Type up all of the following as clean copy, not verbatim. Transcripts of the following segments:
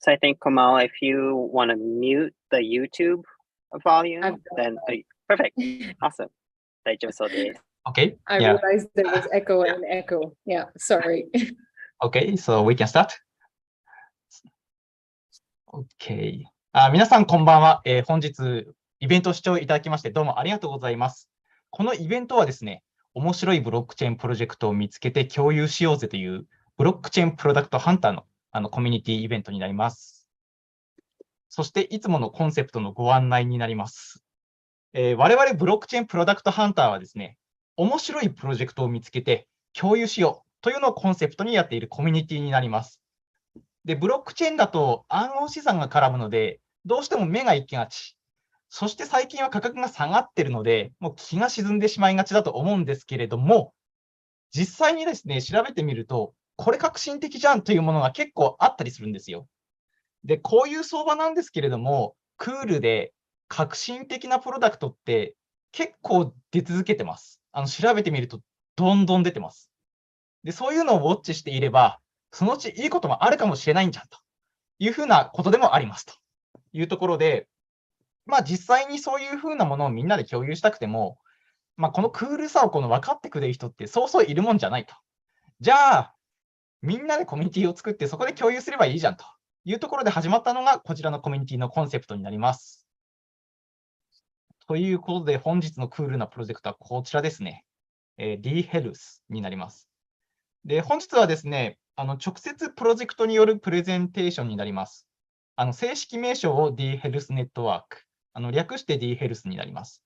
So I think, Komal, if you want to mute the YouTube volume, then perfect. Awesome. 大丈夫そうです。Okay. I Yeah. realized there was echo and echo. Yeah, sorry. Okay. So we can start. Okay. 皆さんこんばんは。本日イベントを視聴いただきましてどうもありがとうございます。このイベントはですね、面白いブロックチェーンプロジェクトを見つけて共有しようぜというブロックチェーンプロダクトハンターのコミュニティイベントになります。そしていつものコンセプトのご案内になります。我々ブロックチェーンプロダクトハンターはですね、面白いプロジェクトを見つけて共有しようというのをコンセプトにやっているコミュニティになります。で、ブロックチェーンだと暗号資産が絡むので、どうしても目が行きがち。そして最近は価格が下がっているので、もう気が沈んでしまいがちだと思うんですけれども、実際にですね、調べてみると、これ革新的じゃんというものが結構あったりするんですよ。で、こういう相場なんですけれども、クールで革新的なプロダクトって結構出続けてます。調べてみるとどんどん出てます。で、そういうのをウォッチしていれば、そのうちいいこともあるかもしれないんじゃんというふうなことでもありますというところで、実際にそういうふうなものをみんなで共有したくても、このクールさを分かってくれる人ってそうそういるもんじゃないと。じゃあ、みんなでコミュニティを作ってそこで共有すればいいじゃんというところで始まったのがこちらのコミュニティのコンセプトになります。ということで本日のクールなプロジェクトはこちらですね。dHealth になります。で、本日はですね、直接プロジェクトによるプレゼンテーションになります。正式名称を dHealth ネットワーク、略して dHealth になります。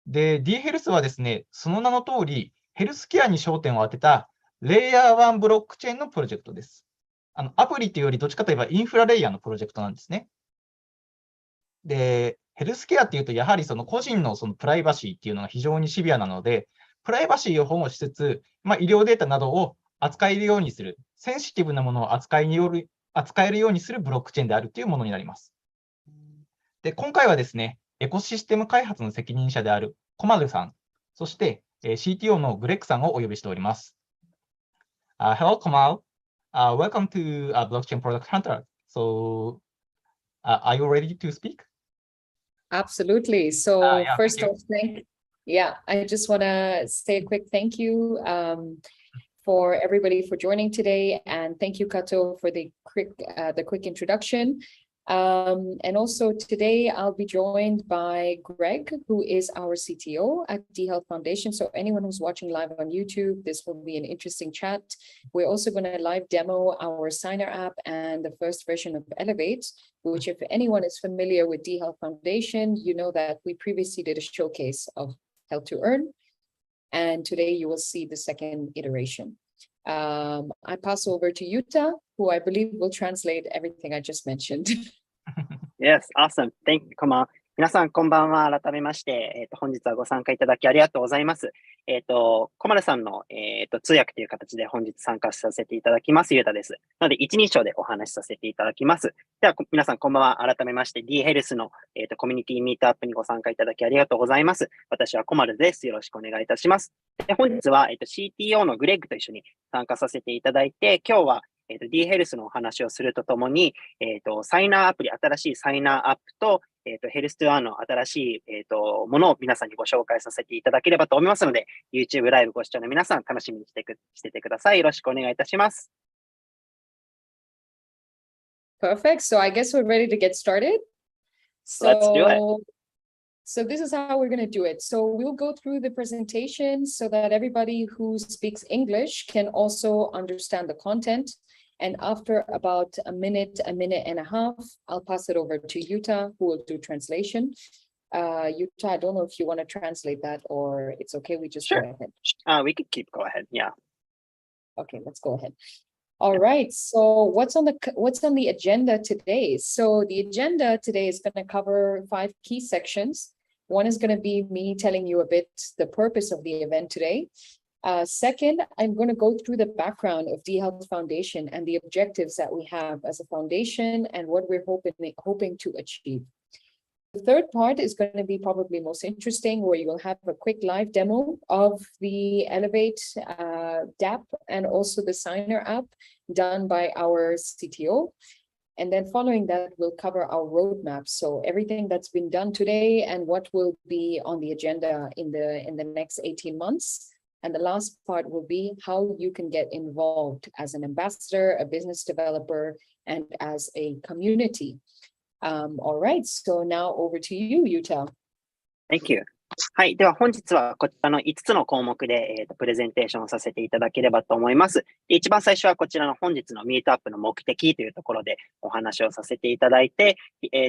で、dHealth はですね、その名の通り、ヘルスケアに焦点を当てたレイヤー1ブロックチェーンのプロジェクトです。アプリというよりどっちかといえばインフラレイヤーのプロジェクトなんですね。で、ヘルスケアっていうと、やはりその個人のそのプライバシーっていうのが非常にシビアなので、プライバシーを保護しつつ、医療データなどを扱えるようにする、センシティブなものを扱えるようにするブロックチェーンであるというものになります。で、今回はですね、エコシステム開発の責任者であるコマルさん、そして CTO のグレッグさんをお呼びしております。Hello, Komal. Welcome to Blockchain Product Hunter. So, are you ready to speak? Absolutely. So Yeah, first thank off, I just want to say a quick thank you for everybody for joining today, and thank you, Kato, for the quick introduction. And also today I'll be joined by Greg, who is our CTO at dHealth Foundation. So anyone who's watching live on YouTube, this will be an interesting chat. We're also going to live demo our Signer app and the first version of Elevate, which if anyone is familiar with dHealth Foundation, you know that we previously did a showcase of Health to Earn. And today you will see the second iteration. I pass over to Yuta, who I believe will translate everything I just mentioned. Yes, awesome. Thank you, Komal. 皆さん、こんばんは。改めまして、本日はご参加いただきありがとうございます。コマルさんの、通訳という形で本日参加させていただきます、ゆうたです。なので、一人称でお話しさせていただきます。では、皆さん、こんばんは。改めまして、dHealth の、コミュニティミートアップにご参加いただきありがとうございます。私はコマルです。よろしくお願いいたします。で本日は、CTO のグレッグと一緒に参加させていただいて、今日は、dHealth のお話をするとともに、サイナーアプリ、新しいサイナーアップと、ヘルストゥアの新しい、ものを皆さんにご紹介させていただければと思いますので、YouTube ライブご視聴の皆さん、楽しみにしててください。よろしくお願いいたします。Perfect. So I guess we're ready to get started. Let's do it. So this is how we're going to do it. So we'll go through the presentation so that everybody who speaks English can also understand the content. And after about a minute and a half, I'll pass it over to Yuta, who will do translation. Yuta, I don't know if you want to translate that or it's okay. We just Sure. go ahead. We could go ahead. Yeah. Okay, let's go ahead. All right. So what's on the agenda today? So the agenda today is going to cover 5 key sections. One is going to be me telling you a bit the purpose of the event today. Second, I'm going to go through the background of dHealth Foundation and the objectives that we have as a foundation and what we're hoping to achieve. The third part is going to be probably most interesting, where you will have a quick live demo of the Elevate DApp and also the Signer app done by our CTO. And then following that, we'll cover our roadmap. So everything that's been done today and what will be on the agenda in the next 18 months. And the last part will be how you can get involved as an ambassador, a business developer, and as a community. All right, so now over to you, Yuta. Thank you. はい。では本日はこちらの5つの項目で、プレゼンテーションをさせていただければと思います。で、一番最初はこちらの本日のミートアップの目的というところでお話をさせていただいて、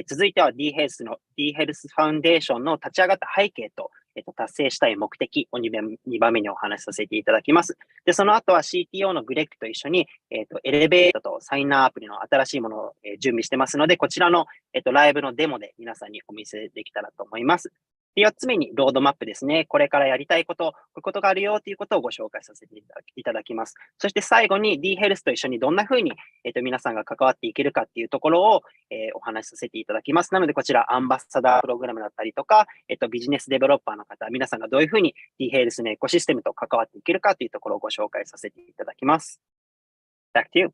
続いては dHealth の dHealth ファウンデーションの立ち上がった背景と、達成したい目的を2番目にお話しさせていただきます。で、その後は CTO のグレッグと一緒に、エレベートとサイナーアプリの新しいものを、準備してますので、こちらの、ライブのデモで皆さんにお見せできたらと思います。で、4つ目にロードマップですね。これからやりたいこと、こういうことがあるよということをご紹介させていただきます。そして最後に dHealth と一緒にどんな風に、皆さんが関わっていけるかっていうところを、お話しさせていただきます。なので、こちらアンバサダープログラムだったりとか、ビジネスデベロッパーの方、皆さんがどういう風に dHealth のエコシステムと関わっていけるかというところをご紹介させていただきます。Back to you.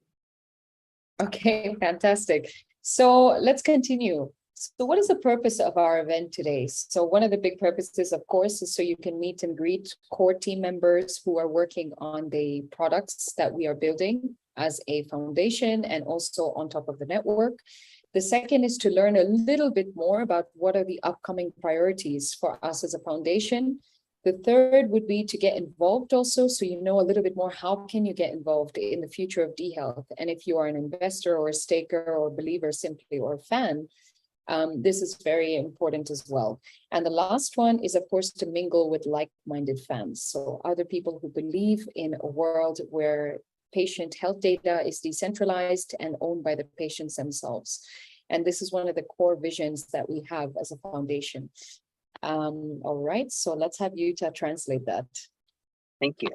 Okay, fantastic. So let's continue. So what is the purpose of our event today? So one of the big purposes, of course, is so you can meet and greet core team members who are working on the products that we are building as a foundation and also on top of the network. The second is to learn a little bit more about what are the upcoming priorities for us as a foundation. The third would be to get involved also, so you know a little bit more how can you get involved in the future of dHealth. And if you are an investor or a staker or a believer simply or a fan, this is very important as well. And the last one is, of course, to mingle with like-minded fans. So other people who believe in a world where patient health data is decentralized and owned by the patients themselves. And this is one of the core visions that we have as a foundation. All right, so let's have Yuta translate that. Thank you.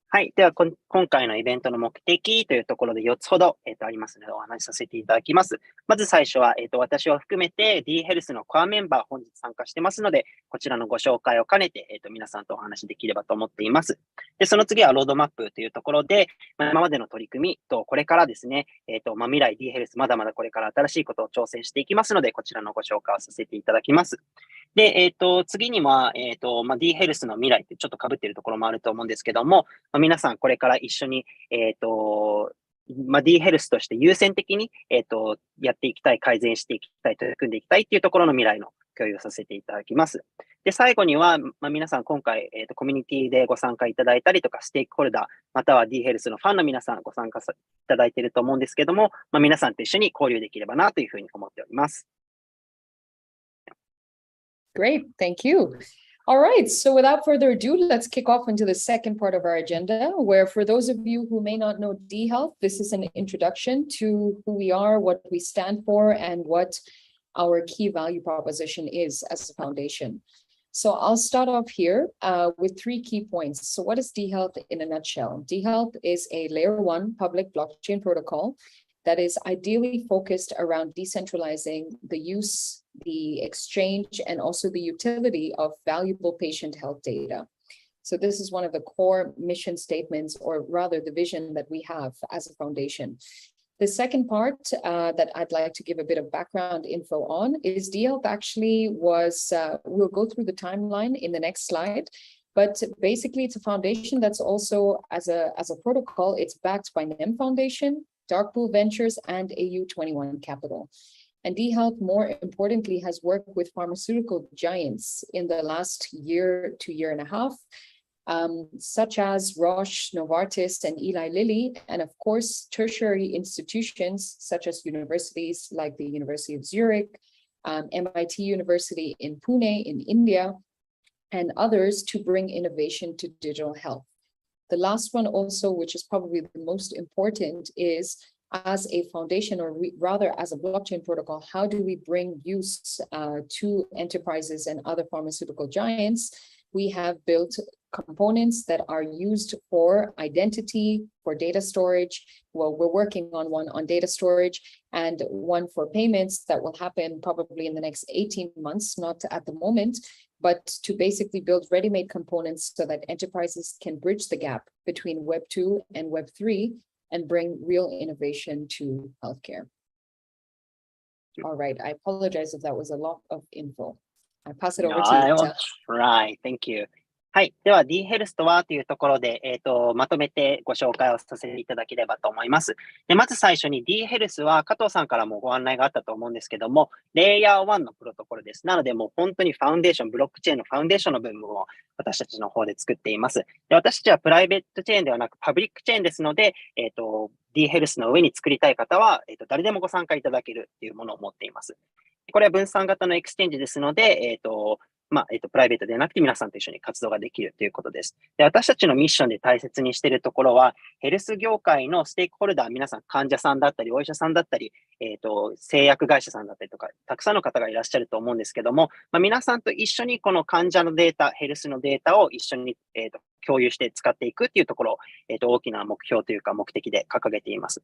はい。では、今回のイベントの目的というところで4つほど、ありますのでお話しさせていただきます。まず最初は、私を含めて dHealth のコアメンバー本日参加してますので、こちらのご紹介を兼ねて、皆さんとお話しできればと思っています。で、その次はロードマップというところで、今までの取り組みと、これからですね、未来 dHealth まだまだこれから新しいことを挑戦していきますので、こちらのご紹介をさせていただきます。で、次には、dHealth の未来ってちょっと被っているところもあると思うんですけども、皆さんこれから一緒に、dHealth として優先的に、やっていきたい、改善していきたい、取り組んでいきたいっていうところの未来の共有をさせていただきます。で、最後には、皆さん今回、コミュニティでご参加いただいたりとか、ステークホルダー、または dHealth のファンの皆さんご参加いただいていると思うんですけども、皆さんと一緒に交流できればなというふうに思っております。Great, thank you. All right, so without further ado, let's kick off into the second part of our agenda, where for those of you who may not know dHealth, this is an introduction to who we are, what we stand for, and what our key value proposition is as a foundation. So I'll start off here with 3 key points. So what is dHealth in a nutshell? dHealth is a layer 1 public blockchain protocol that is ideally focused around decentralizing the use, the exchange, and also the utility of valuable patient health data. So this is one of the core mission statements, or rather the vision that we have as a foundation. The second part that I'd like to give a bit of background info on is dHealth actually was, we'll go through the timeline in the next slide, but basically it's a foundation that's also, as a protocol, it's backed by NEM Foundation, Darkpool Ventures, and AU21 Capital. And dHealth, more importantly, has worked with pharmaceutical giants in the last year to year and a half, such as Roche, Novartis, and Eli Lilly, and of course, tertiary institutions such as universities like the University of Zurich, MIT University in Pune in India, and others to bring innovation to digital health. The last one also, which is probably the most important, is as a foundation, or rather as a blockchain protocol, how do we bring use to enterprises and other pharmaceutical giants? We have built components that are used for identity, for data storage. Well, we're working on one on data storage and one for payments that will happen probably in the next 18 months, not at the moment, but to basically build ready-made components so that enterprises can bridge the gap between Web 2 and Web 3 and bring real innovation to healthcare. All right, I apologize if that was a lot of info. I pass it over to I you. will try. Thank you. はい。では、dHealth とはというところで、まとめてご紹介をさせていただければと思います。で、まず最初に dHealth は加藤さんからもご案内があったと思うんですけども、レイヤー1のプロトコルです。なので、もう本当にファウンデーション、ブロックチェーンのファウンデーションの部分を私たちの方で作っています。で、私たちはプライベートチェーンではなくパブリックチェーンですので、dHealth の上に作りたい方は、誰でもご参加いただけるというものを持っています。これは分散型のエクスチェンジですので、プライベートではなくて皆さんと一緒に活動ができるということです。で、私たちのミッションで大切にしているところは、ヘルス業界のステークホルダー、皆さん患者さんだったり、お医者さんだったり、製薬会社さんだったりとか、たくさんの方がいらっしゃると思うんですけども、皆さんと一緒にこの患者のデータ、ヘルスのデータを一緒に、共有して使っていくっていうところを、大きな目標というか目的で掲げています。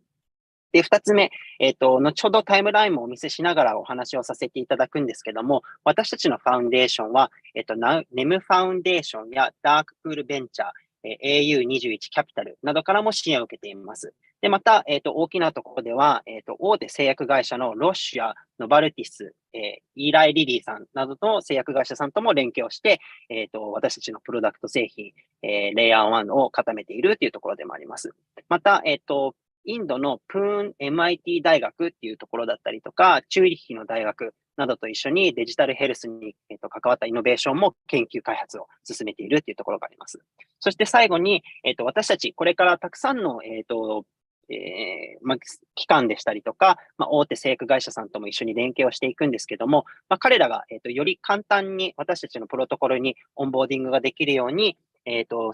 で、二つ目、後ほどタイムラインもお見せしながらお話をさせていただくんですけども、私たちのファウンデーションは、NEM ファウンデーションやダークプールベンチャー、AU21 キャピタルなどからも支援を受けています。で、また、大きなところでは、大手製薬会社のロッシュやノバルティス、イーライリリーさんなどの製薬会社さんとも連携をして、私たちのプロダクト製品、レイヤー1を固めているというところでもあります。また、インドのプーン MIT 大学っていうところだったりとか、チューリッヒの大学などと一緒にデジタルヘルスに関わったイノベーションも研究開発を進めているっていうところがあります。そして最後に、私たちこれからたくさんの、機関でしたりとか、大手製薬会社さんとも一緒に連携をしていくんですけども、彼らが、より簡単に私たちのプロトコルにオンボーディングができるように、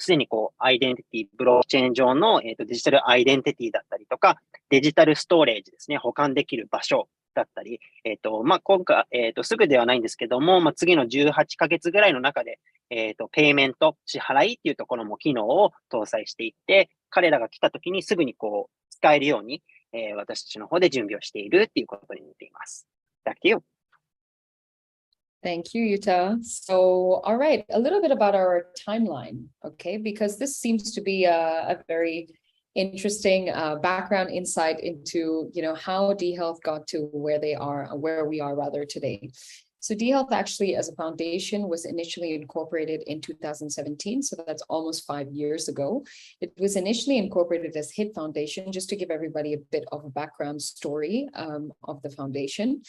すでにアイデンティティ、ブロックチェーン上の、デジタルアイデンティティだったりとか、デジタルストーレージですね、保管できる場所だったり、今回、すぐではないんですけども、次の18ヶ月ぐらいの中で、ペイメント、支払いっていうところも機能を搭載していって、彼らが来た時にすぐに使えるように、私たちの方で準備をしているっていうことになっています。Back to you. Thank you, Yuta. So, all right, a little bit about our timeline, okay? Because this seems to be a very interesting background insight into, how dHealth got to where we are rather today. So dHealth actually as a foundation was initially incorporated in 2017. So that's almost 5 years ago. It was initially incorporated as HIT Foundation, just to give everybody a bit of a background story of the foundation.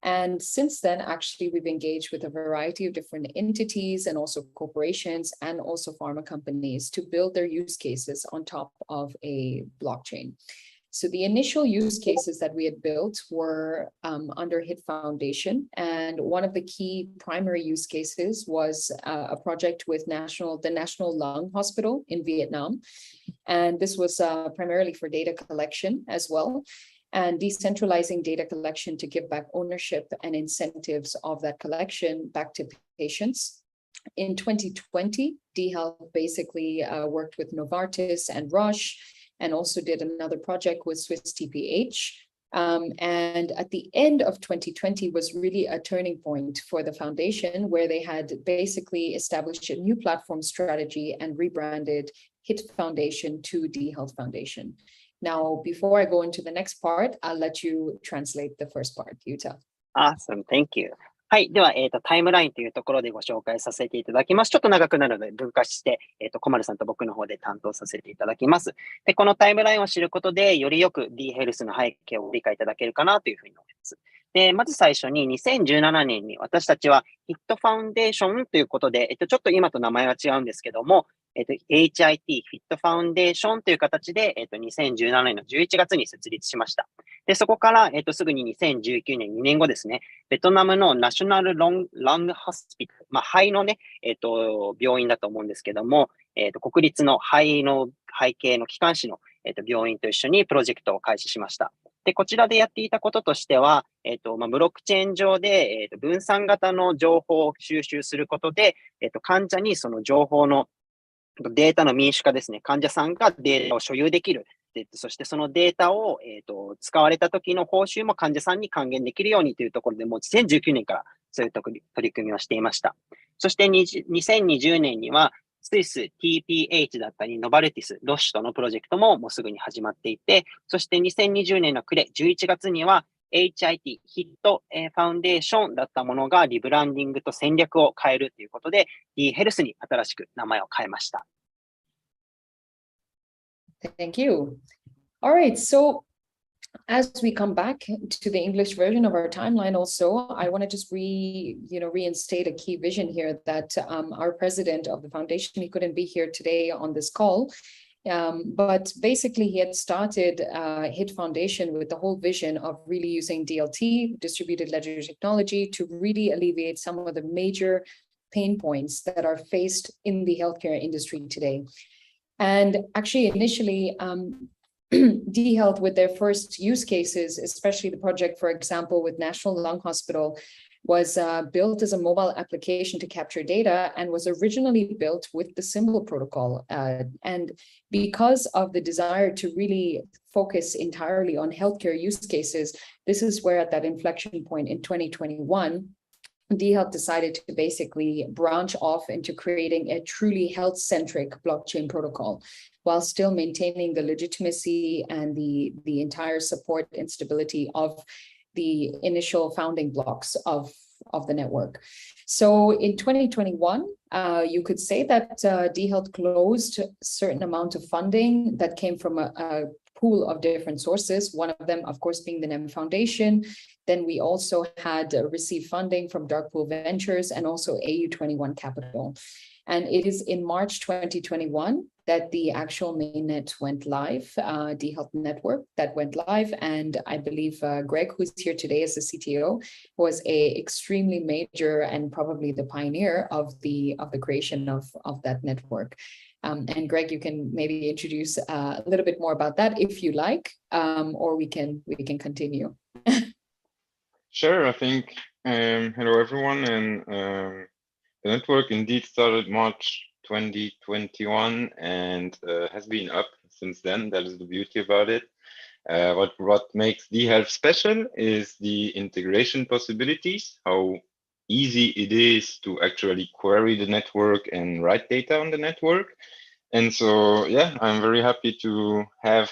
And since then, actually, we've engaged with a variety of different entities and also corporations and also pharma companies to build their use cases on top of a blockchain. So the initial use cases that we had built were under HIT Foundation. And one of the key primary use cases was a project with the National Lung Hospital in Vietnam. And this was primarily for data collection as well, and decentralizing data collection to give back ownership and incentives of that collection back to patients. In 2020, dHealth basically worked with Novartis and Roche, and also did another project with Swiss TPH. And at the end of 2020 was really a turning point for the foundation, where they had basically established a new platform strategy and rebranded HIT Foundation to dHealth Foundation. Now, before I go into the next part, I'll let you translate the first part, Yuta. Awesome, thank you. はい。では、タイムラインというところでご紹介させていただきます。ちょっと長くなるので分化して、小丸さんと僕の方で担当させていただきます。で、このタイムラインを知ることで、よりよく dHealth の背景を理解いただけるかなというふうに思います。で、まず最初に2017年に私たちは HIT ファウンデーションということで、ちょっと今と名前は違うんですけども、HIT フィットファウンデーションという形で、2017年の11月に設立しました。で、そこから、すぐに2019年、2年後ですね、ベトナムのナショナルラングホスピタル、肺のね、病院だと思うんですけども、国立の肺系の機関士の、病院と一緒にプロジェクトを開始しました。で、こちらでやっていたこととしては、ブロックチェーン上で、分散型の情報を収集することで、患者にその情報のデータの民主化ですね。患者さんがデータを所有できる。そしてそのデータを、使われた時の報酬も患者さんに還元できるようにというところで、もう2019年からそういう取り組みをしていました。そして2020年には、スイス TPH だったり、ノバルティス、ロッシュとのプロジェクトももうすぐに始まっていて、そして2020年の暮れ、11月には、HIT、ヒットファウンデーションだったものがリブランディングと戦略を変えるということで、dHealth に新しく名前を変えました。Thank you. All right, so as we come back to the English version of our timeline also, I want to just reinstate a key vision here that our president of the foundation, he couldn't be here today on this call, but basically he had started HIT Foundation with the whole vision of really using DLT, distributed ledger technology, to really alleviate some of the major pain points that are faced in the healthcare industry today. And actually, initially, dHealth, with their first use cases, especially the project, for example, with National Lung Hospital, was built as a mobile application to capture data and was originally built with the symbol protocol. And because of the desire to really focus entirely on healthcare use cases, this is where at that inflection point in 2021, dHealth decided to basically branch off into creating a truly health-centric blockchain protocol, while still maintaining the legitimacy and the entire support and stability of the initial founding blocks of the network. So in 2021, you could say that dHealth closed a certain amount of funding that came from a pool of different sources, one of them, of course, being the NEM Foundation. Then we also had received funding from Darkpool Ventures and also AU21 Capital. And it is in March 2021 that the actual mainnet went live, dHealth network that went live. And I believe Greg, who's here today as the CTO, was a extremely major and probably the pioneer of the creation of that network. And Greg, you can maybe introduce a little bit more about that if you like, or we can continue. Sure, I think, hello everyone, and the network indeed started March 2021 and has been up since then. That is the beauty about it. What makes dHealth special is the integration possibilities, how easy it is to actually query the network and write data on the network. And so, yeah, I'm very happy to have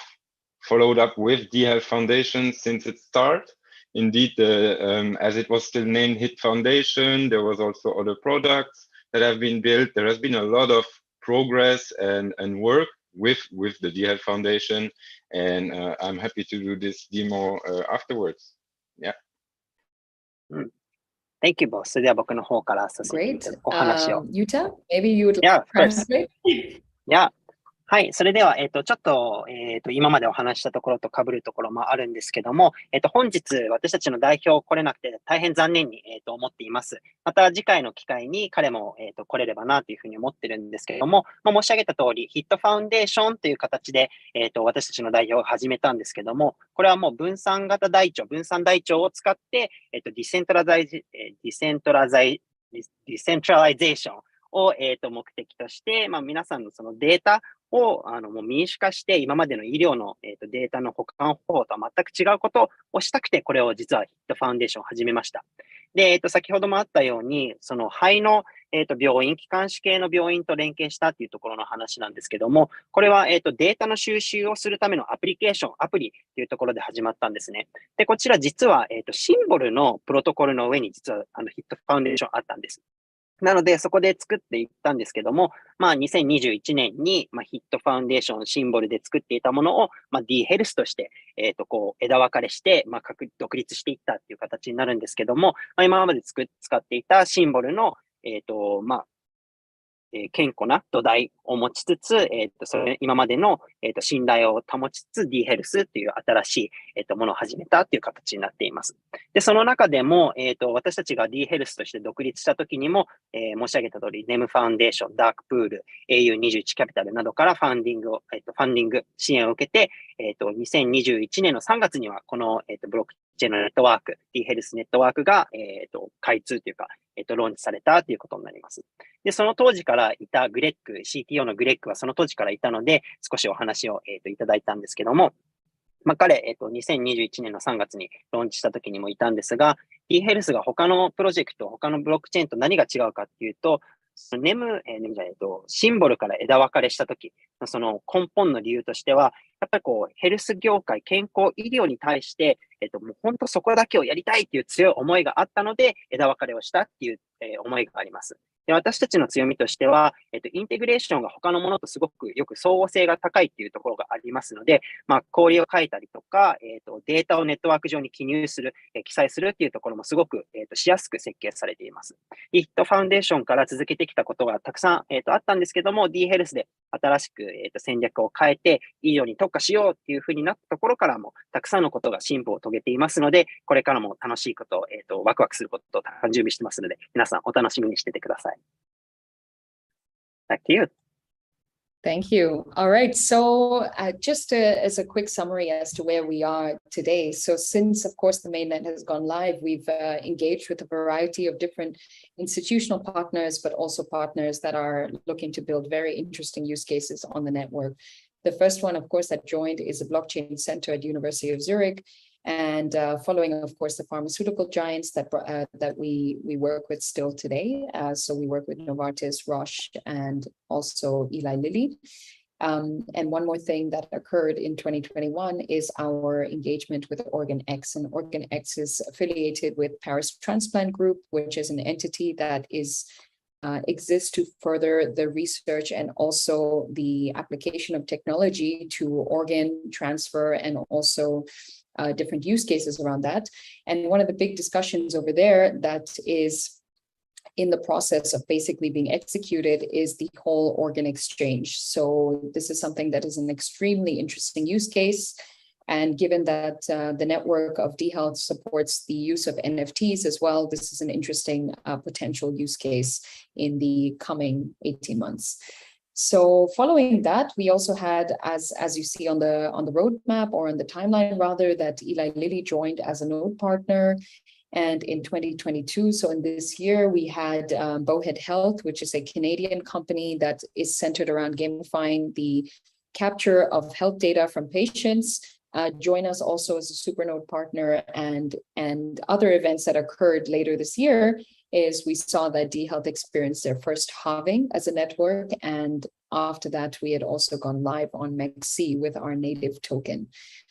followed up with dHealth Foundation since its start. Indeed, as it was still named HIT Foundation, there was also other products that have been built. There has been a lot of progress and work with the dHealth Foundation, and I'm happy to do this demo afterwards. Yeah. Thank you, both. それでは僕の方からさせていただくお話を。Yuta, maybe you would like to translate? Yeah. はい。それでは、ちょっと、今までお話したところと被るところもあるんですけども、本日、私たちの代表来れなくて大変残念に、思っています。また次回の機会に彼も、来れればなというふうに思ってるんですけれども、申し上げた通り、ヒットファウンデーションという形で、私たちの代表を始めたんですけども、これはもう分散台帳を使って、ディセントラライゼーションを、目的として、皆さんのそのデータをもう民主化して、今までの医療の、データの保管方法とは全く違うことをしたくて、これを実はヒットファウンデーションを始めました。で、先ほどもあったように、その肺の、病院、気管支系の病院と連携したっていうところの話なんですけども、これは、データの収集をするためのアプリというところで始まったんですね。で、こちら実は、シンボルのプロトコルの上に実はヒットファウンデーションあったんです。なので、そこで作っていったんですけども、2021年に、ヒットファウンデーションシンボルで作っていたものを、dHealth として、枝分かれして、独立していったっていう形になるんですけども、今まで使っていたシンボルの、健康な土台を持ちつつ、今までの、信頼を保ちつつ dHealth っていう新しい、ものを始めたっていう形になっています。で、その中でも、私たちが dHealth として独立した時にも、申し上げた通り、ネムファウンデーション、ダークプール、au21 キャピタルなどからファンディング支援を受けて、2021年の3月には、この、ブロックチェーンのネットワーク、dHealth ネットワークが、開通というか、ローンチされたということになります。で、その当時からいたグレッグ、CTO のグレッグはその当時からいたので、少しお話を、いただいたんですけども、彼、2021年の3月にローンチした時にもいたんですが、dHealth が他のプロジェクト、他のブロックチェーンと何が違うかっていうと、シンボルから枝分かれした時、その根本の理由としては、やっぱりヘルス業界、健康医療に対して、もう本当そこだけをやりたいっていう強い思いがあったので、枝分かれをしたっていう、思いがあります。で、私たちの強みとしては、インテグレーションが他のものとすごくよく相互性が高いっていうところがありますので、氷を書いたりとか、データをネットワーク上に記入する、記載するっていうところもすごく、しやすく設計されています。dHealth ファウンデーションから続けてきたことがたくさん、あったんですけども、dHealth で新しく、戦略を変えて、医療に特化しようっていうふうになったところからも、たくさんのことが進歩を遂げていますので、これからも楽しいことを、ワクワクすることをたくさん準備してますので、皆さんお楽しみにしててください。Back to you. Thank you. All right. So just as a quick summary as to where we are today. So since, of course, the mainnet has gone live, we've engaged with a variety of different institutional partners, but also partners that are looking to build very interesting use cases on the network. The first one, of course, that joined is a blockchain center at University of Zurich. And following, of course, the pharmaceutical giants that we work with still today. So we work with Novartis, Roche, and also Eli Lilly. And one more thing that occurred in 2021 is our engagement with OrganX. And OrganX is affiliated with Paris Transplant Group, which is an entity that exists to further the research and also the application of technology to organ transfer and also different use cases around that. And one of the big discussions over there that is in the process of basically being executed is the whole organ exchange. So this is something that is an extremely interesting use case. And given that the network of dHealth supports the use of NFTs as well, this is an interesting potential use case in the coming 18 months. So following that, we also had, as you see on the roadmap or on the timeline rather, that Eli Lilly joined as a node partner. And in 2022, so in this year, we had Bowhead Health, which is a Canadian company that is centered around gamifying the capture of health data from patients. Join us also as a Supernode partner, and other events that occurred later this year is we saw that dHealth experienced their first halving as a network, and after that we had also gone live on MEXC with our native token.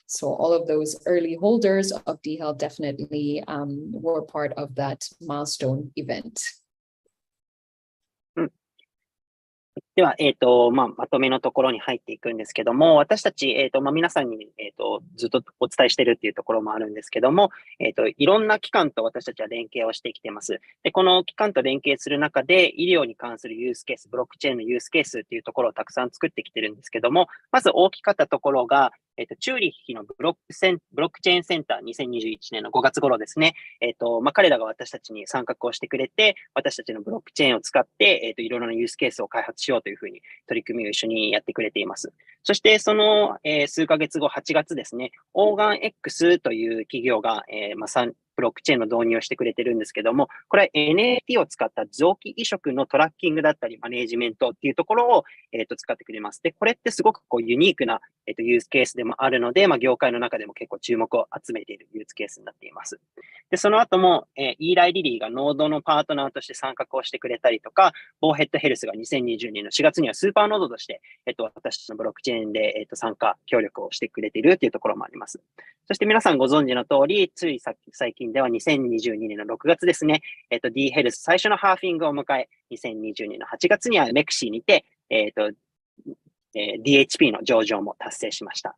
So all of those early holders of dHealth definitely were part of that milestone event. では、まとめのところに入っていくんですけども、私たち、皆さんに、ずっとお伝えしているっていうところもあるんですけども、いろんな機関と私たちは連携をしてきています。で、この機関と連携する中で、医療に関するユースケース、ブロックチェーンのユースケースっていうところをたくさん作ってきてるんですけども、まず大きかったところが、チューリッヒのブロックチェーンセンター2021年の5月頃ですね。彼らが私たちに参画をしてくれて、私たちのブロックチェーンを使って、いろいろなユースケースを開発しようというふうに取り組みを一緒にやってくれています。そしてその、数ヶ月後、8月ですね、オーガン X という企業が、ブロックチェーンの導入をしてくれてるんですけども、これは NFT を使った臓器移植のトラッキングだったり、マネージメントっていうところを、使ってくれます。で、これってすごくユニークな、ユースケースでもあるので、業界の中でも結構注目を集めているユースケースになっています。で、その後も、イーライリリーがノードのパートナーとして参画をしてくれたりとか、ボーヘッドヘルスが2020年の4月にはスーパーノードとして、私たちのブロックチェーンで、参加、協力をしてくれているというところもあります。そして皆さんご存知の通り、つい最近では2022年の6月ですね、dHealth 最初のハーフィングを迎え、2020年の8月にはメクシーにて、DHP の上場も達成しました。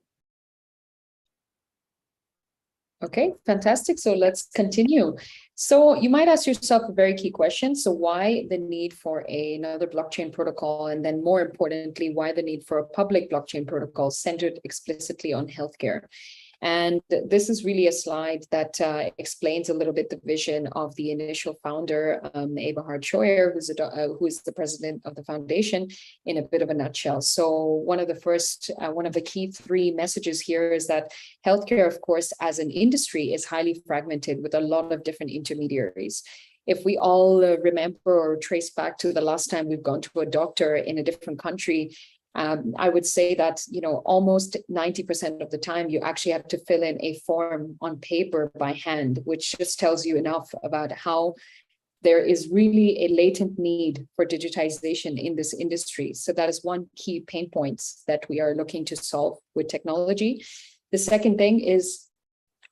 Okay, fantastic. So let's continue. So you might ask yourself a very key question. So why the need for another blockchain protocol? And then more importantly, why the need for a public blockchain protocol centered explicitly on healthcare? And this is really a slide that explains a little bit the vision of the initial founder, Eberhard Scheuer, who is the president of the foundation, in a bit of a nutshell. So one of the key three messages here is that healthcare, of course, as an industry is highly fragmented with a lot of different intermediaries. If we all remember or trace back to the last time we've gone to a doctor in a different country, I would say that, almost 90% of the time you actually have to fill in a form on paper by hand, which just tells you enough about how there is really a latent need for digitization in this industry. So that is one key pain point that we are looking to solve with technology. The second thing is,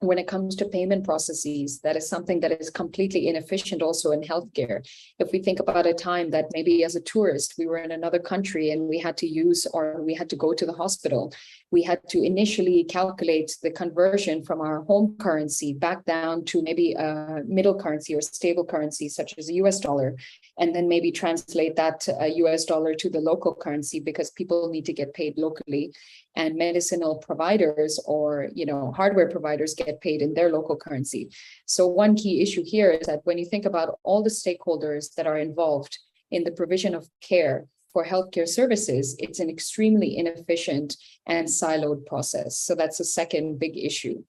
when it comes to payment processes, that is something that is completely inefficient also in healthcare. If we think about a time that maybe as a tourist, we were in another country and we had to go to the hospital, we had to initially calculate the conversion from our home currency back down to maybe a middle currency or stable currency, such as a US dollar, and then maybe translate that US dollar to the local currency because people need to get paid locally. And medicinal providers or hardware providers get paid in their local currency. So one key issue here is that when you think about all the stakeholders that are involved in the provision of care for healthcare services, it's an extremely inefficient and siloed process. So that's the second big issue.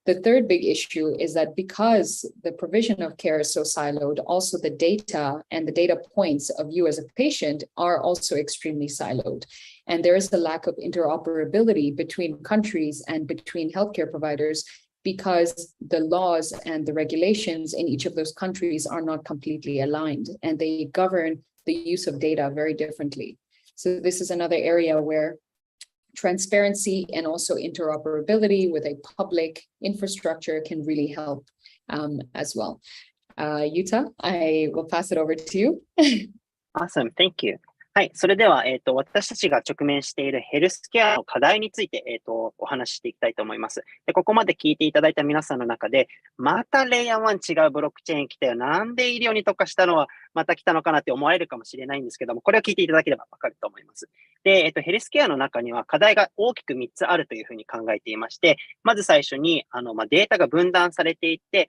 The third big issue is that because the provision of care is so siloed, also the data and the data points of you as a patient are also extremely siloed. And there is a lack of interoperability between countries and between healthcare providers because the laws and the regulations in each of those countries are not completely aligned and they govern the use of data very differently. So this is another area where transparency and also interoperability with a public infrastructure can really help as well. Yuta, I will pass it over to you. Awesome, thank you. はい。それでは、私たちが直面しているヘルスケアの課題について、お話ししていきたいと思います。で、ここまで聞いていただいた皆さんの中で、またレイヤー1違うブロックチェーン来たよ。なんで医療に特化したのはまた来たのかなって思われるかもしれないんですけども、これを聞いていただければわかると思います。で、ヘルスケアの中には課題が大きく3つあるというふうに考えていまして、まず最初に、データが分断されていて、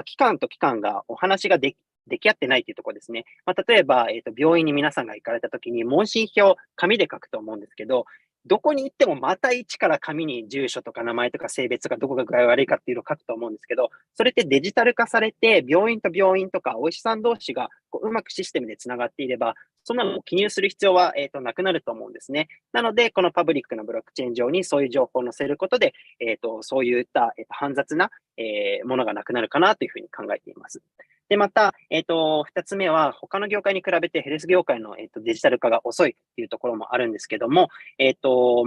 機関と機関がお話が出来合ってないというところですね。例えば、病院に皆さんが行かれたときに、問診票、紙で書くと思うんですけど、どこに行ってもまた一から紙に住所とか名前とか性別とかどこが具合悪いかっていうのを書くと思うんですけど、それってデジタル化されて、病院と病院とかお医者さん同士がうまくシステムでつながっていれば、そんなのを記入する必要は、なくなると思うんですね。なので、このパブリックなブロックチェーン上にそういう情報を載せることで、そういった、煩雑な、ものがなくなるかなというふうに考えています。で、また、二つ目は、他の業界に比べてヘルス業界の、デジタル化が遅いっていうところもあるんですけども、と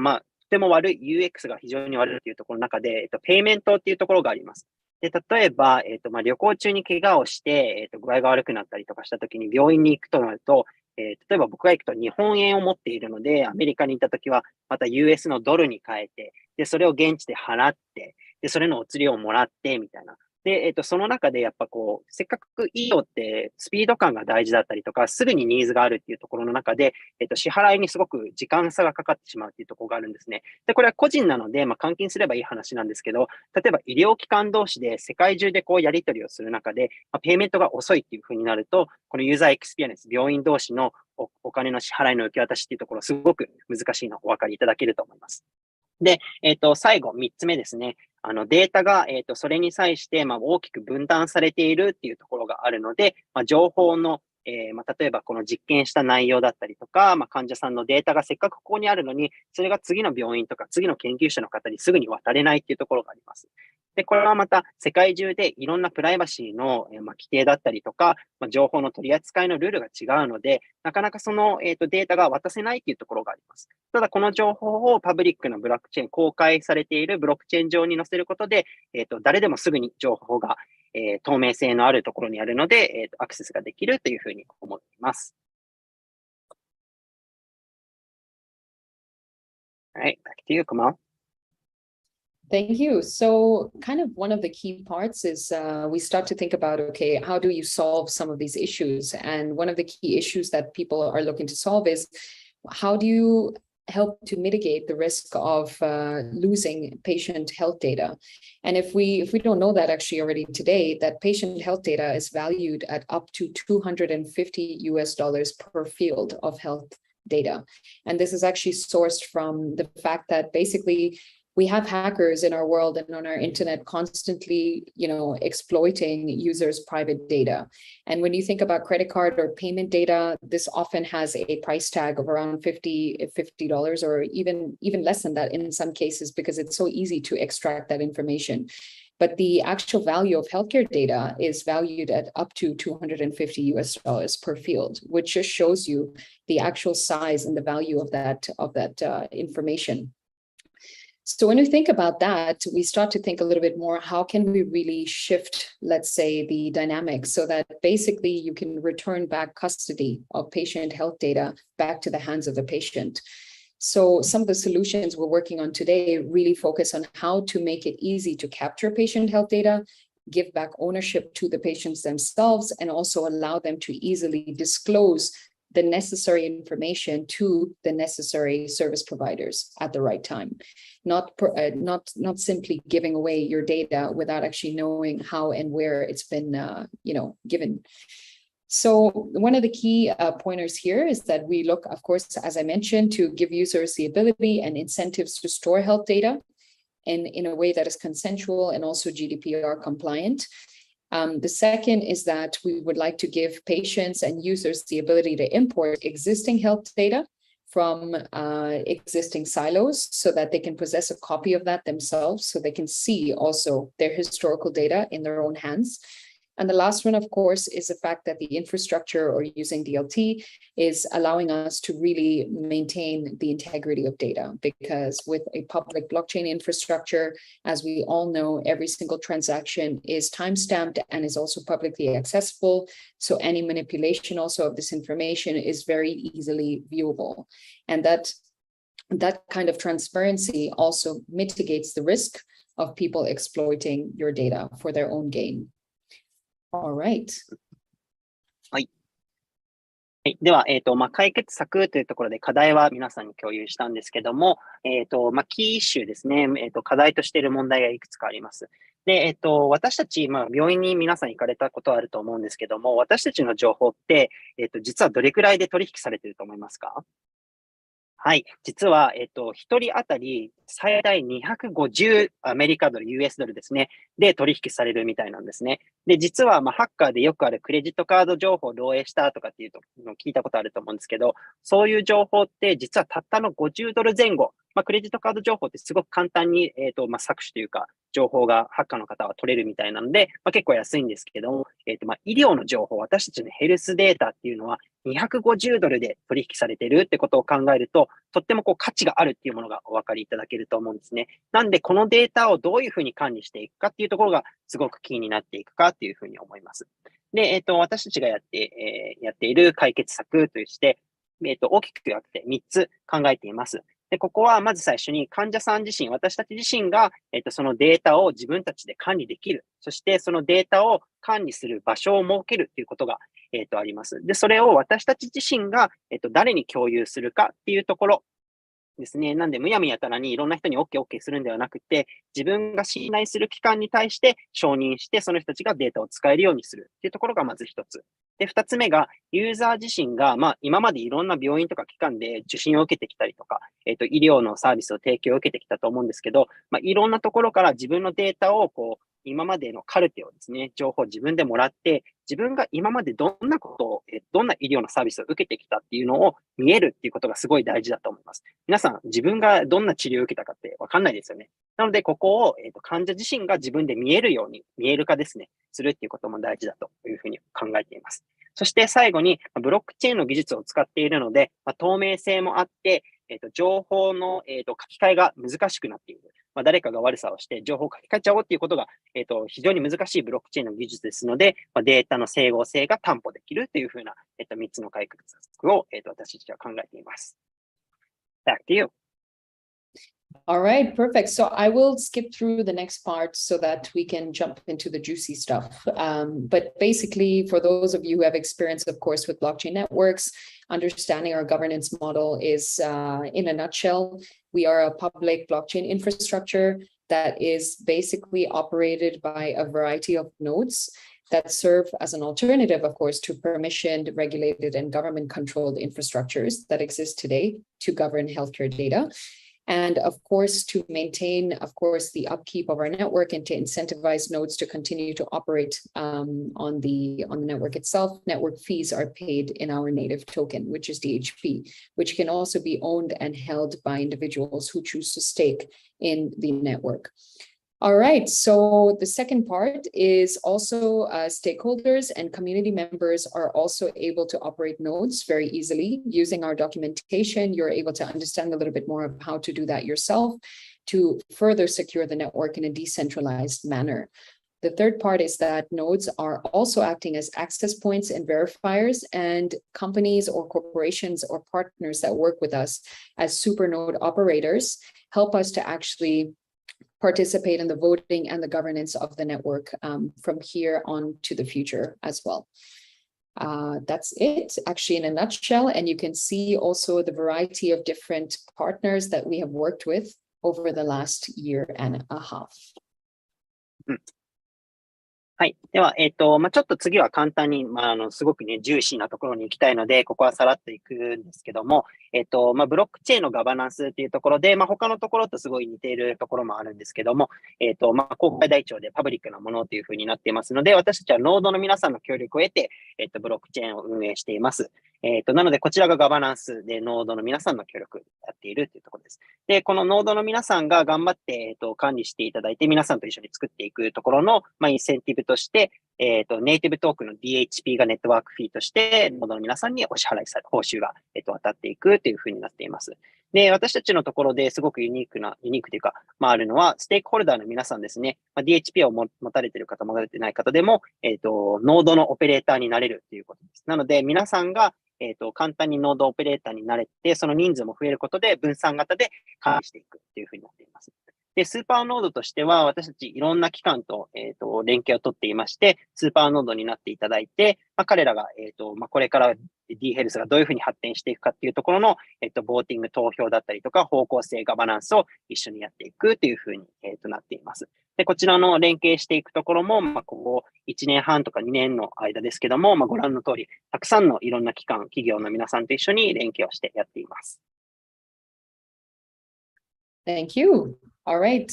ても悪い UX が非常に悪いというところの中で、ペイメントっていうところがあります。で、例えば、旅行中に怪我をして、具合が悪くなったりとかしたときに病院に行くとなると、例えば僕が行くと日本円を持っているので、アメリカに行ったときは、また US のドルに変えて、で、それを現地で払って、で、それのお釣りをもらって、みたいな。で、その中でやっぱせっかく医療ってスピード感が大事だったりとか、すぐにニーズがあるっていうところの中で、支払いにすごく時間差がかかってしまうっていうところがあるんですね。で、これは個人なので、換金すればいい話なんですけど、例えば医療機関同士で世界中でやり取りをする中で、ペイメントが遅いっていう風になると、このユーザーエクスペリエンス、病院同士のお金の支払いの受け渡しっていうところ、すごく難しいのをお分かりいただけると思います。で、最後、3つ目ですね。データが、それに際して、大きく分断されているっていうところがあるので、情報の、例えばこの実験した内容だったりとか、患者さんのデータがせっかくここにあるのに、それが次の病院とか次の研究者の方にすぐに渡れないっていうところがあります。で、これはまた世界中でいろんなプライバシーの、規定だったりとか、情報の取り扱いのルールが違うので、なかなかその、データが渡せないっていうところがあります。ただ、この情報をパブリックなブロックチェーン、公開されているブロックチェーン上に載せることで、誰でもすぐに情報が、透明性のあるところにあるので、アクセスができるというふうに思っています。All right, back to you, Komal. Thank you. So kind of one of the key parts is we start to think about, okay, how do you solve some of these issues? And one of the key issues that people are looking to solve is how do you help to mitigate the risk of losing patient health data? And if we don't know that actually already today, that patient health data is valued at up to $250 per field of health data. And this is actually sourced from the fact that basically we have hackers in our world and on our internet constantly, exploiting users' private data. And when you think about credit card or payment data, this often has a price tag of around $50 or even less than that in some cases, because it's so easy to extract that information. But the actual value of healthcare data is valued at up to $250 per field, which just shows you the actual size and the value of that information. So when we think about that, we start to think a little bit more, how can we really shift, let's say, the dynamics so that basically you can return back custody of patient health data back to the hands of the patient. So some of the solutions we're working on today really focus on how to make it easy to capture patient health data, give back ownership to the patients themselves, and also allow them to easily disclose the necessary information to the necessary service providers at the right time, not simply giving away your data without actually knowing how and where it's been, given. So one of the key pointers here is that we look, of course, as I mentioned, to give users the ability and incentives to store health data in a way that is consensual and also GDPR compliant. The second is that we would like to give patients and users the ability to import existing health data from existing silos so that they can possess a copy of that themselves, so they can see also their historical data in their own hands. And the last one, of course, is the fact that the infrastructure or using DLT is allowing us to really maintain the integrity of data, because with a public blockchain infrastructure, as we all know, every single transaction is timestamped and is also publicly accessible. So any manipulation also of this information is very easily viewable. And that kind of transparency also mitigates the risk of people exploiting your data for their own gain. All right. はい。では、解決策というところで課題は皆さんに共有したんですけども、キーイシューですね、課題としている問題がいくつかあります。で、私たち、病院に皆さん行かれたことはあると思うんですけども、私たちの情報って、実はどれくらいで取引されていると思いますか？はい。実は、一人当たり最大250アメリカドル、US ドルですね。で、取引されるみたいなんですね。で、実は、ハッカーでよくあるクレジットカード情報を漏洩したとかっていうのを聞いたことあると思うんですけど、そういう情報って実はたったの50ドル前後。クレジットカード情報ってすごく簡単に、搾取というか、情報がハッカーの方は取れるみたいなので、結構安いんですけども、医療の情報、私たちのヘルスデータっていうのは250ドルで取引されているってことを考えると、とっても価値があるっていうものがお分かりいただけると思うんですね。なんで、このデータをどういうふうに管理していくかっていうところがすごくキーになっていくかっていうふうに思います。で、私たちがやっている解決策として、大きく分けて3つ考えています。で、ここはまず最初に患者さん自身、私たち自身が、そのデータを自分たちで管理できる。そしてそのデータを管理する場所を設けるということが、あります。で、それを私たち自身が、誰に共有するかっていうところですね。なんで、むやみやたらにいろんな人に OK するんではなくて、自分が信頼する機関に対して承認して、その人たちがデータを使えるようにするっていうところがまず一つ。で、二つ目が、ユーザー自身が、今までいろんな病院とか機関で受診を受けてきたりとか、医療のサービスを提供を受けてきたと思うんですけど、いろんなところから自分のデータを今までのカルテをですね、情報を自分でもらって、自分が今までどんなことを、どんな医療のサービスを受けてきたっていうのを見えるっていうことがすごい大事だと思います。皆さん、自分がどんな治療を受けたかってわかんないですよね。なので、ここを、患者自身が自分で見えるように、見える化ですね、するっていうことも大事だというふうに考えています。そして最後に、ブロックチェーンの技術を使っているので、透明性もあって、情報の、書き換えが難しくなっている。誰かが悪さをして情報を書き換えちゃおうっていうことが、非常に難しいブロックチェーンの技術ですので、データの整合性が担保できるというふうな、3つの解決策を、私たちは考えています。Back to you. All right, perfect. So I will skip through the next part so that we can jump into the juicy stuff. But basically, for those of you who have experience, of course, with blockchain networks, understanding our governance model is, in a nutshell, we are a public blockchain infrastructure that is basically operated by a variety of nodes that serve as an alternative, of course, to permissioned, regulated, and government-controlled infrastructures that exist today to govern healthcare data. And of course, to maintain, of course, the upkeep of our network and to incentivize nodes to continue to operate on the network itself, network fees are paid in our native token, which is DHP, which can also be owned and held by individuals who choose to stake in the network. All right, so the second part is also stakeholders and community members are also able to operate nodes very easily. Using our documentation, you're able to understand a little bit more of how to do that yourself to further secure the network in a decentralized manner. The third part is that nodes are also acting as access points and verifiers, and companies or corporations or partners that work with us as super node operators help us to actually participate in the voting and the governance of the network from here on to the future as well. That's it, actually, in a nutshell. And you can see also the variety of different partners that we have worked with over the last year and a half. はい。では、ちょっと次は簡単に、すごくね、ジューシーなところに行きたいので、ここはさらっと行くんですけども、ブロックチェーンのガバナンスっていうところで、他のところとすごい似ているところもあるんですけども、公開台帳でパブリックなものというふうになっていますので、私たちはノードの皆さんの協力を得て、ブロックチェーンを運営しています。なので、こちらがガバナンスで、ノードの皆さんの協力をやっているというところです。で、このノードの皆さんが頑張って、管理していただいて、皆さんと一緒に作っていくところの、インセンティブとして、ネイティブトークンの DHP がネットワークフィーとして、ノードの皆さんにお支払いされ、報酬が、渡っていくというふうになっています。で、私たちのところですごくユニークというか、あるのは、ステークホルダーの皆さんですね。DHP を持たれている方、持たれていない方でも、ノードのオペレーターになれるということです。なので、皆さんが、簡単にノードオペレーターになれて、その人数も増えることで分散型で管理していくというふうになっています。で、スーパーノードとしては、私たちいろんな機関と、連携を取っていまして、スーパーノードになっていただいて、彼らが、これから dHealth がどういうふうに発展していくかっていうところの、ボーティング投票だったりとか、方向性、ガバナンスを一緒にやっていくというふうに、なっています。で、こちらの連携していくところも、ここ1年半とか2年の間ですけども、ご覧の通り、たくさんのいろんな機関、企業の皆さんと一緒に連携をしてやっています。Thank you. All right,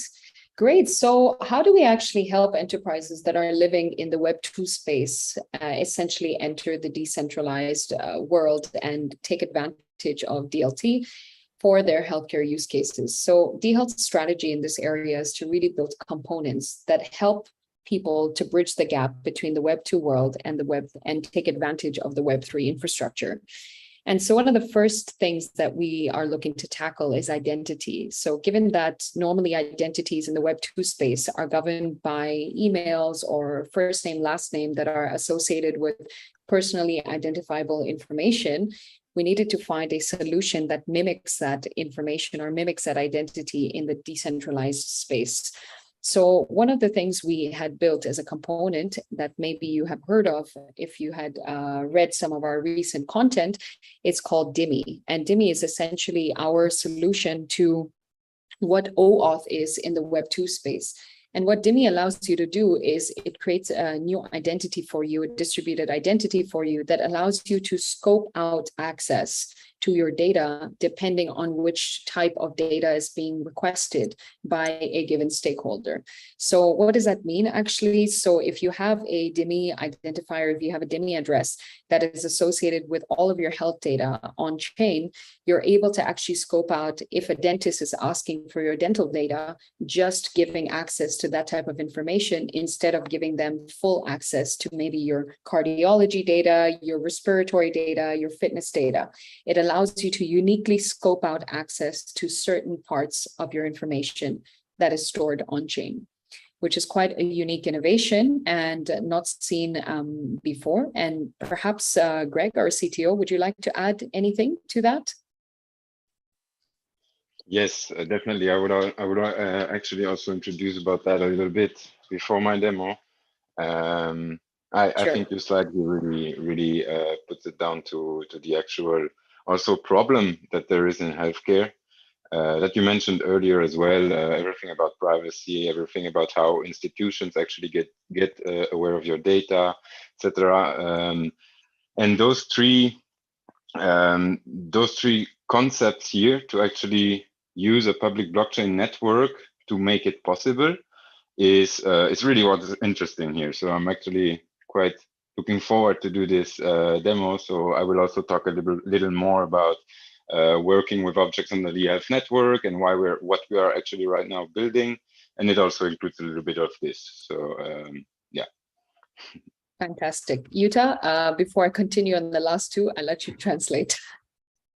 great. So how do we actually help enterprises that are living in the Web2 space essentially enter the decentralized world and take advantage of DLT for their healthcare use cases? So dHealth's strategy in this area is to really build components that help people to bridge the gap between the Web2 world and the Web and take advantage of the Web3 infrastructure. And so one of the first things that we are looking to tackle is identity. So given that normally identities in the Web2 space are governed by emails or first name, last name that are associated with personally identifiable information, we needed to find a solution that mimics that information or mimics that identity in the decentralized space. So one of the things we had built as a component that maybe you have heard of if you had read some of our recent content, it's called DIMI. And DIMI is essentially our solution to what OAuth is in the Web2 space. And what DIMI allows you to do is it creates a new identity for you, a distributed identity for you that allows you to scope out access to your data depending on which type of data is being requested by a given stakeholder. So what does that mean actually? So if you have a DIMI identifier, if you have a DIMI address that is associated with all of your health data on chain, you're able to actually scope out if a dentist is asking for your dental data, just giving access to that type of information instead of giving them full access to maybe your cardiology data, your respiratory data, your fitness data. It allows you to uniquely scope out access to certain parts of your information that is stored on chain, which is quite a unique innovation and not seen before. And perhaps Greg, our CTO, would you like to add anything to that? Yes, definitely. I would actually also introduce about that a little bit before my demo. I Sure. think your slide really puts it down to the actual also problem that there is in healthcare that you mentioned earlier as well. Everything about privacy, everything about how institutions actually get aware of your data, etc. And those three concepts here to actually use a public blockchain network to make it possible is really what is interesting here. So I'm actually quite looking forward to do this demo. So I will also talk a little more about working with objects on the dHealth network and what we are actually right now building. And it also includes a little bit of this. So yeah. Fantastic. Yuta, before I continue on the last two, I'll let you translate.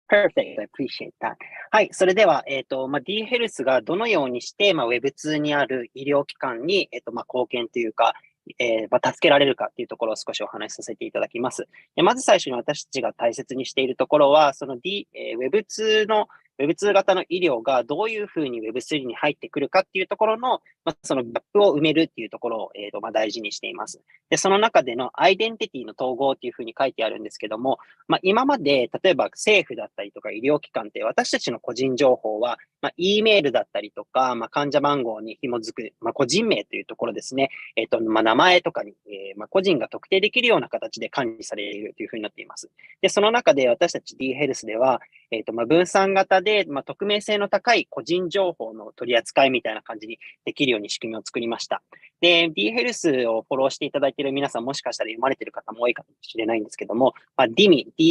Perfect. I appreciate that. はい。それでは、dHealth がどのようにして、Web2 にある医療機関に、貢献というか、助けられるかっていうところを少しお話しさせていただきます。まず最初に私たちが大切にしているところは、その、Web2 型の医療がどういうふうに Web3 に入ってくるかっていうところの、そのギャップを埋めるっていうところを、大事にしています。で、その中でのアイデンティティの統合っていうふうに書いてあるんですけども、今まで例えば政府だったりとか医療機関って私たちの個人情報は、E メールだったりとか、患者番号に紐づく、個人名というところですね。名前とかに、個人が特定できるような形で管理されるというふうになっています。で、その中で私たち dHealth では、分散型で、匿名性の高い個人情報の取り扱いみたいな感じにできるように仕組みを作りました。で、dHealth をフォローしていただいている皆さんもしかしたら読まれている方も多いかもしれないんですけども、DIMI って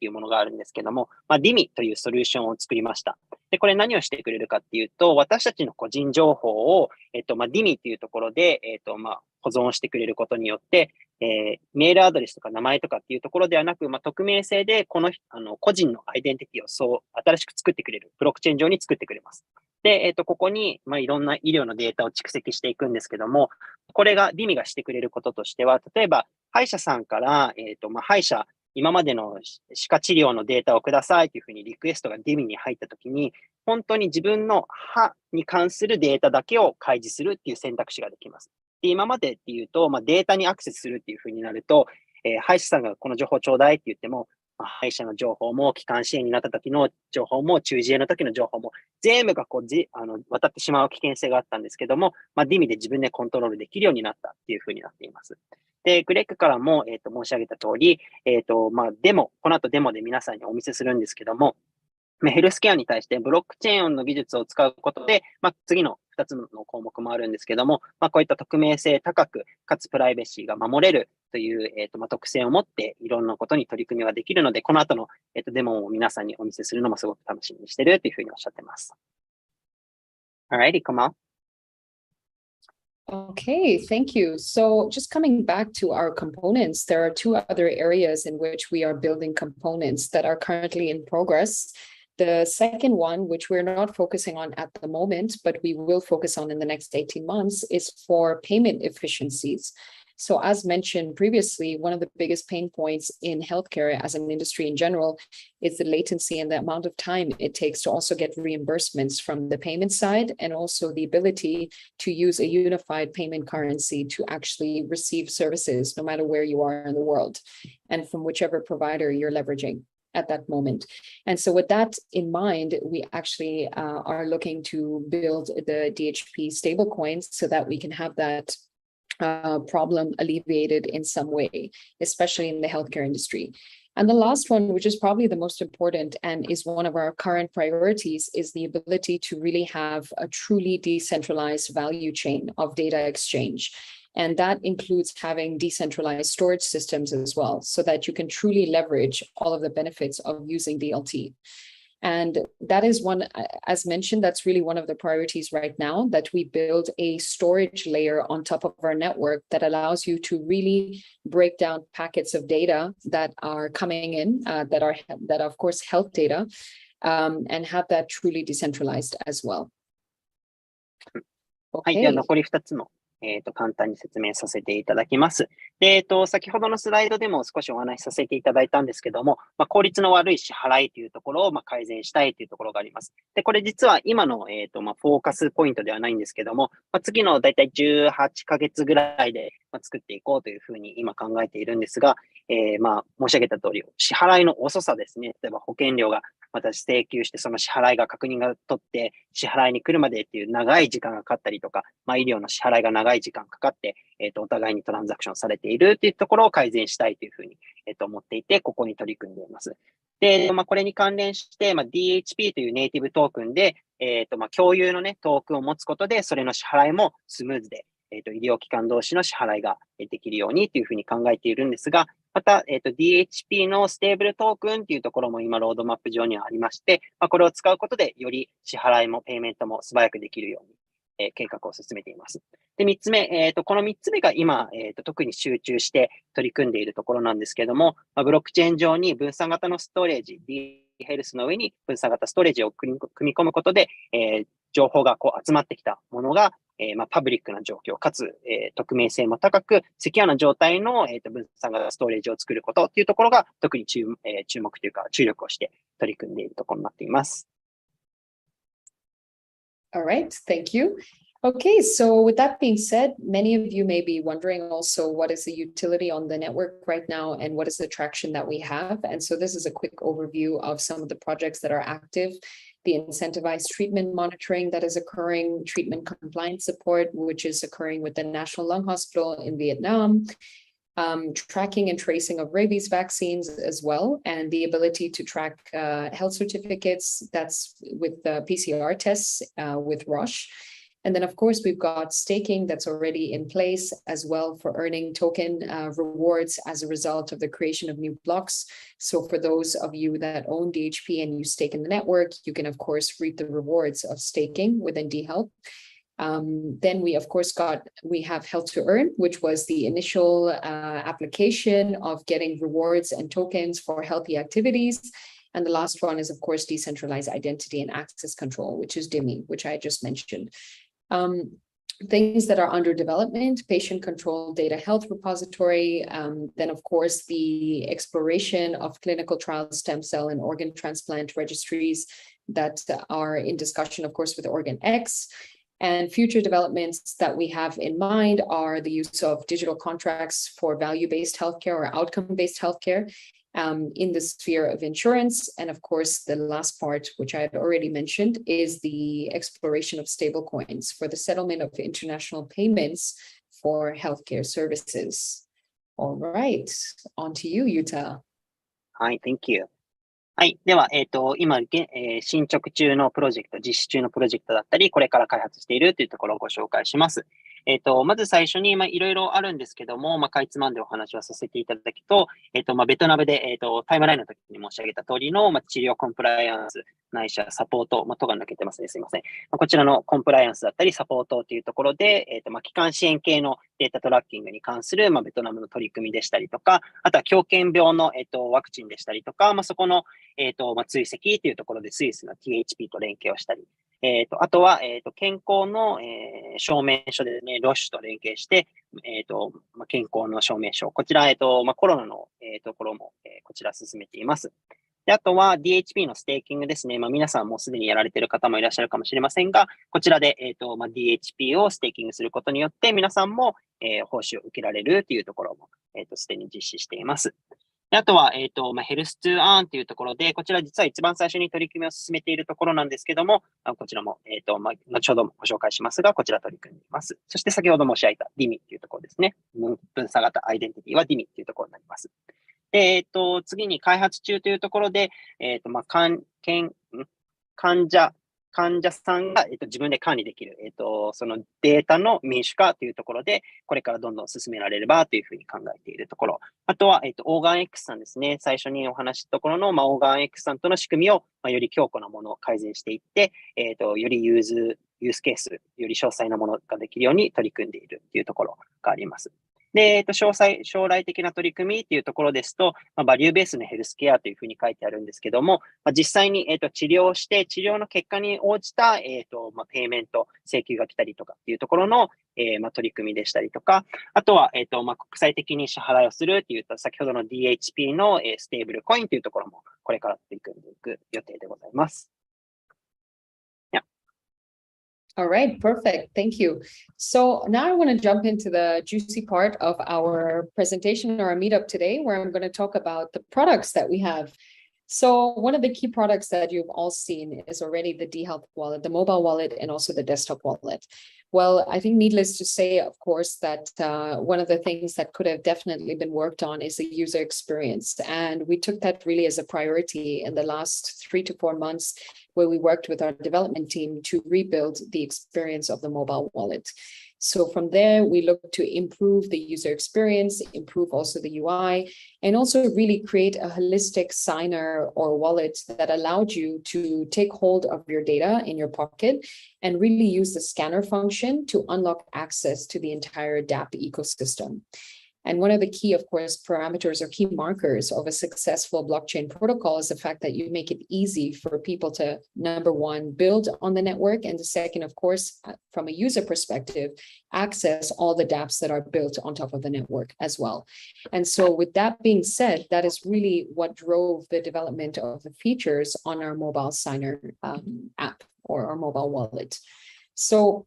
いうものがあるんですけども、DIMI というソリューションを作りました。で、これ何をしてくれるかっていうと、私たちの個人情報を、DIMI というところで、保存してくれることによって、メールアドレスとか名前とかっていうところではなく、匿名性で個人のアイデンティティを新しく作ってくれる、ブロックチェーン上に作ってくれます。で、ここに、いろんな医療のデータを蓄積していくんですけども、これが DIMI がしてくれることとしては、例えば、歯医者さんから、歯医者、今までの歯科治療のデータをくださいというふうにリクエストが DIMI に入ったときに、本当に自分の歯に関するデータだけを開示するっていう選択肢ができます。で、今までっていうと、データにアクセスするっていうふうになると、歯医者さんがこの情報ちょうだいって言っても、歯医者の情報も、気管支炎になった時の情報も、中耳炎の時の情報も、全部が渡ってしまう危険性があったんですけども、DIMI で自分でコントロールできるようになったっていうふうになっています。で、グレッグからも、申し上げた通り、この後デモで皆さんにお見せするんですけども、ヘルスケアに対してブロックチェーンの技術を使うことで、次の2つの項目もあるんですけども、こういった匿名性高く、かつプライベシーが守れるという、特性を持って、いろんなことに取り組みができるので、この後の、デモを皆さんにお見せするのもすごく楽しみにしているというふうにおっしゃっています。Alrighty, Komal. Okay, thank you. So just coming back to our components, there are two other areas in which we are building components that are currently in progress. The second one, which we're not focusing on at the moment, but we will focus on in the next 18 months, is for payment efficiencies. So as mentioned previously, one of the biggest pain points in healthcare as an industry in general is the latency and the amount of time it takes to also get reimbursements from the payment side, and also the ability to use a unified payment currency to actually receive services no matter where you are in the world and from whichever provider you're leveraging at that moment. And so with that in mind, we actually are looking to build the DHP stablecoins so that we can have that problem alleviated in some way, especially in the healthcare industry. And the last one, which is probably the most important and is one of our current priorities, is the ability to really have a truly decentralized value chain of data exchange. And that includes having decentralized storage systems as well, so that you can truly leverage all of the benefits of using DLT. And that is one, as mentioned, that's really one of the priorities right now, that we build a storage layer on top of our network that allows you to really break down packets of data that are coming in, that are of course health data, and have that truly decentralized as well. はい、では残り2つの簡単に説明させていただきます。で、先ほどのスライドでも少しお話しさせていただいたんですけども、効率の悪い支払いというところを改善したいというところがあります。で、これ実は今の、フォーカスポイントではないんですけども、次のだいたい18ヶ月ぐらいで作っていこうというふうに今考えているんですが、申し上げた通り、支払いの遅さですね。例えば保険料が私請求して、その支払いが確認が取って、支払いに来るまでっていう長い時間がかかったりとか、医療の支払いが長い時間かかって、お互いにトランザクションされているっていうところを改善したいというふうに、思っていて、ここに取り組んでいます。で、これに関連して、DHP というネイティブトークンで、共有のね、トークンを持つことで、それの支払いもスムーズで、医療機関同士の支払いができるようにというふうに考えているんですが、また、DHP のステーブルトークンというところも今、ロードマップ上にはありまして、これを使うことで、より支払いもペイメントも素早くできるように、計画を進めています。で、3つ目、この3つ目が今、特に集中して取り組んでいるところなんですけれども、ブロックチェーン上に分散型のストレージ、dHealth の上に分散型ストレージを組み込むことで、情報が集まってきたものが、パブリックな状況、かつ、匿名性も高く、セキュアな状態の、分散型ストレージを作ることっていうところが、特に注目というか、注力をして取り組んでいるところになっています。All right, thank you. Okay, so with that being said, many of you may be wondering also what is the utility on the network right now and what is the traction that we have. And so this is a quick overview of some of the projects that are active, the incentivized treatment monitoring that is occurring, treatment compliance support, which is occurring with the National Lung Hospital in Vietnam, tracking and tracing of rabies vaccines as well, and the ability to track health certificates, that's with the PCR tests with Roche. And then, of course, we've got staking that's already in place as well for earning token rewards as a result of the creation of new blocks. So for those of you that own DHP and you stake in the network, you can, of course, reap the rewards of staking within dHealth. Then we, of course, we have Health to Earn, which was the initial application of getting rewards and tokens for healthy activities. And the last one is, of course, decentralized identity and access control, which is DIMI, which I just mentioned. Things that are under development, patient control data health repository, then of course the exploration of clinical trial stem cell and organ transplant registries that are in discussion, of course, with Organ X. And future developments that we have in mind are the use of digital contracts for value-based healthcare or outcome-based healthcare in the sphere of insurance. And of course, the last part, which I had already mentioned, is the exploration of stablecoins for the settlement of international payments for healthcare services. All right, on to you, Yuta. Hi, thank you. はい。では、今、進捗中のプロジェクト、実施中のプロジェクトだったり、これから開発しているというところをご紹介します。まず最初に、いろいろあるんですけども、かいつまんでお話をさせていただくと、ベトナムで、タイムラインの時に申し上げた通りの、治療コンプライアンス、ないしはサポート、とが抜けてますね。すいません。こちらのコンプライアンスだったり、サポートというところで、基幹支援系のデータトラッキングに関する、ベトナムの取り組みでしたりとか、あとは狂犬病の、ワクチンでしたりとか、そこの、追跡というところでスイスの THP と連携をしたり、あとは、健康の、証明書ですね、ロシュと連携して、健康の証明書、こちら、コロナの、ところも、こちら進めています。で、あとは DHP のステーキングですね。皆さんもうすでにやられている方もいらっしゃるかもしれませんが、こちらで、DHP をステーキングすることによって、皆さんも、報酬を受けられるというところも、すでに実施しています。であとは、ヘルストゥーアーンというところで、こちら実は一番最初に取り組みを進めているところなんですけども、こちらも、後ほどもご紹介しますが、こちら取り組んでいます。そして先ほど申し上げた DIMI というところですね。分散型アイデンティティは DIMI というところになります。で、次に開発中というところで、患者さんが、自分で管理できる、そのデータの民主化というところで、これからどんどん進められればというふうに考えているところ。あとは、オーガン X さんですね。最初にお話したところの、オーガン X さんとの仕組みを、より強固なものを改善していって、よりユースケース、より詳細なものができるように取り組んでいるというところがあります。で、将来的な取り組みっていうところですと、バリューベースのヘルスケアというふうに書いてあるんですけども、実際に、治療して、治療の結果に応じた、ペイメント、請求が来たりとかっていうところの、取り組みでしたりとか、あとは、国際的に支払いをするっていうと、先ほどの DHP の、ステーブルコインというところも、これから取り組んでいく予定でございます。All right, perfect. Thank you. So now I want to jump into the juicy part of our presentation or our meetup today, where I'm going to talk about the products that we have. So one of the key products that you've all seen is already the dHealth wallet, the mobile wallet, and also the desktop wallet. Well, I think needless to say, of course, that one of the things that could have definitely been worked on is the user experience. And we took that really as a priority in the last 3 to 4 months, where we worked with our development team to rebuild the experience of the mobile wallet. So from there, we look to improve the user experience, improve also the UI, and also really create a holistic signer or wallet that allowed you to take hold of your data in your pocket and really use the scanner function to unlock access to the entire DApp ecosystem. And one of the key, of course, parameters or key markers of a successful blockchain protocol is the fact that you make it easy for people to, number one, build on the network, and the second, of course, from a user perspective, access all the dApps that are built on top of the network as well. And so with that being said, that is really what drove the development of the features on our mobile signer app or our mobile wallet. So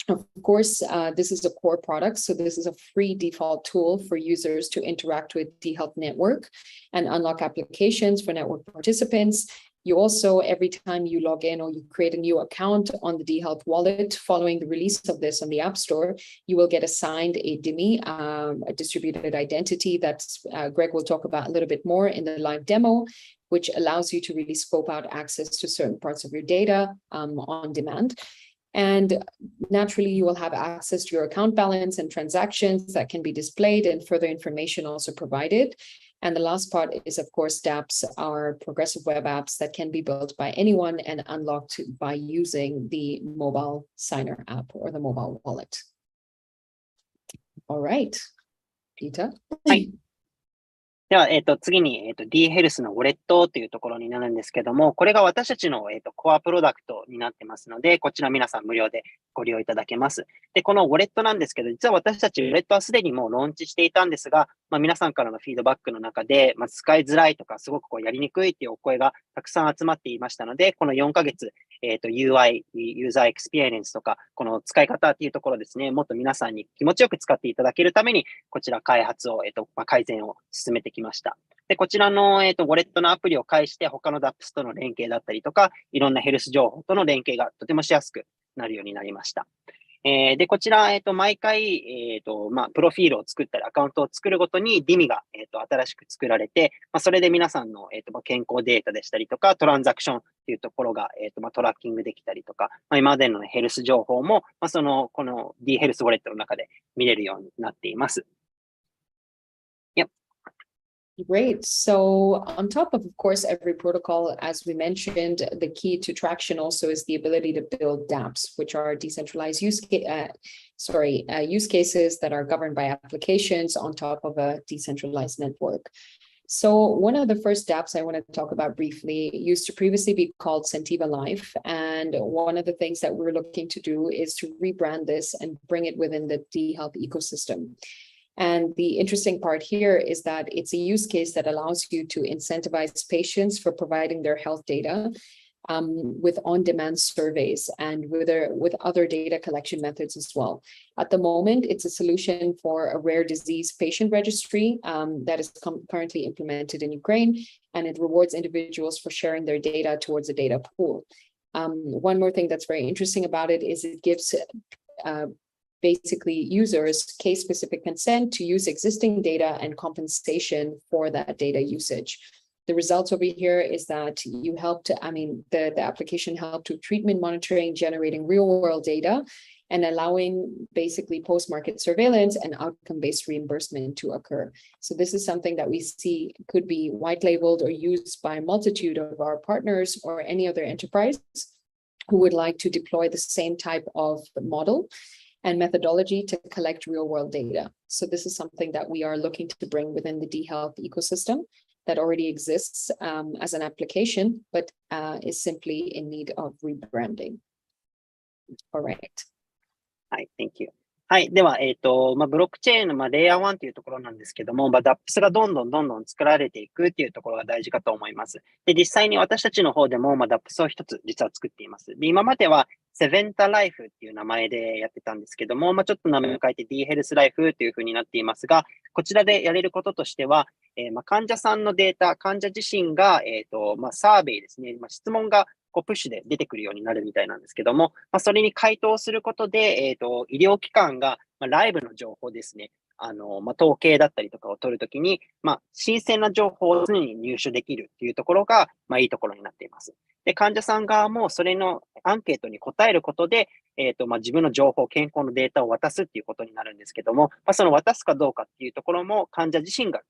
of course, this is a core product. So this is a free default tool for users to interact with dHealth network and unlock applications for network participants. You also, every time you log in or you create a new account on the dHealth wallet, following the release of this on the App Store, you will get assigned a DIMI, a distributed identity that Greg will talk about a little bit more in the live demo, which allows you to really scope out access to certain parts of your data on demand. And naturally, you will have access to your account balance and transactions that can be displayed and further information also provided. And the last part is, of course, dApps are progressive web apps that can be built by anyone and unlocked by using the mobile signer app or the mobile wallet. All right, Peter. では、次に、dHealth のウォレットというところになるんですけども、これが私たちの、コアプロダクトになってますので、こちら皆さん無料でご利用いただけます。で、このウォレットなんですけど、実は私たちウォレットはすでにもうローンチしていたんですが、皆さんからのフィードバックの中で、使いづらいとか、すごくやりにくいっていうお声がたくさん集まっていましたので、この4ヶ月、UI、ユーザーエクスペリエンスとか、この使い方っていうところですね、もっと皆さんに気持ちよく使っていただけるために、こちら開発を、改善を進めてきました。で、こちらの、ウォレットのアプリを介して、他の dApps との連携だったりとか、いろんなヘルス情報との連携がとてもしやすくなるようになりました。で、こちら、毎回、プロフィールを作ったり、アカウントを作るごとに DIMI が、新しく作られて、それで皆さんの、健康データでしたりとか、トランザクションっていうところが、トラッキングできたりとか、今までのヘルス情報も、この dHealth ウォレットの中で見れるようになっています。Great. So on top of course, every protocol, as we mentioned, the key to traction also is the ability to build dApps, which are decentralized use cases that are governed by applications on top of a decentralized network. So one of the first dApps I want to talk about briefly used to previously be called Sentiva Life. And one of the things that we're looking to do is to rebrand this and bring it within the dHealth ecosystem. And the interesting part here is that it's a use case that allows you to incentivize patients for providing their health data with on-demand surveys and with other data collection methods as well. At the moment, it's a solution for a rare disease patient registry that is currently implemented in Ukraine, and it rewards individuals for sharing their data towards a data pool. One more thing that's very interesting about it is it gives basically users case-specific consent to use existing data and compensation for that data usage. The results over here is that you help to, the application helped to treatment monitoring, generating real-world data, and allowing basically post-market surveillance and outcome-based reimbursement to occur. So this is something that we see could be white-labeled or used by a multitude of our partners or any other enterprise who would like to deploy the same type of model. and methodology to collect real-world data. So this is something that we are looking to bring within the dHealth ecosystem that already exists as an application, but is simply in need of rebranding. All right. はい、Thank you. はい。では、ブロックチェーンの、レイヤー1というところなんですけども、DApps がどんどん作られていくっていうところが大事かと思います。で、実際に私たちの方でも、DApps を一つ実は作っています。で、今までは、セベンタライフっていう名前でやってたんですけども、ちょっと名前を変えて dHealth ライフというふうになっていますが、こちらでやれることとしては、患者さんのデータ、患者自身が、サーベイですね、質問がプッシュで出てくるようになるみたいなんですけども、それに回答することで、医療機関が、ライブの情報ですね、統計だったりとかを取るときに、新鮮な情報を常に入手できるっていうところが、いいところになっています。で、患者さん側もそれのアンケートに答えることで、自分の情報、健康のデータを渡すっていうことになるんですけども、その渡すかどうかっていうところも患者自身が、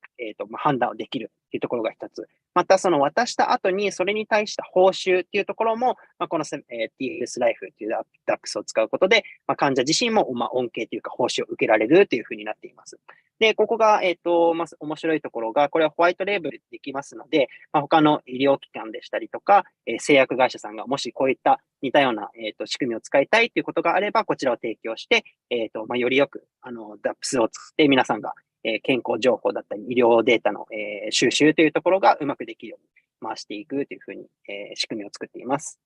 判断をできるっていうところが一つ。また、その渡した後にそれに対した報酬っていうところも、この、dHealth ライフっていう DApps を使うことで、患者自身も、恩恵というか報酬を受けられるというふうになっています。で、ここが、面白いところが、これはホワイトレーブルでできますので、他の医療機関でしたりとか、製薬会社さんがもしこういった似たような、仕組みを使いたいということがあれば、こちらを提供して、よりよく、DApps を作って皆さんが、健康情報だったり、医療データの、収集というところがうまくできるように回していくというふうに、仕組みを作っています。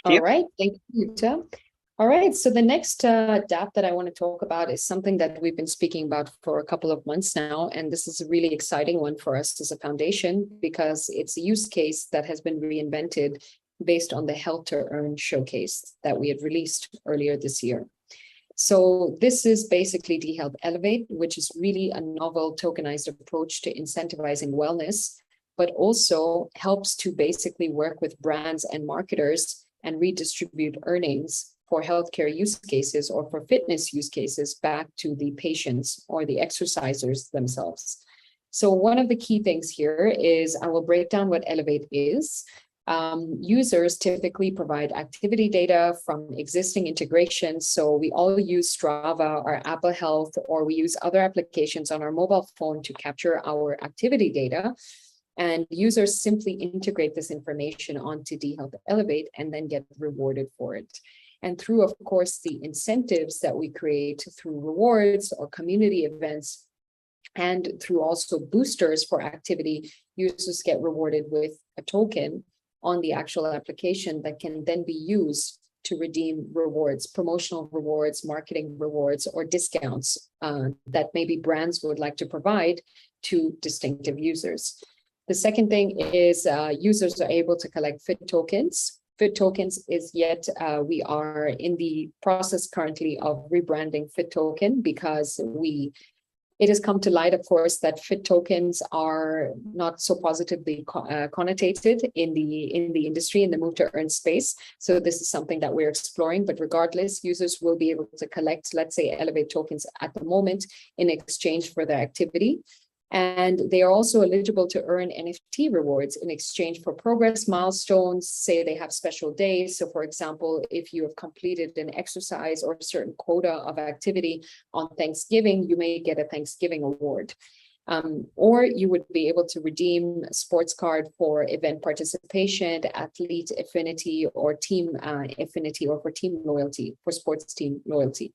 All right, thank you, Tom. All right, so the next DApp that I want to talk about is something that we've been speaking about for a couple of months now, and this is a really exciting one for us as a foundation because it's a use case that has been reinvented based on the Health to Earn showcase that we had released earlier this year. So this is basically dHealth Elevate, which is really a novel tokenized approach to incentivizing wellness, but also helps to basically work with brands and marketers and redistribute earnings for healthcare use cases or for fitness use cases back to the patients or the exercisers themselves. So one of the key things here is I will break down what Elevate is. Users typically provide activity data from existing integrations. So we all use Strava or Apple Health, or we use other applications on our mobile phone to capture our activity data. And users simply integrate this information onto dHealth Elevate and then get rewarded for it. And through, of course, the incentives that we create through rewards or community events, and through also boosters for activity, users get rewarded with a token on the actual application that can then be used to redeem rewards, promotional rewards, marketing rewards, or discounts that maybe brands would like to provide to distinctive users. The second thing is users are able to collect Fit tokens. Fit tokens is yet, we are in the process currently of rebranding Fit token because it has come to light, of course, that Fit tokens are not so positively connotated in the industry, in the move to earn space. So this is something that we're exploring, but regardless, users will be able to collect, let's say, Elevate tokens at the moment in exchange for their activity. And they are also eligible to earn NFT rewards in exchange for progress milestones. Say they have special days. So for example, if you have completed an exercise or a certain quota of activity on Thanksgiving, you may get a Thanksgiving award. Or you would be able to redeem a sports card for event participation, athlete affinity, or team affinity, or for team loyalty, for sports team loyalty.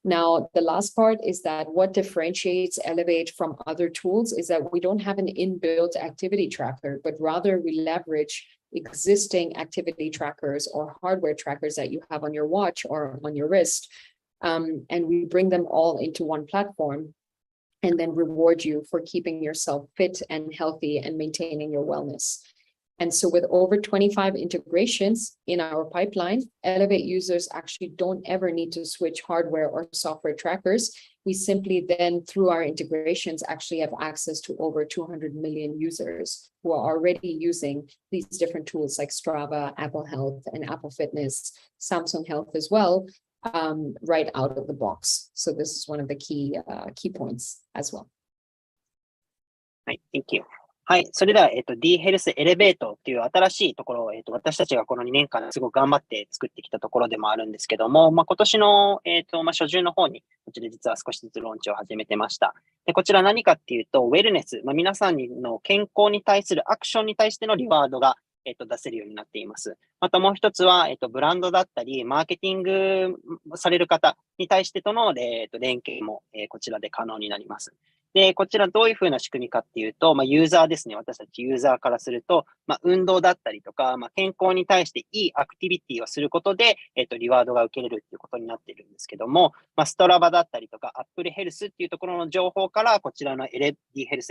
Now, the last part is that what differentiates Elevate from other tools is that we don't have an inbuilt activity tracker, but rather we leverage existing activity trackers or hardware trackers that you have on your watch or on your wrist. And we bring them all into one platform and then reward you for keeping yourself fit and healthy and maintaining your wellness. And so with over 25 integrations in our pipeline, Elevate users actually don't ever need to switch hardware or software trackers. We simply then, through our integrations, actually have access to over 200 million users who are already using these different tools like Strava, Apple Health, and Apple Fitness, Samsung Health as well, right out of the box. So this is one of the key points as well. Right, thank you. はい。それでは、dHealth エレベートっていう新しいところを、私たちがこの2年間すごく頑張って作ってきたところでもあるんですけども、今年の、初旬の方に、こちら実は少しずつローンチを始めてました。で、こちら何かっていうと、ウェルネス、皆さんの健康に対するアクションに対してのリワードが、出せるようになっています。またもう一つは、ブランドだったり、マーケティングされる方に対してとの、連携も、こちらで可能になります。で、こちらどういうふうな仕組みかっていうと、ユーザーですね。私たちユーザーからすると、運動だったりとか、健康に対していいアクティビティをすることで、リワードが受けれるっていうことになっているんですけども、ストラバだったりとか、アップルヘルスっていうところの情報から、こちらのdHealth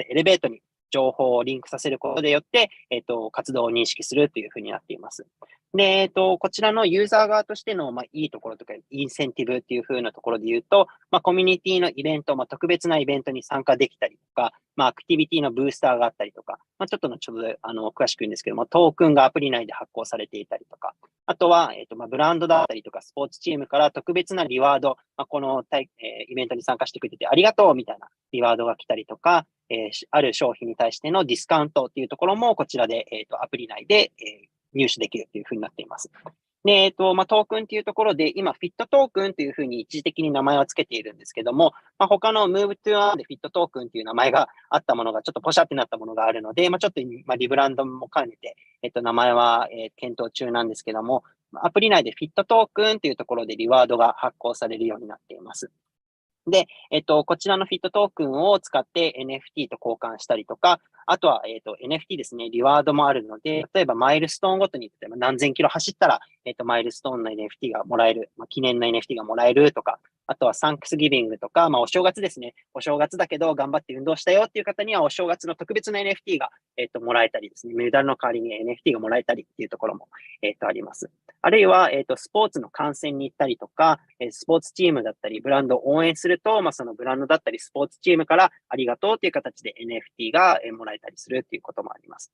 エレベートに情報をリンクさせることでよって、活動を認識するというふうになっています。で、こちらのユーザー側としての、いいところとか、インセンティブっていう風なところで言うと、コミュニティのイベント、特別なイベントに参加できたりとか、アクティビティのブースターがあったりとか、ちょっと詳しく言うんですけども、トークンがアプリ内で発行されていたりとか、あとは、ブランドだったりとか、スポーツチームから特別なリワード、このイベントに参加してくれてありがとうみたいなリワードが来たりとか、ある商品に対してのディスカウントっていうところも、こちらで、アプリ内で、入手できるというふうになっています。で、トークンっていうところで、今、フィットトークンというふうに一時的に名前を付けているんですけども、他の Move to Earn でフィットトークンっていう名前があったものが、ちょっとポシャってなったものがあるので、ちょっと、リブランドも兼ねて、名前は、検討中なんですけども、アプリ内でフィットトークンというところでリワードが発行されるようになっています。で、こちらのフィットトークンを使って NFT と交換したりとか、あとは、NFT ですね、リワードもあるので、例えばマイルストーンごとに、例えば何千キロ走ったら、マイルストーンの NFT がもらえる、記念の NFT がもらえるとか、あとはサンクスギビングとか、お正月ですね。お正月だけど頑張って運動したよっていう方には、お正月の特別な NFT が、もらえたりですね、メダルの代わりに NFT がもらえたりっていうところも、あります。あるいは、スポーツの観戦に行ったりとか、スポーツチームだったり、ブランドを応援すると、そのブランドだったり、スポーツチームからありがとうという形で NFT がもらえたりするということもあります。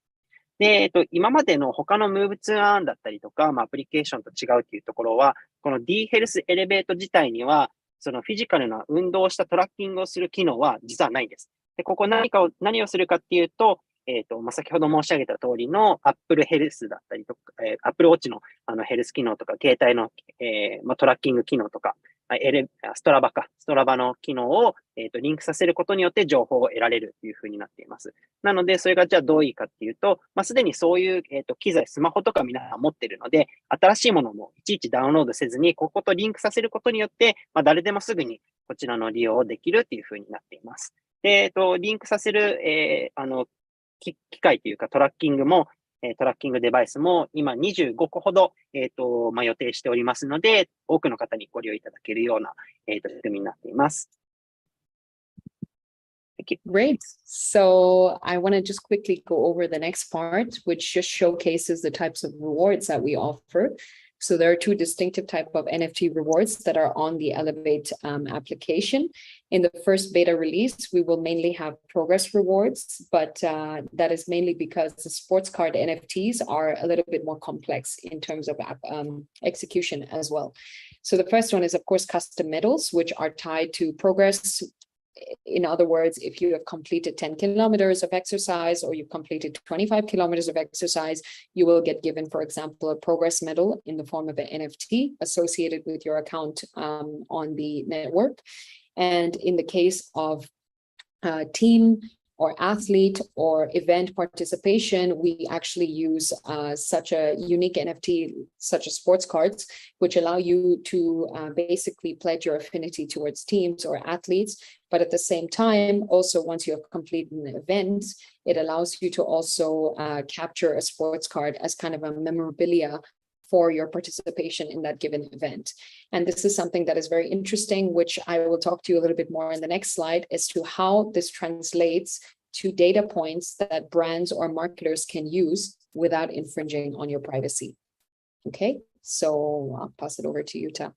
で、今までの他の Move to Earn だったりとか、アプリケーションと違うというところは、この dHealth エレベート自体には、そのフィジカルな運動をしたトラッキングをする機能は実はないんです。で、ここ何をするかっていうと、先ほど申し上げた通りの Apple Health だったりとか、Apple Watch のヘルス機能とか、携帯の、トラッキング機能とか、ストラバの機能を、リンクさせることによって情報を得られるというふうになっています。なので、それがじゃあどういいかっていうと、すでにそういう、機材、スマホとか皆さん持っているので、新しいものもいちいちダウンロードせずに、こことリンクさせることによって、誰でもすぐにこちらの利用をできるっていうふうになっています。で、リンクさせる、機械というかトラッキングデバイスも今25個ほど、予定しておりますので、多くの方にご利用いただけるような、仕組みになっています。Great. So I want to just quickly go over the next part, which just showcases the types of rewards that we offer. So there are two distinctive type of NFT rewards that are on the Elevate application. In the first beta release, we will mainly have progress rewards, but that is mainly because the sports card NFTs are a little bit more complex in terms of execution as well. So the first one is, of course, custom medals, which are tied to progress. In other words, if you have completed 10 kilometers of exercise or you've completed 25 kilometers of exercise, you will get given, for example, a progress medal in the form of an NFT associated with your account on the network. And in the case of team or athlete or event participation, we actually use such a unique NFT, such as sports cards, which allow you to basically pledge your affinity towards teams or athletes. But at the same time, also once you have completed an event, it allows you to also capture a sports card as kind of a memorabilia for your participation in that given event. And this is something that is very interesting, which I will talk to you a little bit more in the next slide as to how this translates to data points that brands or marketers can use without infringing on your privacy. Okay, so I'll pass it over to you, Ta.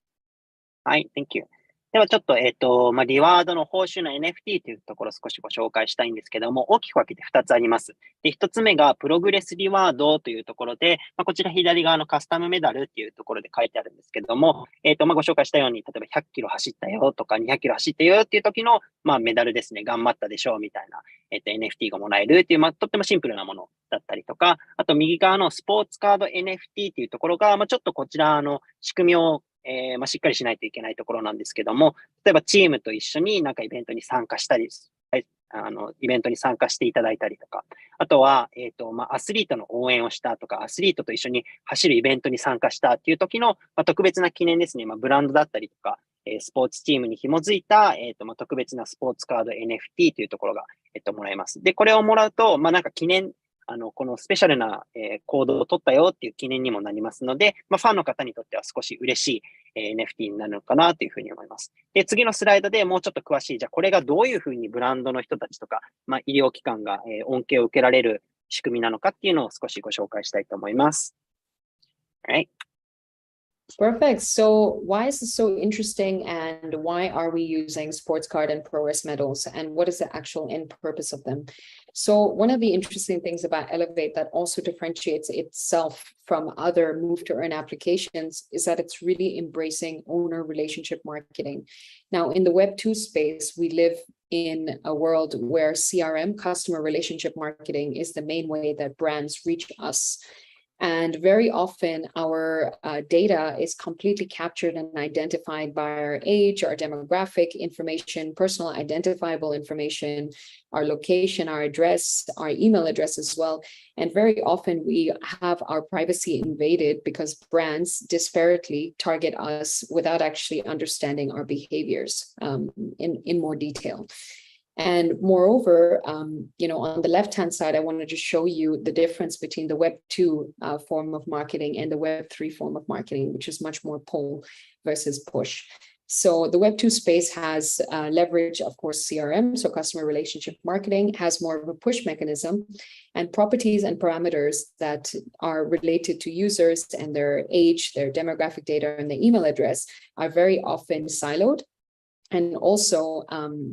Hi, thank you. ではちょっと、リワードの報酬の NFT というところを少しご紹介したいんですけども、大きく分けて2つあります。で、1つ目がプログレスリワードというところで、こちら左側のカスタムメダルっていうところで書いてあるんですけども、ご紹介したように、例えば100キロ走ったよとか200キロ走ったよっていう時の、メダルですね、頑張ったでしょうみたいな、NFT がもらえるっていう、とってもシンプルなものだったりとか、あと右側のスポーツカード NFT っていうところが、ちょっとこちらの仕組みをしっかりしないといけないところなんですけども、例えばチームと一緒になんかイベントに参加したり、イベントに参加していただいたりとか、あとは、アスリートの応援をしたとか、アスリートと一緒に走るイベントに参加したっていう時の、特別な記念ですね、ブランドだったりとか、スポーツチームに紐づいた、特別なスポーツカード NFT というところが、もらえます。で、これをもらうと、なんか記念、このスペシャルな、行動を取ったよっていう記念にもなりますので、ファンの方にとっては少し嬉しい、NFT になるのかなというふうに思います。で、次のスライドでもうちょっと詳しい、じゃあこれがどういうふうにブランドの人たちとか、医療機関が、恩恵を受けられる仕組みなのかっていうのを少しご紹介したいと思います。Right. Perfect. So why is this so interesting, and why are we using sports card and progress medals, and what is the actual end purpose of them? So one of the interesting things about Elevate that also differentiates itself from other move to earn applications is that it's really embracing owner relationship marketing. Now, in the Web2 space, we live in a world where CRM, customer relationship marketing, is the main way that brands reach us. And very often our data is completely captured and identified by our age, our demographic information, personal identifiable information, our location, our address, our email address as well. And very often we have our privacy invaded because brands disparately target us without actually understanding our behaviors in more detail. And moreover, on the left-hand side, I wanted to show you the difference between the Web2 form of marketing and the Web3 form of marketing, which is much more pull versus push. So the Web2 space has leverage, of course, CRM, so customer relationship marketing, has more of a push mechanism, and properties and parameters that are related to users and their age, their demographic data, and their email address are very often siloed. And also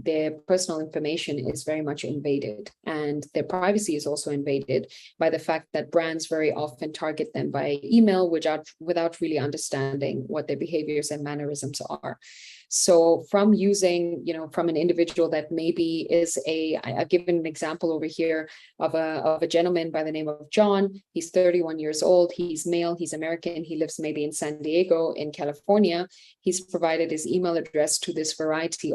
their personal information is very much invaded, and their privacy is also invaded by the fact that brands very often target them by email without really understanding what their behaviors and mannerisms are. So from using, from an individual that maybe is I've given an example over here of a gentleman by the name of John. He's 31 years old. He's male. He's American. He lives maybe in San Diego in California. He's provided his email address to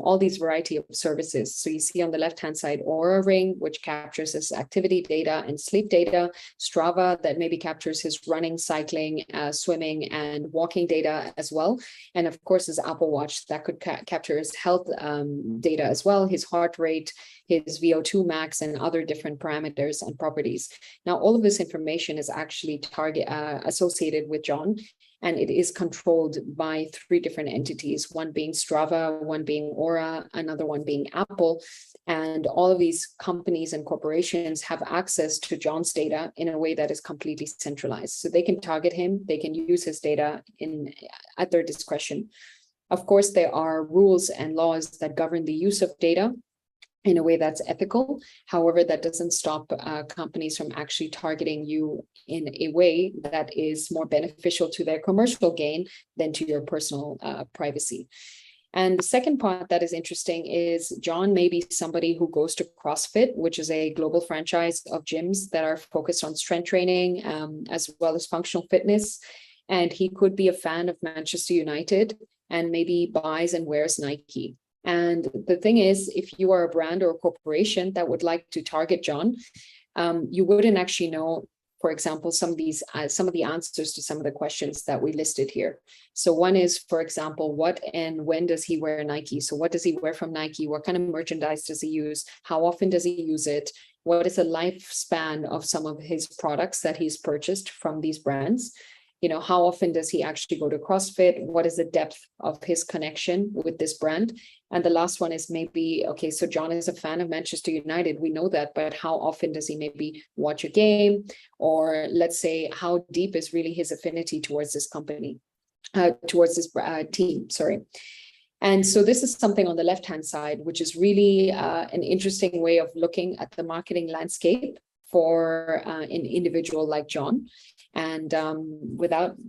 all these variety of services. So you see on the left-hand side, Oura Ring, which captures his activity data and sleep data, Strava, that maybe captures his running, cycling, swimming, and walking data as well. And of course, his Apple Watch that could capture his health data as well, his heart rate, his VO2 max, and other different parameters and properties. Now, all of this information is actually associated with John, and it is controlled by 3 different entities, one being Strava, one being Oura, another one being Apple. And all of these companies and corporations have access to John's data in a way that is completely centralized. So they can target him, they can use his data at their discretion. Of course, there are rules and laws that govern the use of data in a way that's ethical. However, that doesn't stop companies from actually targeting you in a way that is more beneficial to their commercial gain than to your personal privacy. And the second part that is interesting is John may be somebody who goes to CrossFit, which is a global franchise of gyms that are focused on strength training as well as functional fitness. And he could be a fan of Manchester United and maybe buys and wears Nike. And the thing is, if you are a brand or a corporation that would like to target John, you wouldn't actually know, for example, some of the answers to some of the questions that we listed here. So one is, for example, what and when does he wear Nike? So what does he wear from Nike? What kind of merchandise does he use? How often does he use it? What is the lifespan of some of his products that he's purchased from these brands? How often does he actually go to CrossFit? What is the depth of his connection with this brand? And the last one is maybe, okay, so John is a fan of Manchester United. We know that, but how often does he maybe watch a game? Or let's say, how deep is really his affinity towards this company, towards this team, sorry. And so this is something on the left-hand side, which is really an interesting way of looking at the marketing landscape for an individual like John. And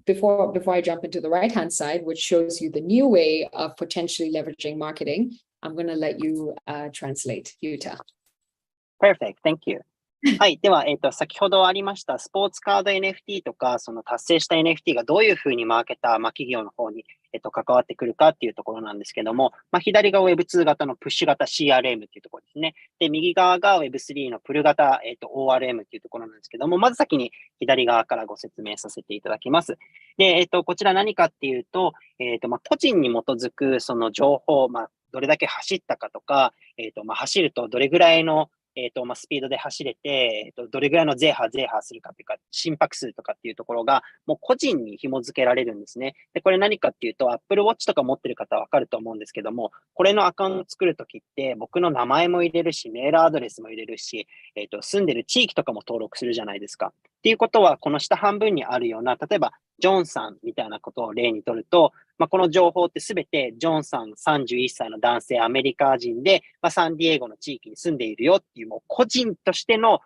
before I jump into the right-hand side, which shows you the new way of potentially leveraging marketing, I'm going to let you translate, Yuta. Perfect. Thank you. はい。では、先ほどありました、スポーツカード NFT とか、その達成した NFT がどういうふうにマーケター、企業の方に、関わってくるかっていうところなんですけども、左が Web2 型のプッシュ型 CRM っていうところですね。で、右側が Web3 のプル型、ORM っていうところなんですけども、まず先に左側からご説明させていただきます。で、こちら何かっていうと、個人に基づくその情報、どれだけ走ったかとか、走るとどれぐらいのスピードで走れて、どれぐらいのゼーハーするかというか、心拍数とかっていうところが、もう個人に紐付けられるんですね。で、これ何かっていうと、Apple Watch とか持ってる方はわかると思うんですけども、これのアカウントを作るときって、僕の名前も入れるし、メールアドレスも入れるし、住んでる地域とかも登録するじゃないですか。っていうことは、この下半分にあるような、例えば、ジョンさんみたいなことを例にとると、この情報ってすべてジョンさん31歳の男性アメリカ人で、サンディエゴの地域に住んでいるよっていうもう個人としての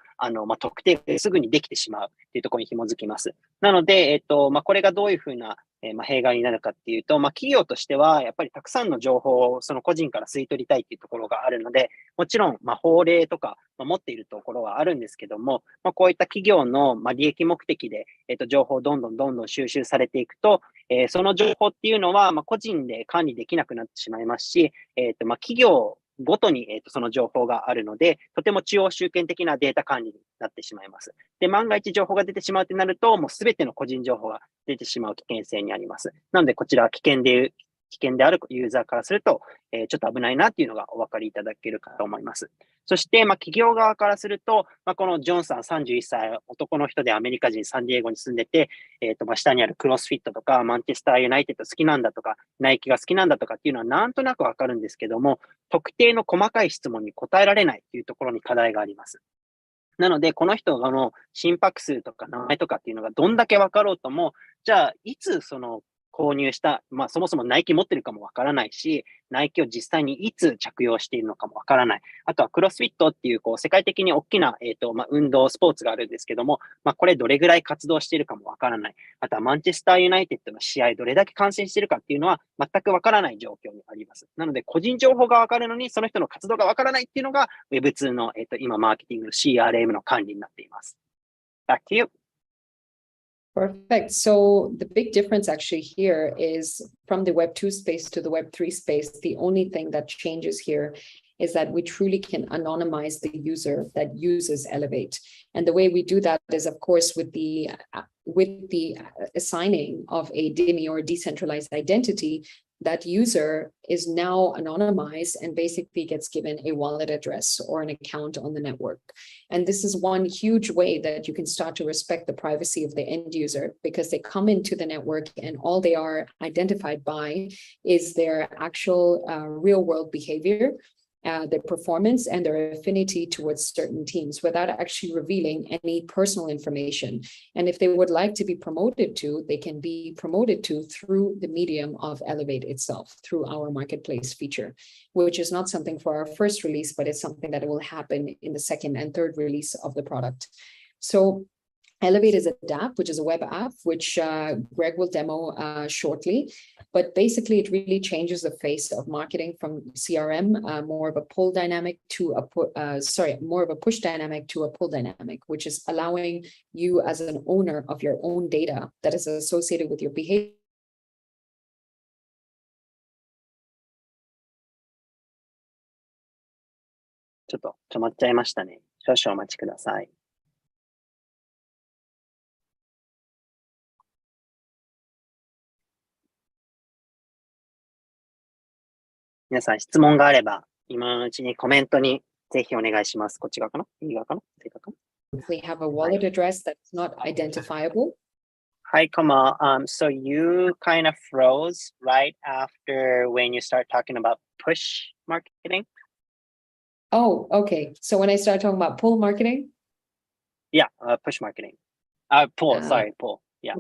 特定がすぐにできてしまうっていうところに紐づきます。なので、これがどういうふうな弊害になるかっていうと、企業としてはやっぱりたくさんの情報をその個人から吸い取りたいっていうところがあるので、もちろん法令とか持っているところはあるんですけども、こういった企業の利益目的で情報をどんどん収集されていくと、その情報っていうのは個人で管理できなくなってしまいますし、企業ごとに、その情報があるので、とても中央集権的なデータ管理になってしまいます。で、万が一情報が出てしまうとなると、もうすべての個人情報が出てしまう危険性にあります。なので、こちら危険であるユーザーからすると、ちょっと危ないなっていうのがお分かりいただけるかと思います。そして、企業側からすると、このジョンさん31歳、男の人でアメリカ人サンディエゴに住んでて、下にあるクロスフィットとか、マンチェスターユナイテッド好きなんだとか、ナイキが好きなんだとかっていうのはなんとなくわかるんですけども、特定の細かい質問に答えられないっていうところに課題があります。なので、この人の心拍数とか名前とかっていうのがどんだけわかろうとも、じゃあ、いつその購入した、そもそもナイキ持ってるかもわからないし、ナイキを実際にいつ着用しているのかもわからない。あとはクロスフィットっていう、世界的に大きな、運動、スポーツがあるんですけども、これどれぐらい活動しているかもわからない。あとはマンチェスターユナイテッドの試合どれだけ観戦しているかっていうのは全くわからない状況にあります。なので、個人情報がわかるのに、その人の活動がわからないっていうのが Web2 の、今、マーケティングの CRM の管理になっています。Back to you. Perfect. So the big difference actually here is from the Web2 space to the Web3 space. The only thing that changes here is that we truly can anonymize the user that uses Elevate. And the way we do that is, of course, with the assigning of a DIMI or decentralized identity. That user is now anonymized and basically gets given a wallet address or an account on the network. And this is one huge way that you can start to respect the privacy of the end user, because they come into the network and all they are identified by is their actual real world behavior, their performance and their affinity towards certain teams without actually revealing any personal information. And if they would like to be promoted to, they can be promoted to through the medium of Elevate itself, through our marketplace feature, which is not something for our first release, but it's something that will happen in the second and third release of the product. So Elevate is a app, which is a web app, which Greg will demo shortly. But basically, it really changes the face of marketing from CRM, more of a pull dynamic to more of a push dynamic to a pull dynamic, which is allowing you as an owner of your own data that is associated with your behavior. ちょっと止まっちゃいましたね。少々お待ちください。皆さん質問があれば、今のうちにコメントにぜひお願いします。こっち側かな？右側かな？左側かな？ We have a wallet address that's not identifiable. Hi, Komal. So you kind of froze right after when you start talking about push marketing. Oh, okay. So when I start talking about pull marketing? Yeah, push marketing. Pull. Yeah.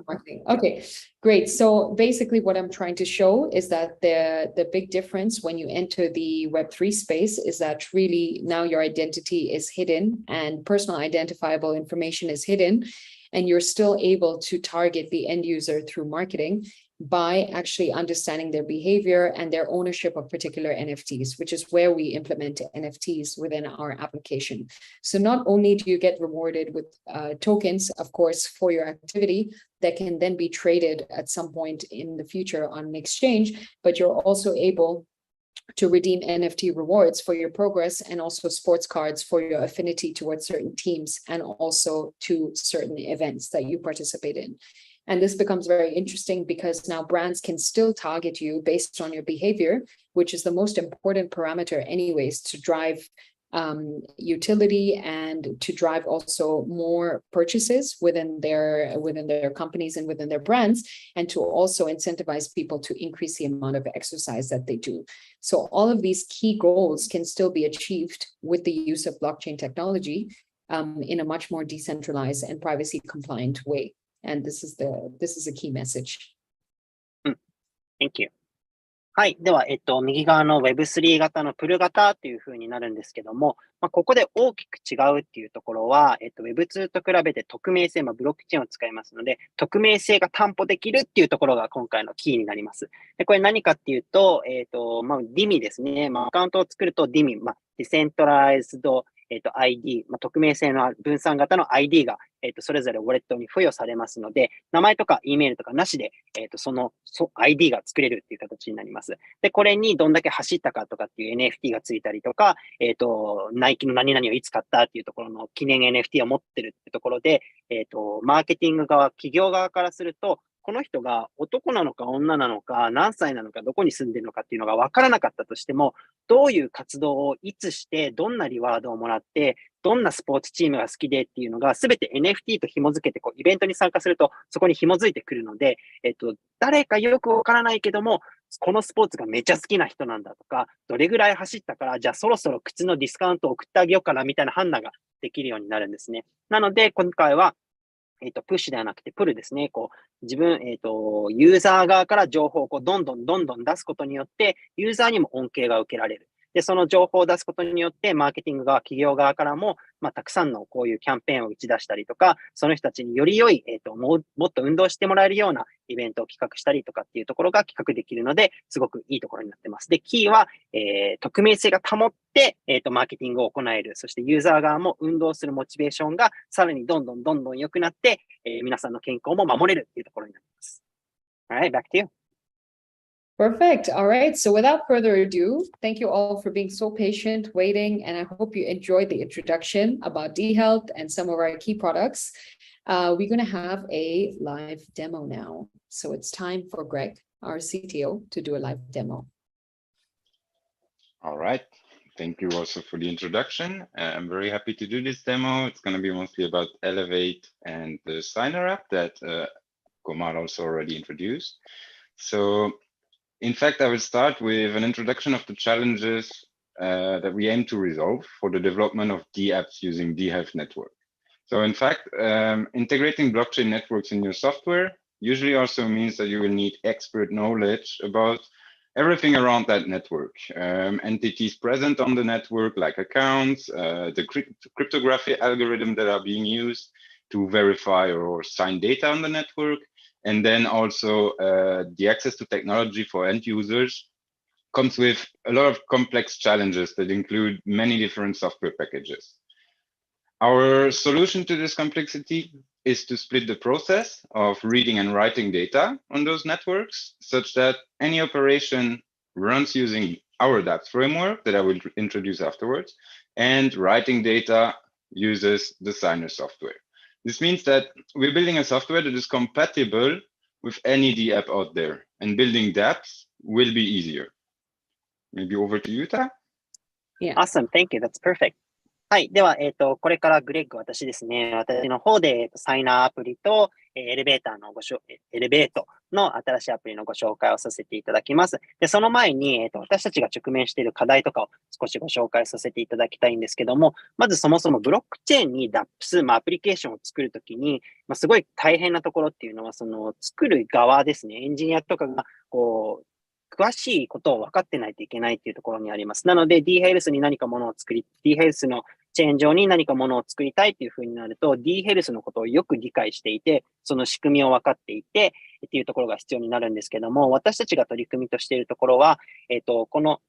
Okay, great. So basically what I'm trying to show is that the big difference when you enter the Web3 space is that really now your identity is hidden and personal identifiable information is hidden, and you're still able to target the end user through marketing by actually understanding their behavior and their ownership of particular NFTs, which is where we implement NFTs within our application. So not only do you get rewarded with tokens, of course, for your activity that can then be traded at some point in the future on an exchange, but you're also able to redeem NFT rewards for your progress and also sports cards for your affinity towards certain teams and also to certain events that you participate in. And this becomes very interesting because now brands can still target you based on your behavior, which is the most important parameter anyways to drive utility and to drive also more purchases within their companies and within their brands, and to also incentivize people to increase the amount of exercise that they do. So all of these key goals can still be achieved with the use of blockchain technology in a much more decentralized and privacy compliant way. And this is a key message. Thank you. はい。では、右側の Web3 型のプル型という風になるんですけども、ここで大きく違うっていうところは、Web2 と比べて匿名性、ブロックチェーンを使いますので、匿名性が担保できるっていうところが今回のキーになります。で、これ何かっていうと、DIMI ですね。アカウントを作ると DIMI、Decentralized ID、匿名性の分散型の ID が、それぞれウォレットに付与されますので、名前とか E メールとかなしで、ID が作れるっていう形になります。で、これにどんだけ走ったかとかっていう NFT がついたりとか、ナイキの何々をいつ買ったっていうところの記念 NFT を持ってるっていうところで、マーケティング側、企業側からすると、この人が男なのか女なのか何歳なのかどこに住んでるのかっていうのが分からなかったとしても、どういう活動をいつしてどんなリワードをもらってどんなスポーツチームが好きでっていうのが全て NFT と紐付けてイベントに参加するとそこに紐づいてくるので、誰かよく分からないけどもこのスポーツがめちゃ好きな人なんだとか、どれぐらい走ったからじゃあそろそろ靴のディスカウントを送ってあげようかなみたいな判断ができるようになるんですね。なので今回はプッシュではなくてプルですね。自分、ユーザー側から情報をどんどん出すことによって、ユーザーにも恩恵が受けられる。で、その情報を出すことによって、マーケティング側、企業側からも、たくさんのこういうキャンペーンを打ち出したりとか、その人たちにより良い、もっと運動してもらえるようなイベントを企画したりとかっていうところが企画できるので、すごくいいところになってます。で、キーは、匿名性が保って、マーケティングを行える。そしてユーザー側も運動するモチベーションがさらにどんどん良くなって、皆さんの健康も守れるっていうところになります。Alright, back to you. Perfect. All right. So without further ado, thank you all for being so patient, waiting, and I hope you enjoyed the introduction about dHealth and some of our key products. We're going to have a live demo now. So it's time for Greg, our CTO, to do a live demo. All right. Thank you also for the introduction. I'm very happy to do this demo. It's going to be mostly about Elevate and the Signer app that Komal also already introduced. So in fact, I will start with an introduction of the challenges that we aim to resolve for the development of D-apps using dHealth network. So in fact, integrating blockchain networks in your software usually also means that you will need expert knowledge about everything around that network. Entities present on the network, like accounts, the cryptography algorithm that are being used to verify or sign data on the network, and then also the access to technology for end users comes with a lot of complex challenges that include many different software packages. Our solution to this complexity is to split the process of reading and writing data on those networks such that any operation runs using our dApps framework that I will introduce afterwards, and writing data uses the Signer software. This means that we're building a software that is compatible with any dApp out there, and building dApps will be easier. Maybe over to you, Ta? Yeah. Awesome. Thank you. That's perfect. はい。では、これからグレッグ、私ですね。私の方で、サイナーアプリと、エレベートの新しいアプリのご紹介をさせていただきます。で、その前に、私たちが直面している課題とかを少しご紹介させていただきたいんですけども、まずそもそもブロックチェーンに DApps、アプリケーションを作るときに、すごい大変なところっていうのは、その作る側ですね、エンジニアとかが、詳しいことを分かってないといけないっていうところにあります。なので、dHealth に何かものを作り、dHealth のチェーン上に何かものを作りたいっていうふうになると、dHealth のことをよく理解していて、その仕組みを分かっていて、っていうところが必要になるんですけども、私たちが取り組みとしているところは、この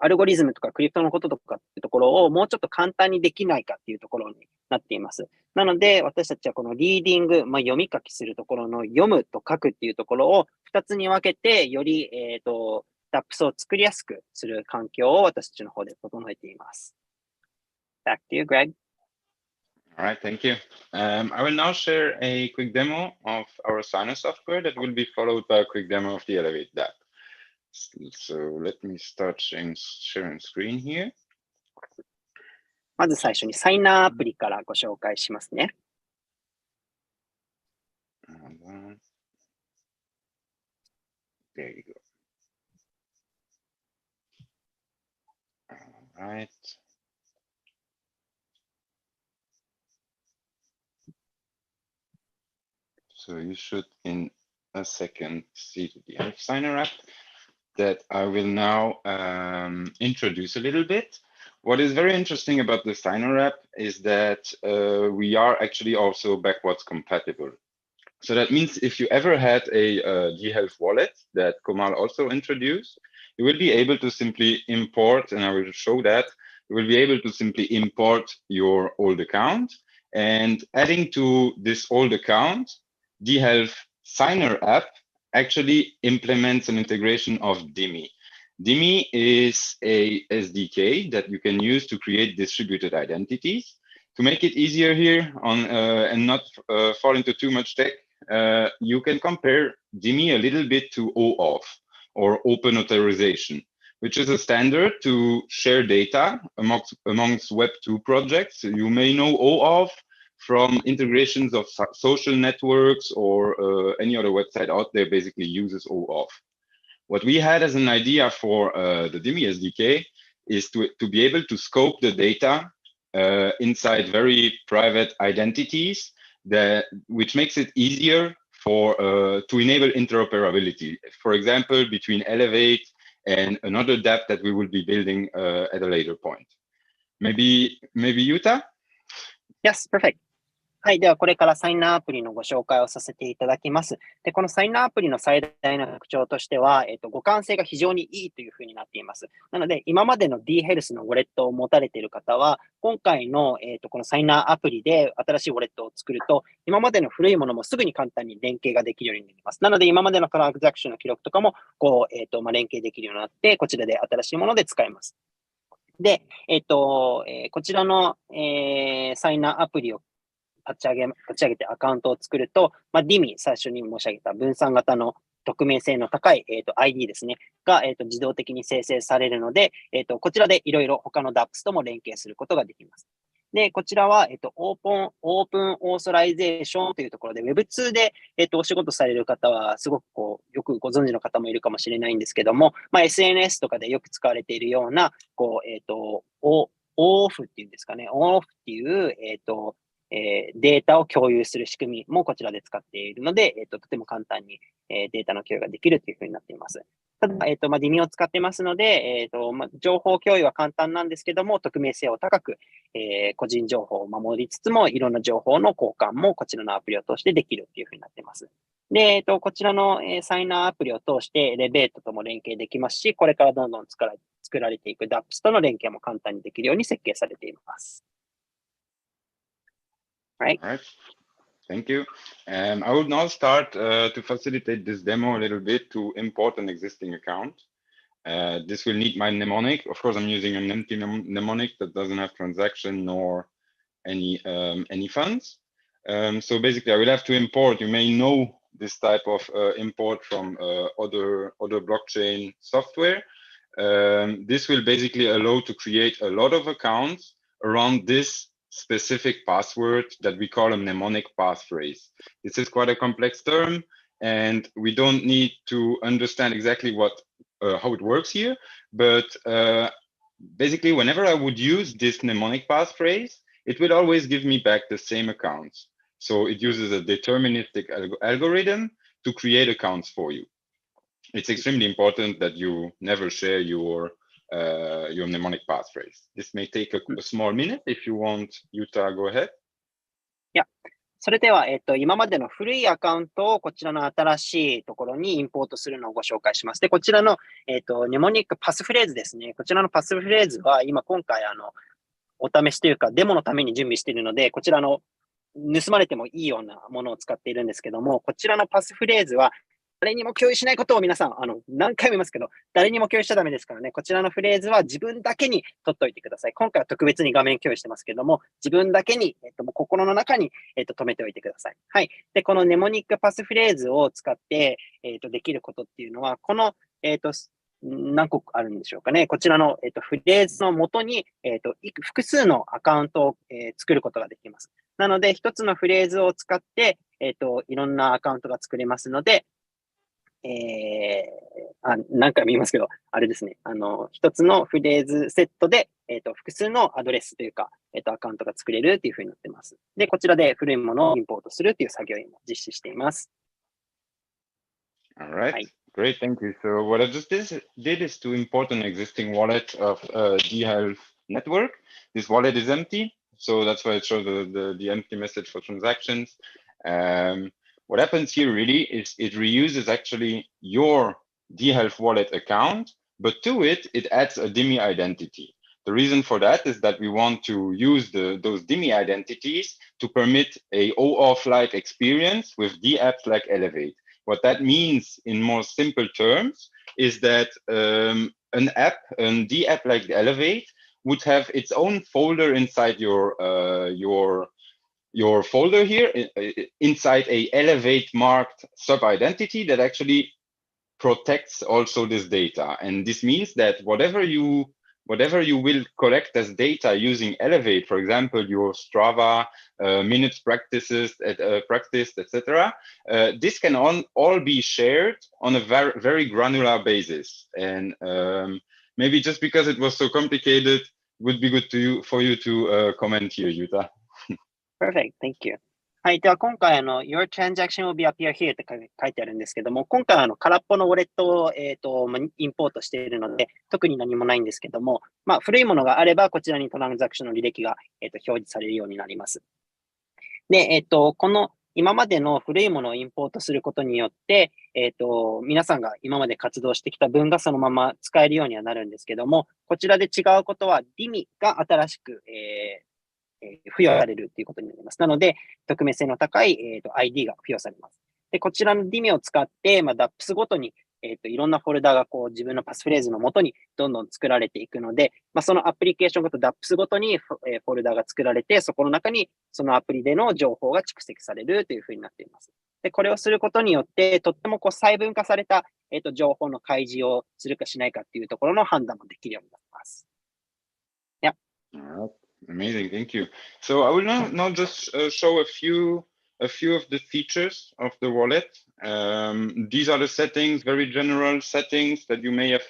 アルゴリズムとかクリプトのこととかっていうところをもうちょっと簡単にできないかっていうところになっています。なので、私たちはこのリーディング、読み書きするところの読むと書くっていうところを2つに分けて、より、DApps を作りやすくする環境を私たちの方で整えています。Back to you, Greg. All right, thank you. I will now share a quick demo of our signer software that will be followed by a quick demo of the Elevate app. So let me start sharing screen here. まず最初にサイナーアプリからご紹介しますね。There you go. All right. So you should in a second see the Health Signer app that I will now introduce a little bit. What is very interesting about the Signer app is that we are actually also backwards compatible. So that means if you ever had a dHealth wallet that Komal also introduced, you will be able to simply import, and I will show that, you will be able to simply import your old account, and adding to this old account, dHealth Signer app actually implements an integration of DIMI. DIMI is a SDK that you can use to create distributed identities. To make it easier here on and not fall into too much tech, you can compare DIMI a little bit to OAuth or Open Authorization, which is a standard to share data amongst Web2 projects. You may know OAuth from integrations of social networks or any other website out there basically uses OAuth. What we had as an idea for the DIMI SDK is to be able to scope the data inside very private identities, which makes it easier for to enable interoperability. For example, between Elevate and another dApp that we will be building at a later point. Maybe Yuta? Yes, perfect. はい。では、これからサイナーアプリのご紹介をさせていただきます。で、このサイナーアプリの最大の特徴としては、互換性が非常にいいというふうになっています。なので、今までの dHealth のウォレットを持たれている方は、今回の、このサイナーアプリで新しいウォレットを作ると、今までの古いものもすぐに簡単に連携ができるようになります。なので、今までのトランザクションの記録とかも、連携できるようになって、こちらで新しいもので使えます。で、こちらの、サイナーアプリを立ち上げてアカウントを作ると、DIMI、最初に申し上げた分散型の匿名性の高い、ID ですね、が、自動的に生成されるので、こちらでいろいろ他の DApps とも連携することができます。で、こちらは、オープンオーソライゼーションというところで、Web2 で、お仕事される方は、すごくよくご存知の方もいるかもしれないんですけども、SNS とかでよく使われているような、オフっていうんですかね、オフっていう、データを共有する仕組みもこちらで使っているので、とても簡単に、データの共有ができるというふうになっています。ただ、DIMI を使ってますので、情報共有は簡単なんですけども、匿名性を高く、個人情報を守りつつも、いろんな情報の交換もこちらのアプリを通してできるというふうになっています。で、こちらの、サイナーアプリを通して、エレベートとも連携できますし、これからどんどん作られていく DApps との連携も簡単にできるように設計されています。Right. All right. Thank you. I will now start to facilitate this demo a little bit to import an existing account. This will need my mnemonic. Of course, I'm using an empty mnemonic that doesn't have transaction nor any funds. So basically, I will have to import. You may know this type of import from other blockchain software. This will basically allow to create a lot of accounts around this specific password that we call a mnemonic passphrase. This is quite a complex term, and we don't need to understand exactly how it works here. But basically, whenever I would use this mnemonic passphrase, it will always give me back the same accounts. So it uses a deterministic algorithm to create accounts for you. It's extremely important that you never share your mnemonic passphrase. This may take a small minute. If you want, Yuta, go ahead. それでは、今までの古いアカウントをこちらの新しいところにインポートするのをご紹介します。で、こちらの、ネモニックパスフレーズですね。こちらのパスフレーズは今回お試しというかデモのために準備しているので、こちらの盗まれてもいいようなものを使っているんですけども、こちらのパスフレーズは誰にも共有しないことを皆さん、何回も言いますけど、誰にも共有しちゃダメですからね。こちらのフレーズは自分だけに取っておいてください。今回は特別に画面共有してますけども、自分だけに、心の中に、留めておいてください。はい。で、このネモニックパスフレーズを使って、できることっていうのは、この、何個あるんでしょうかね。こちらの、フレーズの元に、複数のアカウントを、作ることができます。なので、一つのフレーズを使って、いろんなアカウントが作れますので、何回も言いますけど、あれですね。一つのフレーズセットで、複数のアドレスというか、アカウントが作れるっていう風になってます。で、こちらで古いものをインポートするっていう作業を今実施しています。All right. Great, thank you. So what I just did is to import an existing wallet of dHealth network. This wallet is empty, so that's why it shows the empty message for transactions. What happens here really is it reuses actually your dHealth wallet account, but to it adds a DIMI identity. The reason for that is that we want to use those DIMI identities to permit a OAuth-like experience with dApps like Elevate. What that means in more simple terms is that an dApp like Elevate would have its own folder inside your folder here inside a Elevate marked sub-identity that actually protects also this data. And this means that whatever you will collect as data using Elevate, for example, your Strava, minutes practiced, etc., this can all be shared on a very, very granular basis. And maybe just because it was so complicated, it would be good for you to comment here, Yuta. Perfect. Thank you. はい。では、今回、your transaction will be appear here って書いてあるんですけども、今回空っぽのウォレットを、インポートしているので、特に何もないんですけども、古いものがあれば、こちらにトランザクションの履歴が、表示されるようになります。で、この今までの古いものをインポートすることによって、皆さんが今まで活動してきた分がそのまま使えるようにはなるんですけども、こちらで違うことは、DIMI が新しく、付与されるということになります。なので、匿名性の高い、ID が付与されます。で、こちらの DIMI を使って、DApps ごとに、いろんなフォルダが自分のパスフレーズのもとにどんどん作られていくので、そのアプリケーションごと DApps ごとにフォルダが作られて、そこの中にそのアプリでの情報が蓄積されるというふうになっています。で、これをすることによって、とっても細分化された、情報の開示をするかしないかっていうところの判断もできるようになります。Amazing, thank you. So I will now just show a few of the features of the wallet. These are the settings, very general settings that you may have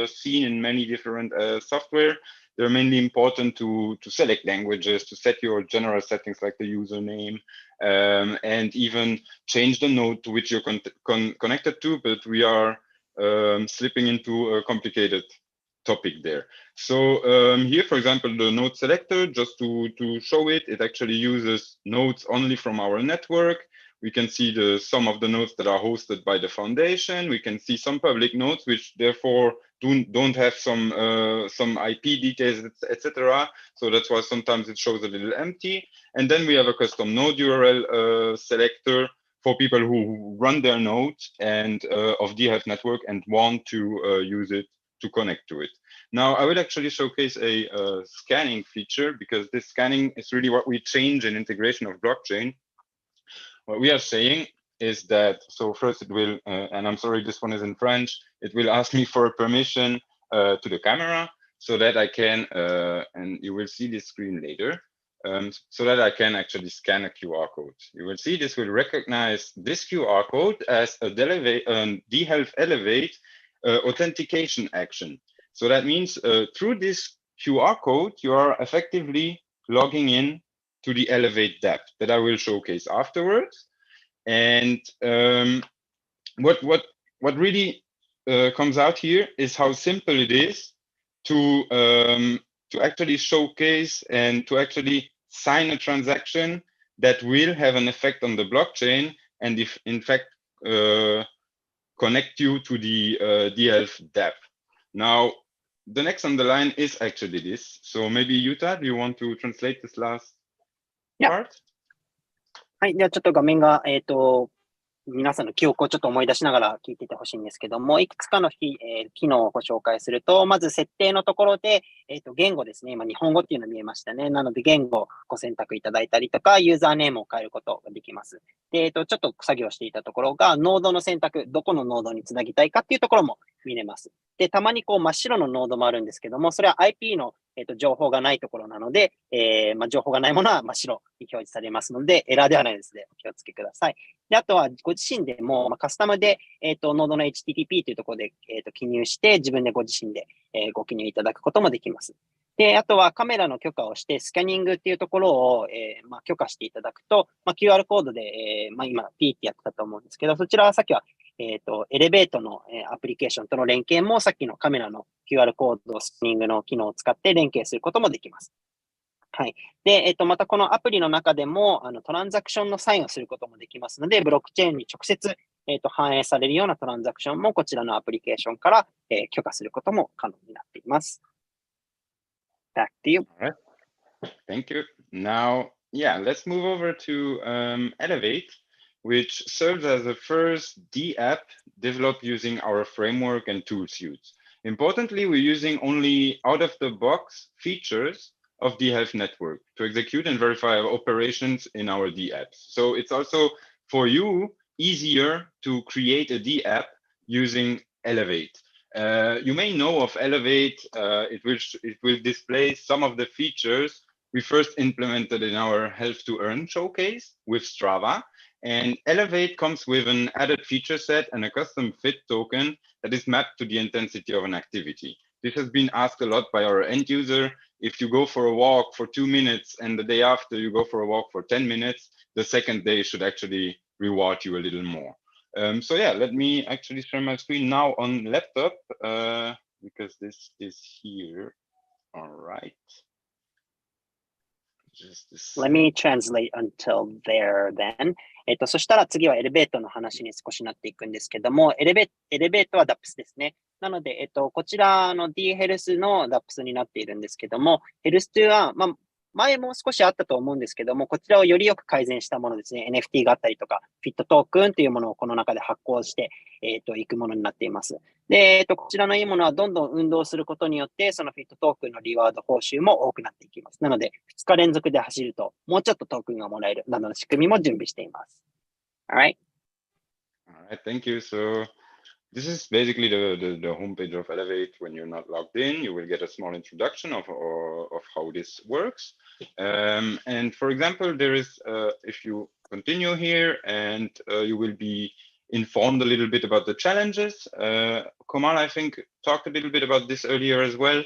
seen in many different software. They're mainly important to select languages, to set your general settings like the username, and even change the node to which you're connected to, but we are slipping into a complicated topic there. So here, for example, the node selector, just to show it, it actually uses nodes only from our network. We can see the sum of the nodes that are hosted by the foundation. We can see some public nodes, which therefore don't have some IP details, etc. So that's why sometimes it shows a little empty. And then we have a custom node URL selector for people who run their nodes and of dHealth network and want to use it to connect to it. Now, I will actually showcase a scanning feature because this scanning is really what we change in integration of blockchain. What we are saying is that, so first it will, and I'm sorry, this one is in French, it will ask me for a permission to the camera so that I can, and you will see this screen later, so that I can actually scan a QR code. You will see this will recognize this QR code as a dHealth Elevate authentication action. So that means through this QR code, you are effectively logging in to the Elevate dApp that I will showcase afterwards. And what really comes out here is how simple it is to actually showcase and to actually sign a transaction that will have an effect on the blockchain and if in fact connect you to the dHealth dApp. Now, the next on the line is actually this. So maybe Yuta, do you want to translate this last part? はい。ではちょっと画面が、皆さんの記憶をちょっと思い出しながら聞いていてほしいんですけども、いくつかの機能をご紹介すると、まず設定のところで、言語ですね。今、日本語っていうの見えましたね。なので、言語をご選択いただいたりとか、ユーザーネームを変えることができます。で、ちょっと作業していたところが、ノードの選択、どこのノードにつなぎたいかっていうところも見れます。で、たまにこう真っ白のノードもあるんですけども、それは IP の情報がないところなので、情報がないものは真っ白に表示されますので、エラーではないですので、お気をつけください。で、あとはご自身でも、カスタムで、ノードの HTTP というところで、記入して、自分でご自身で、ご記入いただくこともできます。で、あとはカメラの許可をして、スキャニングっていうところを、許可していただくと、QR コードで、今、ピーってやってたと思うんですけど、そちらはさっきは、エレベートのアプリケーションとの連携もさっきのカメラの QR コードスキャニングの機能を使って連携することもできます。はい。で、またこのアプリの中でも、トランザクションのサインをすることもできますので、ブロックチェーンに直接、反映されるようなトランザクションもこちらのアプリケーションから、許可することも可能になっています。Back to you. All right. Thank you. Now, yeah, let's move over to Elevate, which serves as the first dApp developed using our framework and tool suite. Importantly, we're using only out-of-the-box features of dHealth network to execute and verify our operations in our dApps. So it's also for you easier to create a dApp using Elevate. You may know of Elevate. It will display some of the features we first implemented in our Health to Earn showcase with Strava. And Elevate comes with an added feature set and a custom fit token that is mapped to the intensity of an activity. This has been asked a lot by our end user. If you go for a walk for 2 minutes and the day after you go for a walk for 10 minutes, the second day should actually reward you a little more. So yeah, let me actually share my screen now on laptop because this is here. All right. Let me translate until there then. そしたら次はエレベートの話に少しなっていくんですけども、エレベートは DAPS ですね。なので、こちらの dHealth の DAPS になっているんですけども、Health は、前も少しあったと思うんですけども、こちらをよりよく改善したものですね。NFT があったりとか、フィットトークンというものをこの中で発行して、いくものになっています。で、こちらのいいものはどんどん運動することによって、そのフィットトークンのリワード報酬も多くなっていきます。なので、2日連続で走ると、もうちょっとトークンがもらえるなどの仕組みも準備しています。Alright. Alright, thank you. So this is basically the homepage of Elevate. When you're not logged in, you will get a small introduction of how this works. And for example, there is, if you continue here and you will be informed a little bit about the challenges. Komal, I think, talked a little bit about this earlier as well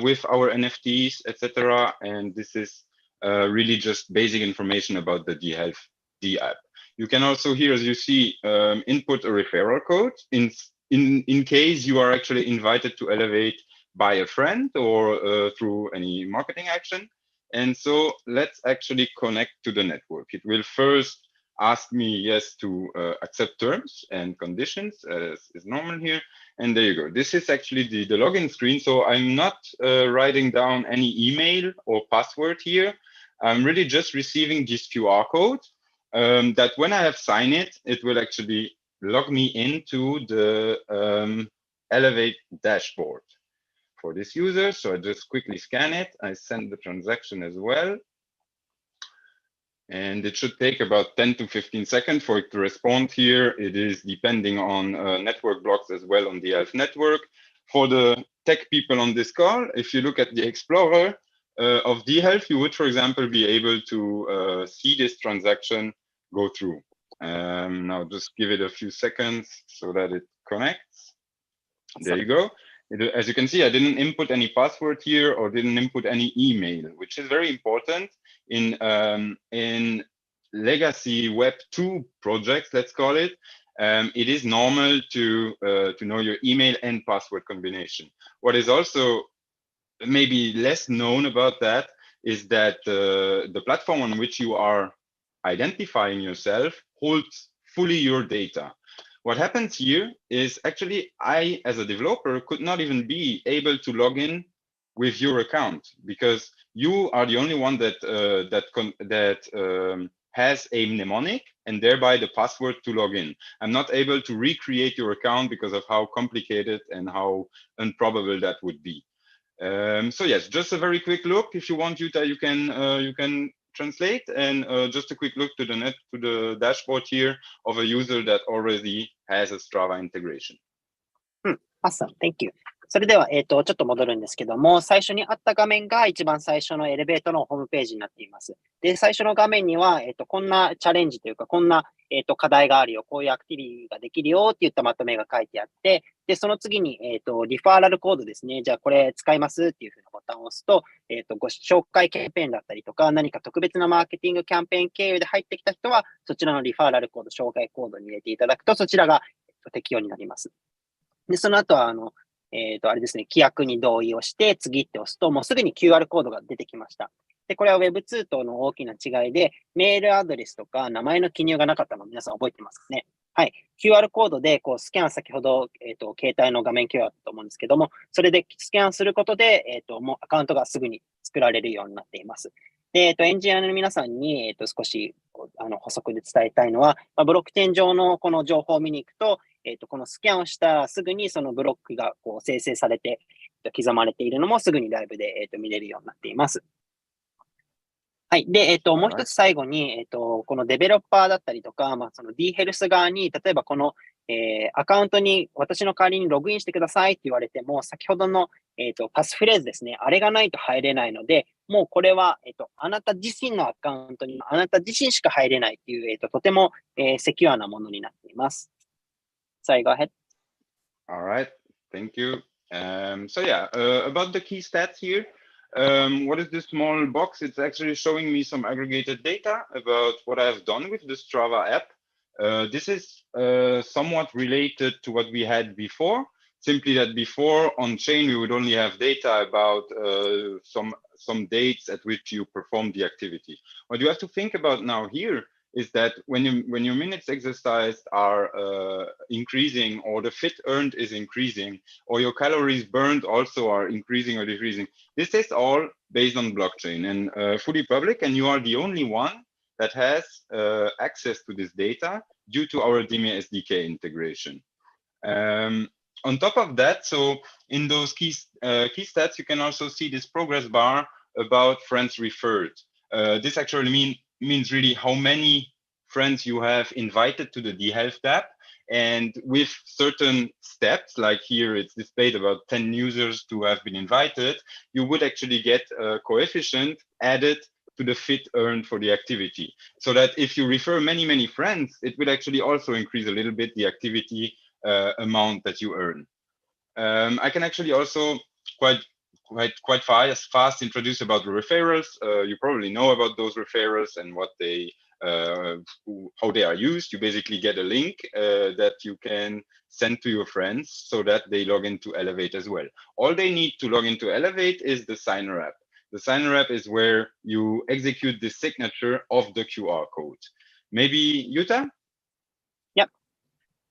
with our NFTs, etc. And this is really just basic information about the dHealth dApp. You can also here, as you see, input a referral code in case you are actually invited to Elevate by a friend or through any marketing action. And so let's actually connect to the network. It will first ask me, yes, to accept terms and conditions as is normal here. And there you go. This is actually the login screen. So I'm not writing down any email or password here. I'm really just receiving this QR code. That when I have signed it, it will actually log me into the Elevate dashboard for this user. So I just quickly scan it. I send the transaction as well. And it should take about 10 to 15 seconds for it to respond here. It is depending on network blocks as well on the dHealth network. For the tech people on this call, if you look at the Explorer, of dHealth, you would, for example, be able to see this transaction go through. Now just give it a few seconds so that it connects. There you go. As you can see, I didn't input any password here or didn't input any email, which is very important in legacy Web 2 projects, let's call it. It is normal to know your email and password combination. What is also maybe less known about that is that the platform on which you are identifying yourself holds fully your data. What happens here is actually I, as a developer, could not even be able to log in with your account because you are the only one that has a mnemonic and thereby the password to log in. I'm not able to recreate your account because of how complicated and how improbable that would be. So yes, just a very quick look. If you want, Jutta, you can translate, and just a quick look to the dashboard here of a user that already has a Strava integration. Awesome, thank you. それでは、ちょっと戻るんですけども、最初にあった画面が一番最初のエレベーターのホームページになっています。で、最初の画面には、こんなチャレンジというか、こんな、課題があるよ、こういうアクティビティができるよっていったまとめが書いてあって、で、その次に、リファーラルコードですね。じゃあ、これ使いますっていうふうなボタンを押すと、ご紹介キャンペーンだったりとか、何か特別なマーケティングキャンペーン経由で入ってきた人は、そちらのリファーラルコード、紹介コードに入れていただくと、そちらが適用になります。で、その後は、あれですね、規約に同意をして、次って押すと、もうすぐに QR コードが出てきました。で、これは Web2 との大きな違いで、メールアドレスとか名前の記入がなかったのを皆さん覚えてますかね。はい。QR コードで、スキャン先ほど、携帯の画面共有だったと思うんですけども、それでスキャンすることで、もうアカウントがすぐに作られるようになっています。で、エンジニアの皆さんに、少し、補足で伝えたいのは、ブロックチェーン上のこの情報を見に行くと、このスキャンをしたらすぐにそのブロックが生成されて、刻まれているのもすぐにライブで、見れるようになっています。はい。で、もう一つ最後に、このデベロッパーだったりとか、その dHealth 側に、例えばこの、アカウントに私の代わりにログインしてくださいって言われても、先ほどの、パスフレーズですね。あれがないと入れないので、もうこれは、あなた自身のアカウントに、あなた自身しか入れないっていう、とても、セキュアなものになっています。Sorry, go ahead. All right, thank you. So yeah, about the key stats here. What is this small box? It's actually showing me some aggregated data about what I've done with the Strava app. This is somewhat related to what we had before. Simply that before on chain, we would only have data about some dates at which you perform the activity. What you have to think about now here is that when your minutes exercised are increasing, or the fit earned is increasing, or your calories burned also are increasing or decreasing, this is all based on blockchain and fully public, and you are the only one that has access to this data due to our Dime SDK integration. On top of that, so in those key stats, you can also see this progress bar about friends referred. This actually means really how many friends you have invited to the dHealth app, and with certain steps, like here it's displayed about 10 users to have been invited, you would actually get a coefficient added to the fit earned for the activity. So that if you refer many friends, it would actually also increase a little bit the activity amount that you earn. I can actually also quite fast introduce about the referrals. You probably know about those referrals and what they how they are used. You basically get a link that you can send to your friends so that they log into Elevate as well. All they need to log into Elevate is the Signer app. The Signer app is where you execute the signature of the QR code. Maybe Jutta?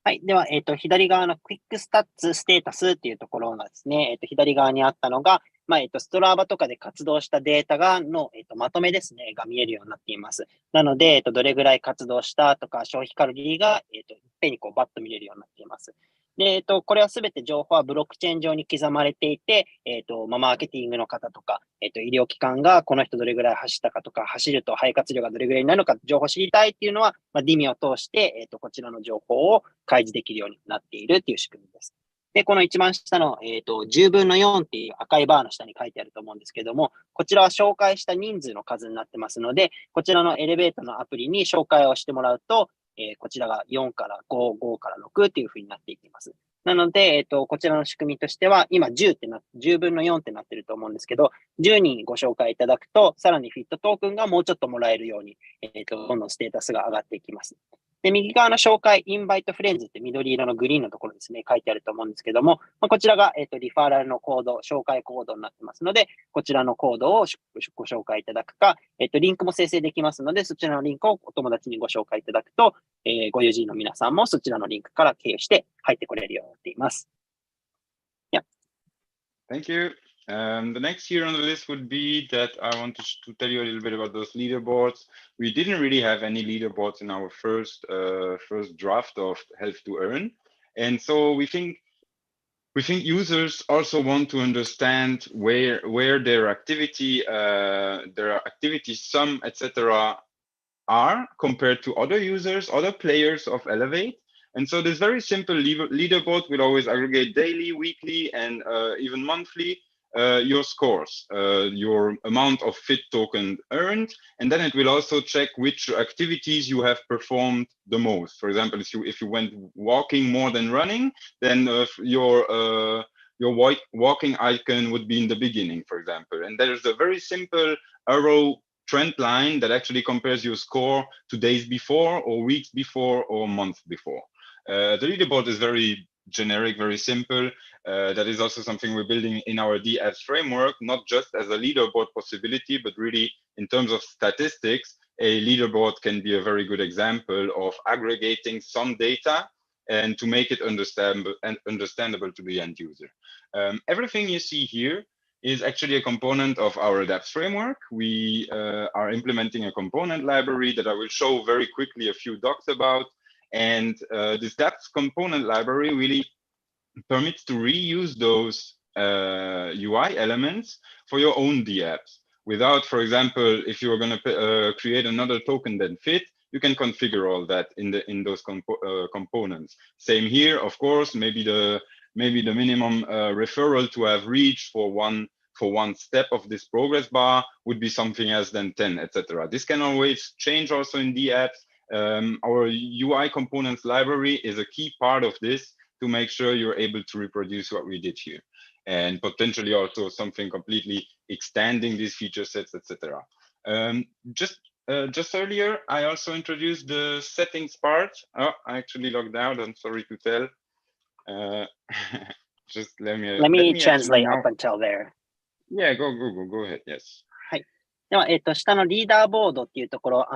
はい。では、左側のクイックスタッツステータスっていうところがですね、左側にあったのが、ストラーバとかで活動したデータの、まとめですね、が見えるようになっています。なので、どれぐらい活動したとか、消費カロリーが、いっぺんにバッと見れるようになっています。で、これはすべて情報はブロックチェーン上に刻まれていて、マーケティングの方とか、医療機関がこの人どれぐらい走ったかとか、走ると肺活量がどれぐらいになるのか情報を知りたいっていうのは、Dimeを通して、こちらの情報を開示できるようになっているっていう仕組みです。で、この一番下の、10分の4っていう赤いバーの下に書いてあると思うんですけども、こちらは紹介した人数の数になってますので、こちらのエレベーターのアプリに紹介をしてもらうと、こちらが4から5、5から6っていう風になっていきます。なので、こちらの仕組みとしては、今10分の4ってなってると思うんですけど、10人ご紹介いただくと、さらにフィットトークンがもうちょっともらえるように、どんどんステータスが上がっていきます。で、右側の紹介、インバイトフレンズって緑色のグリーンのところですね、書いてあると思うんですけども、こちらが、リファーラルのコード、紹介コードになってますので、こちらのコードをご紹介いただくか、リンクも生成できますので、そちらのリンクをお友達にご紹介いただくと、ご友人の皆さんもそちらのリンクから経由して入ってこれるようになっています。Yeah. Thank you. The next here on the list would be that I want to tell you a little bit about those leaderboards. We didn't really have any leaderboards in our first draft of Health to Earn, and so we think users also want to understand where their activity sum, etc. are compared to other users, other players of Elevate. And so this very simple leaderboard will always aggregate daily, weekly, and even monthly your scores, your amount of fit token earned, and then it will also check which activities you have performed the most. For example, if you went walking more than running, then your walking icon would be in the beginning, for example. And there's a very simple arrow trend line that actually compares your score to days before, or weeks before, or months before. The leaderboard is very generic, very simple. That is also something we're building in our dHealth framework, not just as a leaderboard possibility, but really in terms of statistics, a leaderboard can be a very good example of aggregating some data and to make it understandable to the end user. Everything you see here is actually a component of our dApps framework. We are implementing a component library that I will show very quickly a few docs about. And this dApps component library really permits to reuse those UI elements for your own dApps. Without, for example, if you are going to create another token than fit, you can configure all that in those components. Same here, of course. Maybe the minimum referral to have reached for one step of this progress bar would be something else than 10, etc. This can always change also in dApps. Our UI components library is a key part of this to make sure you're able to reproduce what we did here, and potentially also something completely extending these feature sets, etc. Just earlier, I also introduced the settings part. Oh, I actually logged out. I'm sorry to tell. Just let me translate up until there. Yeah, go ahead. Yes. では、下のリーダーボードっていうところ、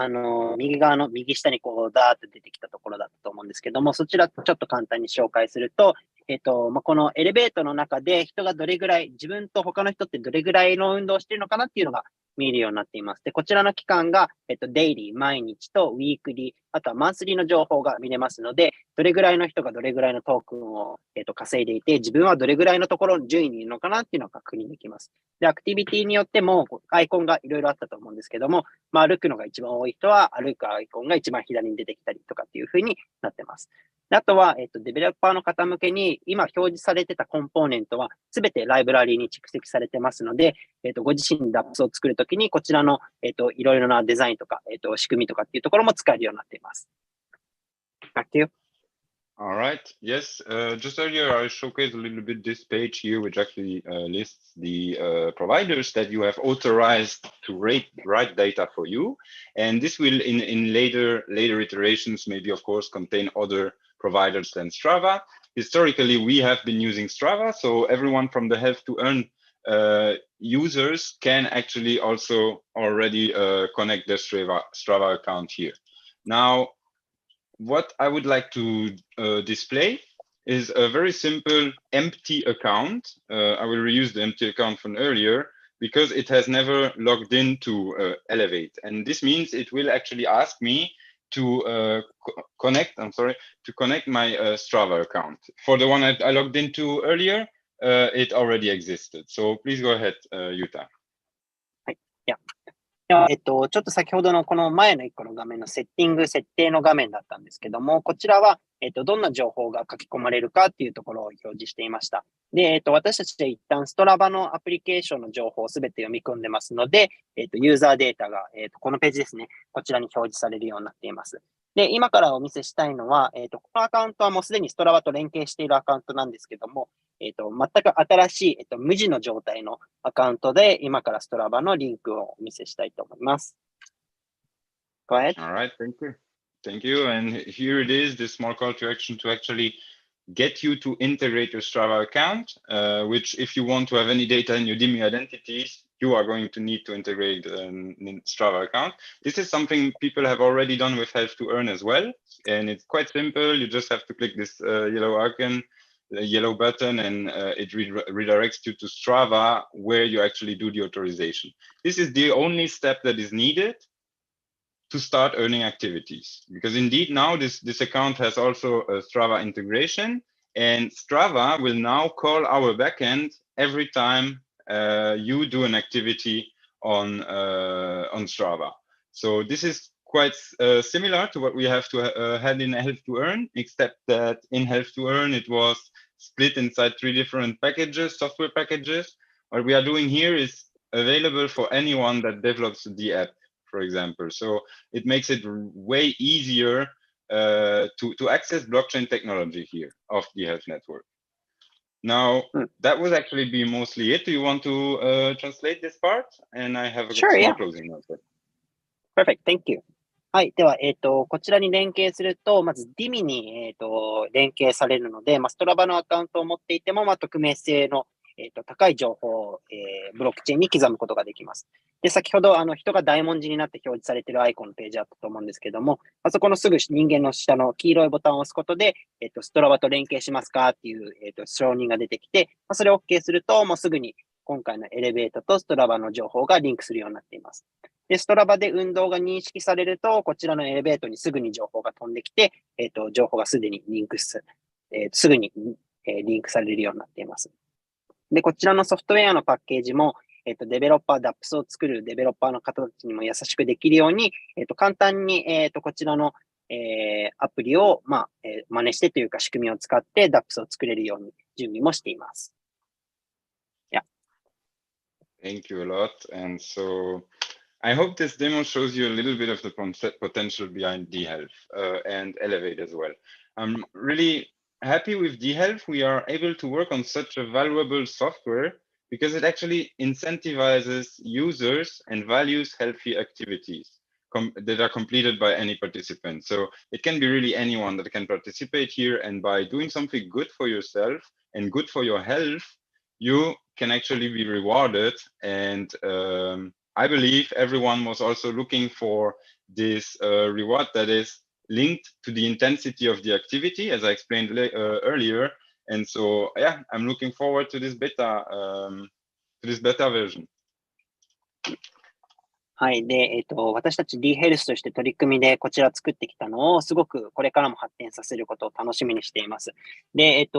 右側の右下にこう、ダーッと出てきたところだったと思うんですけども、そちらちょっと簡単に紹介すると、このエレベーターの中で人がどれぐらい、自分と他の人ってどれぐらいの運動をしているのかなっていうのが見えるようになっています。で、こちらの期間が、デイリー、毎日とウィークリー、あとはマンスリーの情報が見れますので、どれぐらいの人がどれぐらいのトークンを、稼いでいて、自分はどれぐらいのところの順位にいるのかなっていうのが確認できます。で、アクティビティによっても、アイコンがいろいろあったと思うんですけども、歩くのが一番多い人は、歩くアイコンが一番左に出てきたりとかっていう風になってます。で、あとは、デベロッパーの方向けに、今表示されてたコンポーネントは、すべてライブラリーに蓄積されてますので、ご自身でDAppsを作るときに、こちらの、いろいろなデザインとか、仕組みとかっていうところも使えるようになっています。Back to you. All right. Yes. Just earlier, I showcased a little bit this page here, which actually lists the providers that you have authorized to write data for you. And this will, in later iterations, maybe, of course, contain other providers than Strava. Historically, we have been using Strava. So everyone from the Health to Earn users can actually also already connect their Strava account here. Now, what I would like to display is a very simple empty account. I will reuse the empty account from earlier because it has never logged into Elevate. And this means it will actually ask me to connect my Strava account. For the one I logged into earlier, it already existed. So please go ahead, Yuta. では、ちょっと先ほどのこの前の1個の画面の設定の画面だったんですけども、こちらは、どんな情報が書き込まれるかっていうところを表示していました。で、私たちで一旦ストラバのアプリケーションの情報をすべて読み込んでますので、ユーザーデータが、このページですね、こちらに表示されるようになっています。で、今からお見せしたいのは、このアカウントはもうすでにストラバと連携しているアカウントなんですけども、全く新しい、無地の状態のアカウントで、今からストラバのリンクをお見せしたいと思います。Go ahead. All right, thank you. Thank you. And here it is, this small call to action to actually get you to integrate your Strava account, which if you want to have any data in your DIMI identities, you are going to need to integrate an Strava account. This is something people have already done with Health to Earn as well. And it's quite simple. You just have to click this yellow icon, the yellow button, and it redirects you to Strava where you actually do the authorization. This is the only step that is needed to start earning activities, because indeed now this account has also a Strava integration, and Strava will now call our backend every time you do an activity on Strava. So this is quite similar to what we have had in Health to Earn, except that in Health to Earn it was split inside 3 different packages, software packages. What we are doing here is available for anyone that develops the app, for example. So it makes it way easier to access blockchain technology here of the Health Network. Now, that was actually be mostly it. Do you want to translate this part? And I have a small closing note. Perfect, thank you. はい。では、こちらに連携すると、まず DIMI に、連携されるので、ストラバのアカウントを持っていても、匿名性の、高い情報を、ブロックチェーンに刻むことができます。で、先ほど、人が大文字になって表示されているアイコンのページあったと思うんですけども、そこのすぐ人間の下の黄色いボタンを押すことで、ストラバと連携しますかっていう、承認が出てきて、それを OK すると、もうすぐに今回のエレベートとストラバの情報がリンクするようになっています。で、ストラバで運動が認識されると、こちらのエレベートにすぐに情報が飛んできて、情報がすぐにリンクされるようになっています。で、こちらのソフトウェアのパッケージも、デベロッパー、DApps を作るデベロッパーの方たちにも優しくできるように、簡単に、こちらの、アプリを、真似してというか仕組みを使って DApps を作れるように準備もしています。Yeah. Thank you a lot. And so I hope this demo shows you a little bit of the potential behind dHealth and Elevate as well. I'm really happy with dHealth. We are able to work on such a valuable software because it actually incentivizes users and values healthy activities that are completed by any participant. So it can be really anyone that can participate here, and by doing something good for yourself and good for your health, you can actually be rewarded. And I believe everyone was also looking for this reward that is linked to the intensity of the activity, as I explained earlier. And so, yeah, I'm looking forward to this beta version. はい。で、私たち dHealth として取り組みでこちら作ってきたのをすごくこれからも発展させることを楽しみにしています。で、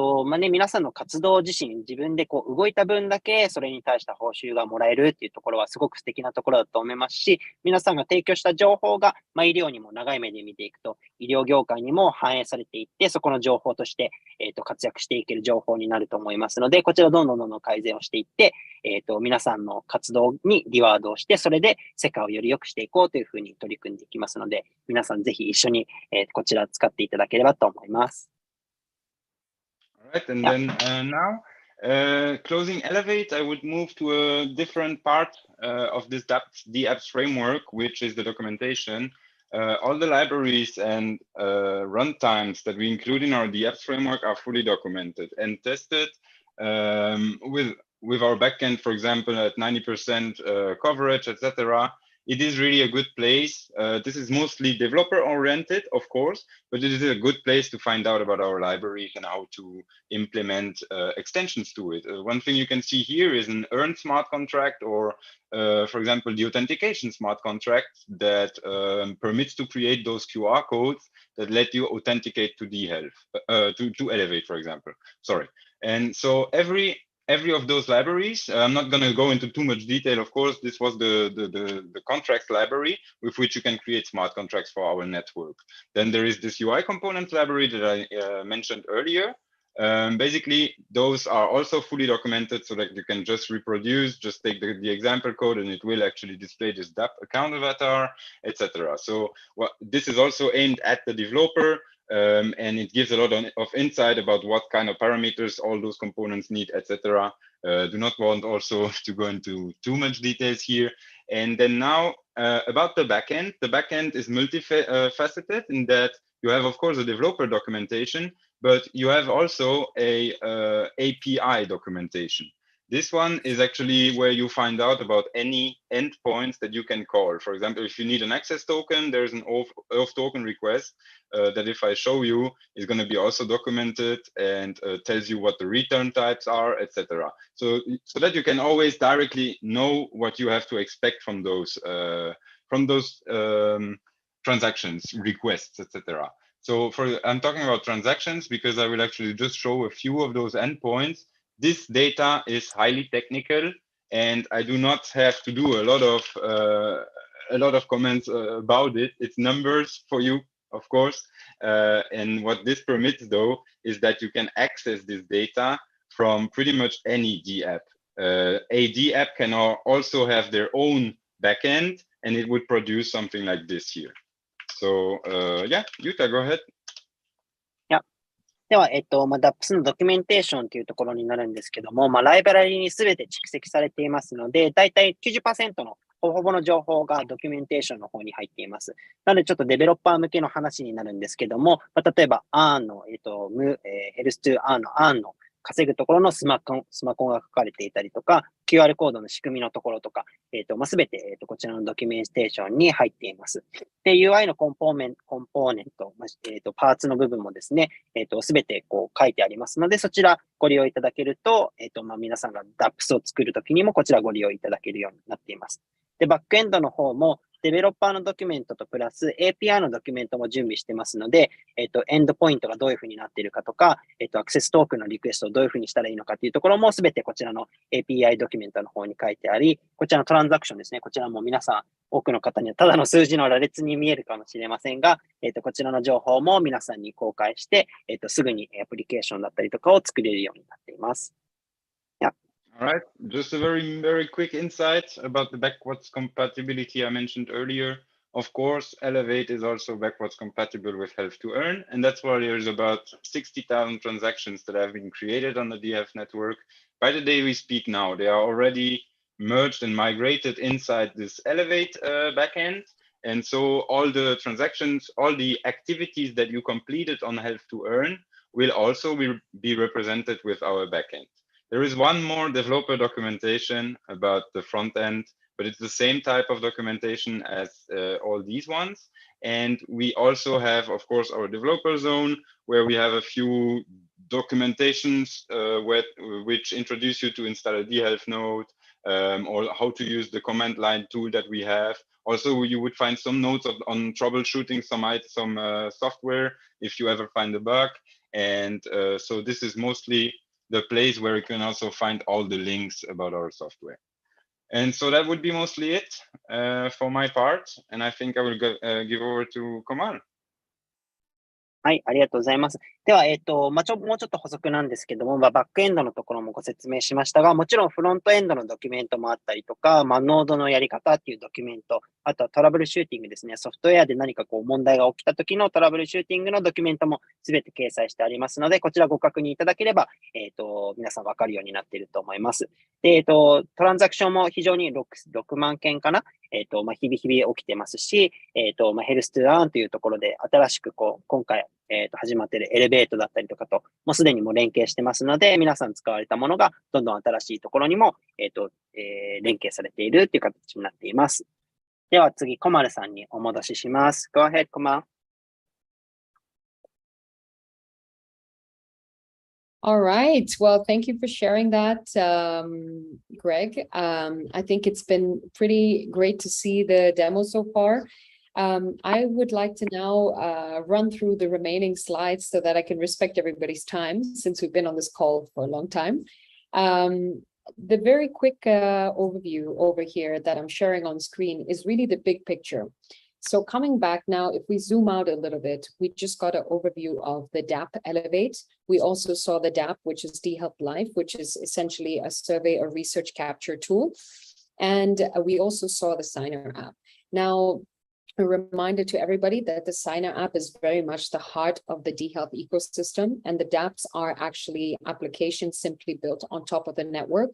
皆さんの活動自身、自分で動いた分だけそれに対した報酬がもらえるっていうところはすごく素敵なところだと思いますし、皆さんが提供した情報が、医療にも長い目で見ていくと、医療業界にも反映されていって、そこの情報として、活躍していける情報になると思いますので、こちらどんどん改善をしていって、皆さんの活動にリワードをして、それで世界をより良くしていこうというふうに取り組んでいきますので、皆さんぜひ一緒に、こちら使っていただければと思います。Alright, and then now, closing Elevate, I would move to a different part of this dApps framework, which is the documentation. All the libraries and runtimes that we include in our dApps framework are fully documented and tested with our backend, for example, at 90% coverage, etc. It is really a good place. This is mostly developer-oriented, of course, but it is a good place to find out about our libraries and how to implement extensions to it. One thing you can see here is an earn smart contract, or, for example, the authentication smart contract that permits to create those QR codes that let you authenticate to dHealth, to Elevate, for example. Sorry. And so every every of those libraries, I'm not going to go into too much detail, of course. This was the contracts library with which you can create smart contracts for our network. Then there is this UI component library that I mentioned earlier. Basically, those are also fully documented so that you can just reproduce, just take the example code and it will actually display this DApp account avatar, etc. So this is also aimed at the developer. And it gives a lot of insight about what kind of parameters all those components need, etc. Do not want also to go into too much details here. And then now about the backend. The backend is multifaceted in that you have, of course, a developer documentation, but you have also a API documentation. This one is actually where you find out about any endpoints that you can call. For example, if you need an access token, there's an auth token request that if I show you is going to be also documented and tells you what the return types are, etc. So that you can always directly know what you have to expect from those transactions, requests, etc. So I'm talking about transactions because I will actually just show a few of those endpoints. This data is highly technical, and I do not have to do a lot of comments about it. It's numbers for you, of course. And what this permits, though, is that you can access this data from pretty much any DApp. A DApp can also have their own backend, and it would produce something like this here. So yeah, Yuta, go ahead. では、DApps のドキュメンテーションというところになるんですけども、ライブラリにすべて蓄積されていますので、だいたい 90% のほぼの情報がドキュメンテーションの方に入っています。なので、ちょっとデベロッパー向けの話になるんですけども、例えば、ARN の、ヘルストゥ ARN の ARN の稼ぐところのスマコンが書かれていたりとか、QR コードの仕組みのところとか、すべて、こちらのドキュメンテーションに入っています。で、UI のコンポーネント、パーツの部分もですね、すべてこう書いてありますので、そちらご利用いただけると、皆さんが DApps を作るときにもこちらご利用いただけるようになっています。で、バックエンドの方も、デベロッパーのドキュメントとプラス API のドキュメントも準備してますので、エンドポイントがどういうふうになっているかとか、アクセストークンのリクエストをどういうふうにしたらいいのかというところもすべてこちらの API ドキュメントの方に書いてあり、こちらのトランザクションですね。こちらも皆さん、多くの方にはただの数字の羅列に見えるかもしれませんが、こちらの情報も皆さんに公開して、すぐにアプリケーションだったりとかを作れるようになっています。All right, just a very, very quick insight about the backwards compatibility I mentioned earlier. Of course, Elevate is also backwards compatible with Health to Earn, and that's why there's about 60,000 transactions that have been created on the dHealth network. By the day we speak now, they are already merged and migrated inside this Elevate backend. And so all the transactions, all the activities that you completed on Health to Earn will also be represented with our backend. There is one more developer documentation about the front end, but it's the same type of documentation as all these ones. And we also have, of course, our developer zone, where we have a few documentations which introduce you to install a dHealth node, or how to use the command line tool that we have. Also, you would find some notes on troubleshooting some software if you ever find a bug. And so this is mostly the place where you can also find all the links about our software. And so that would be mostly it for my part. And I think I will give over to Komal. はい、ありがとうございます。では、もうちょっと補足なんですけども、バックエンドのところもご説明しましたが、もちろんフロントエンドのドキュメントもあったりとか、ノードのやり方っていうドキュメント、あとはトラブルシューティングですね、ソフトウェアで何かこう問題が起きた時のトラブルシューティングのドキュメントもすべて掲載してありますので、こちらご確認いただければ、皆さんわかるようになっていると思います。で、トランザクションも非常に6万件かな、日々起きてますし、ヘルストゥアーンというところで新しく今回、始まっているエレベートだったりとかと、もうすでにもう連携してますので、皆さん使われたものがどんどん新しいところにも、連携されているという形になっています。では次、コマルさんにお戻しします。Go ahead, Komal. All right. Well, thank you for sharing that, Greg. I think it's been pretty great to see the demo so far. I would like to now run through the remaining slides so that I can respect everybody's time since we've been on this call for a long time. The very quick overview over here that I'm sharing on screen is really the big picture. So coming back now, if we zoom out a little bit, we just got an overview of the DAP Elevate. We also saw the DAP, which is dHealth Live, which is essentially a survey or research capture tool. And we also saw the Signer app. Now, a reminder to everybody that the Signer app is very much the heart of the dHealth ecosystem, and the dApps are actually applications simply built on top of the network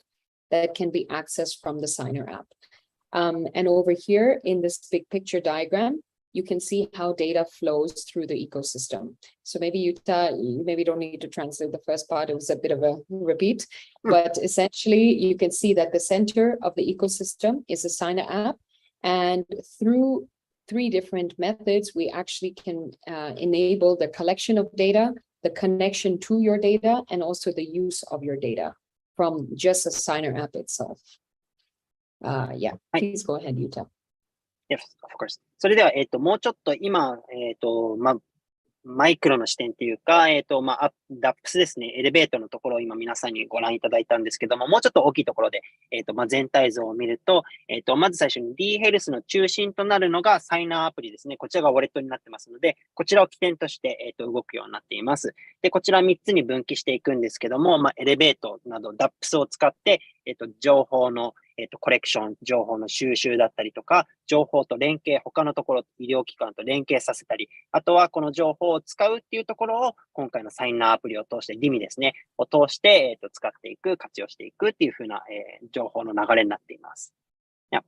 that can be accessed from the Signer app. And over here in this big picture diagram, you can see how data flows through the ecosystem. So maybe you maybe don't need to translate the first part, it was a bit of a repeat, but essentially you can see that the center of the ecosystem is a Signer app, and through 3 different methods, we actually can enable the collection of data, the connection to your data, and also the use of your data from just a Signer app itself. Yeah, please go ahead, Yuta. Yes, of course. それでは、もうちょっと今、マイクロの視点というか、DAPS ですね、エレベーターのところを今皆さんにご覧いただいたんですけども、もうちょっと大きいところで、全体像を見ると、まず最初に dHealth の中心となるのがサイナーアプリですね。こちらがウォレットになってますので、こちらを起点として、動くようになっています。で、こちら3つに分岐していくんですけども、エレベーターなど DAPS を使って、情報のコレクション、情報の収集だったりとか、情報と連携、他のところ、医療機関と連携させたり、あとはこの情報を使うっていうところを、今回のサイナーアプリを通して、DIMI ですね、を通して、使っていく、活用していくっていう風な、情報の流れになっています。Yeah.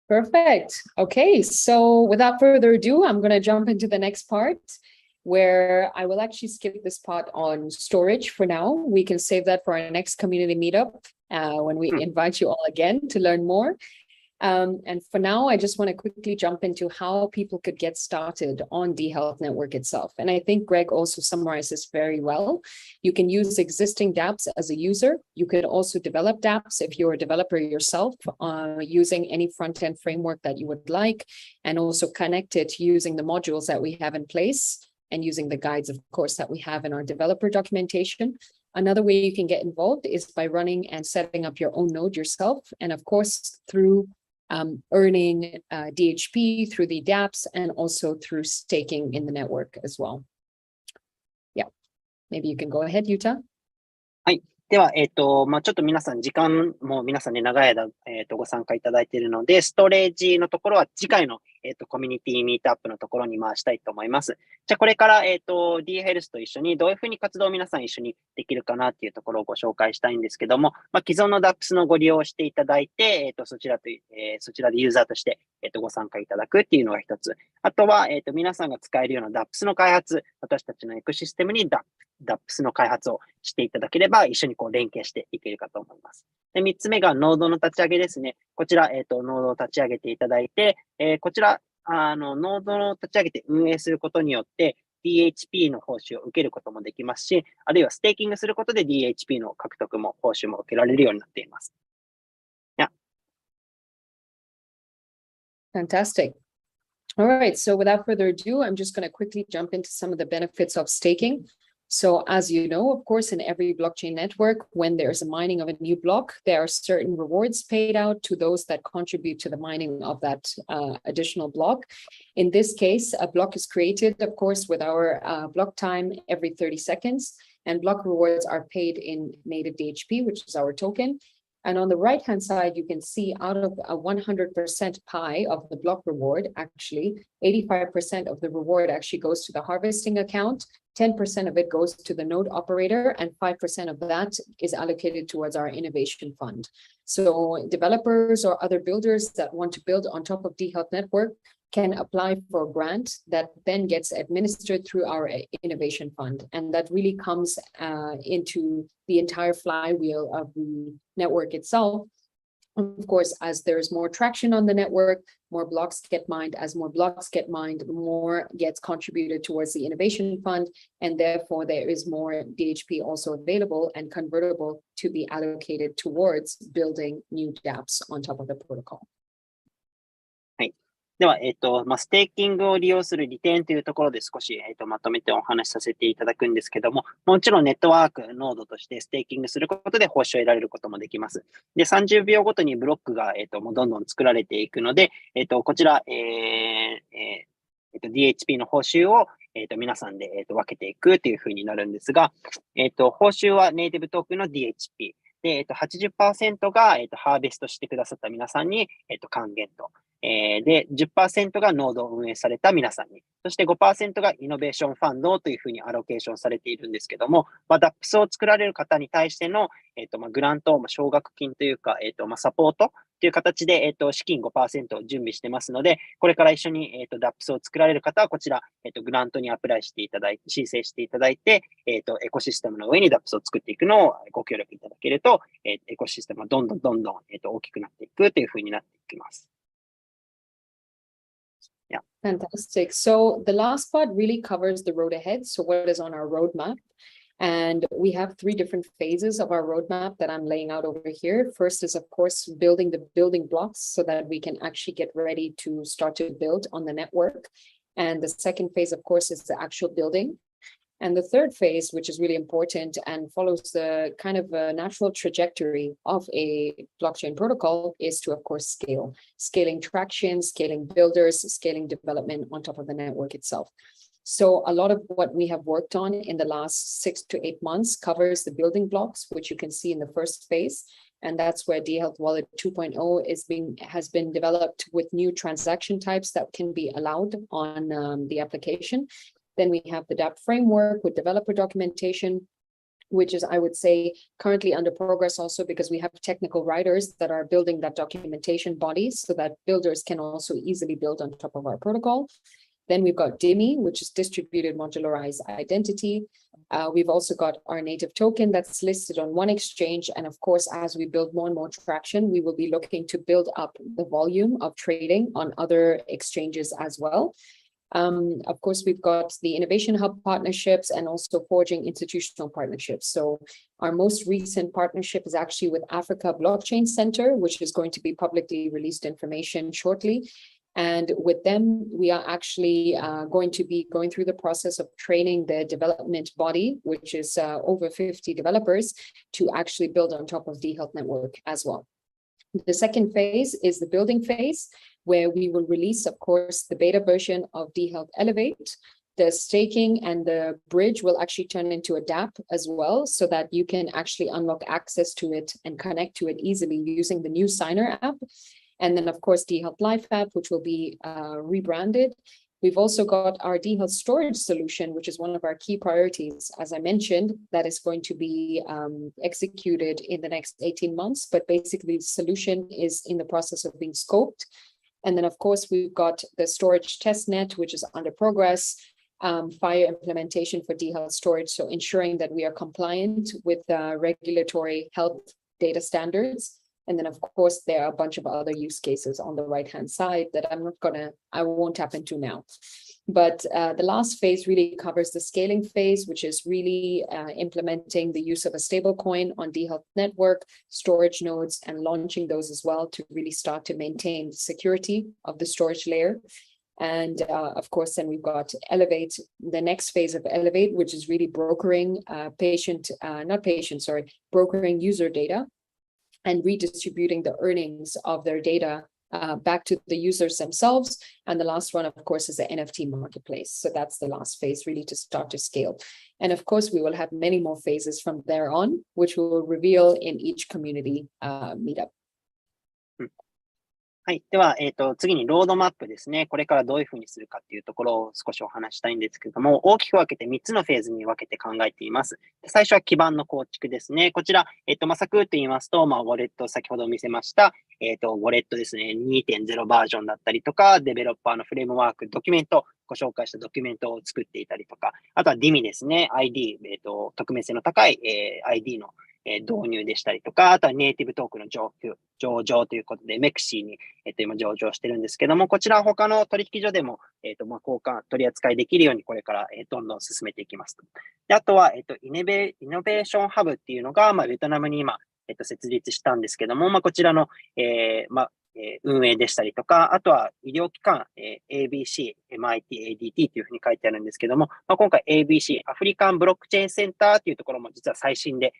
Perfect. Okay, so without further ado, I'm going to jump into the next part, where I will actually skip this part on storage for now. We can save that for our next community meetup when we invite you all again to learn more. And for now, I just want to quickly jump into how people could get started on dHealth Network itself. And I think Greg also summarized this very well. You can use existing dApps as a user. You could also develop dApps if you're a developer yourself, using any front-end framework that you would like, and also connect it using the modules that we have in place, and using the guides, of course, that we have in our developer documentation. Another way you can get involved is by running and setting up your own node yourself. And of course, through earning DHP, through the dApps, and also through staking in the network as well. Yeah, maybe you can go ahead, Yuta. はい。では、ちょっと皆さん、時間も皆さんに長い間、ご参加いただいているので、ストレージのところは次回の、コミュニティミートアップのところに回したいと思います。じゃあ、これから、dHealth と一緒にどういうふうに活動を皆さん一緒にできるかなっていうところをご紹介したいんですけども、既存の DAPS のご利用をしていただいて、そちらでユーザーとして、ご参加いただくっていうのが一つ。あとは、皆さんが使えるような DAPS の開発、私たちのエコシステムにDAPS の開発をしていただければ、一緒に連携していけるかと思います。で、3つ目がノードの立ち上げですね。こちら、ノードを立ち上げていただいて、こちら、ノードを立ち上げて運営することによって、DHP の報酬を受けることもできますし、あるいはステーキングすることで DHP の獲得も報酬も受けられるようになっています。Yeah. Fantastic. All right, so without further ado, I'm just going to quickly jump into some of the benefits of staking. So as you know, of course, in every blockchain network, when there's a mining of a new block, there are certain rewards paid out to those that contribute to the mining of that additional block. In this case, a block is created, of course, with our block time every 30 seconds, and block rewards are paid in native DHP, which is our token. And on the right-hand side, you can see out of a 100% pie of the block reward, actually, 85% of the reward actually goes to the harvesting account, 10% of it goes to the node operator, and 5% of that is allocated towards our innovation fund. So developers or other builders that want to build on top of dHealth Network can apply for a grant that then gets administered through our innovation fund. And that really comes into the entire flywheel of the network itself. Of course, as there's more traction on the network, more blocks get mined. As more blocks get mined, more gets contributed towards the innovation fund. And therefore, there is more DHP also available and convertible to be allocated towards building new dApps on top of the protocol. では、ステーキングを利用する利点というところで少し、まとめてお話しさせていただくんですけども、もちろんネットワーク、ノードとしてステーキングすることで報酬を得られることもできます。で、30秒ごとにブロックが、もうどんどん作られていくので、こちら、DHP の報酬を、皆さんで、分けていくというふうになるんですが、報酬はネイティブトークンの DHP。で、80% が、ハーベストしてくださった皆さんに、還元と。で、10% がノードを運営された皆さんに、そして 5% がイノベーションファンドというふうにアロケーションされているんですけども、DAPS を作られる方に対しての、グラント、奨学金というか、サポートという形で、資金 5% を準備してますので、これから一緒に、DAPS を作られる方は、こちら、グラントにアプライしていただいて、申請していただいて、エコシステムの上に DAPS を作っていくのをご協力いただけると、エコシステムはどんどん、大きくなっていくというふうになっていきます。Fantastic. So the last part really covers the road ahead. So what is on our roadmap? And we have 3 different phases of our roadmap that I'm laying out over here. First is, of course, building the building blocks so that we can actually get ready to start to build on the network. And the second phase, of course, is the actual building. And the third phase, which is really important and follows the kind of natural trajectory of a blockchain protocol, is to, of course, scaling traction, scaling builders, scaling development on top of the network itself. So a lot of what we have worked on in the last 6 to 8 months covers the building blocks, which you can see in the first phase. And that's where dHealth Wallet 2.0 has been developed with new transaction types that can be allowed on the application. Then we have the DApp framework with developer documentation, which is, I would say, currently under progress also because we have technical writers that are building that documentation body so that builders can also easily build on top of our protocol. Then we've got DIMI, which is distributed modularized identity. We've also got our native token that's listed on one exchange. And of course, as we build more and more traction, we will be looking to build up the volume of trading on other exchanges as well. Of course, we've got the Innovation Hub partnerships and also forging institutional partnerships. So our most recent partnership is actually with Africa Blockchain Center, which is going to be publicly released information shortly. And with them, we are actually going to be going through the process of training the development body, which is over 50 developers, to actually build on top of dHealth Network as well. The second phase is the building phase, where we will release, of course, the beta version of dHealth Elevate. The staking and the bridge will actually turn into a DApp as well, so that you can actually unlock access to it and connect to it easily using the new Signer app. And then, of course, dHealth Life app, which will be rebranded. We've also got our dHealth storage solution, which is one of our key priorities, as I mentioned, that is going to be executed in the next 18 months. But basically, the solution is in the process of being scoped. And then, of course, we've got the storage testnet, which is under progress, FIRE implementation for dHealth storage. So ensuring that we are compliant with regulatory health data standards. And then, of course, there are a bunch of other use cases on the right-hand side that I won't tap into now. But the last phase really covers the scaling phase, which is really implementing the use of a stable coin on dHealth network, storage nodes, and launching those as well to really start to maintain the security of the storage layer. And of course, then we've got Elevate, the next phase of Elevate, which is really brokering brokering user data and redistributing the earnings of their data back to the users themselves. And the last one, of course, is the NFT marketplace. So that's the last phase, really, to start to scale. And of course, we will have many more phases from there on, which we will reveal in each community meetup. はい。では、次にロードマップですね。これからどういうふうにするかっていうところを少しお話したいんですけれども、大きく分けて3つのフェーズに分けて考えています。最初は基盤の構築ですね。こちら、サクッと言いますと、ウォレット、先ほど見せました、ウォレットですね、2.0 バージョンだったりとか、デベロッパーのフレームワーク、ドキュメント、ご紹介したドキュメントを作っていたりとか、あとは DIMI ですね、ID、匿名性の高い、ID の導入でしたりとか、あとはネイティブトークの上場ということで、メクシーに、今上場してるんですけども、こちらは他の取引所でも、取り扱いできるようにこれから、どんどん進めていきます。で、あとは、イノベーションハブっていうのが、ベトナムに今、設立したんですけども、こちらの、運営でしたりとか、あとは医療機関、ABC、MIT、ADT というふうに書いてあるんですけども、今回 ABC、アフリカンブロックチェーンセンターというところも実は最新で、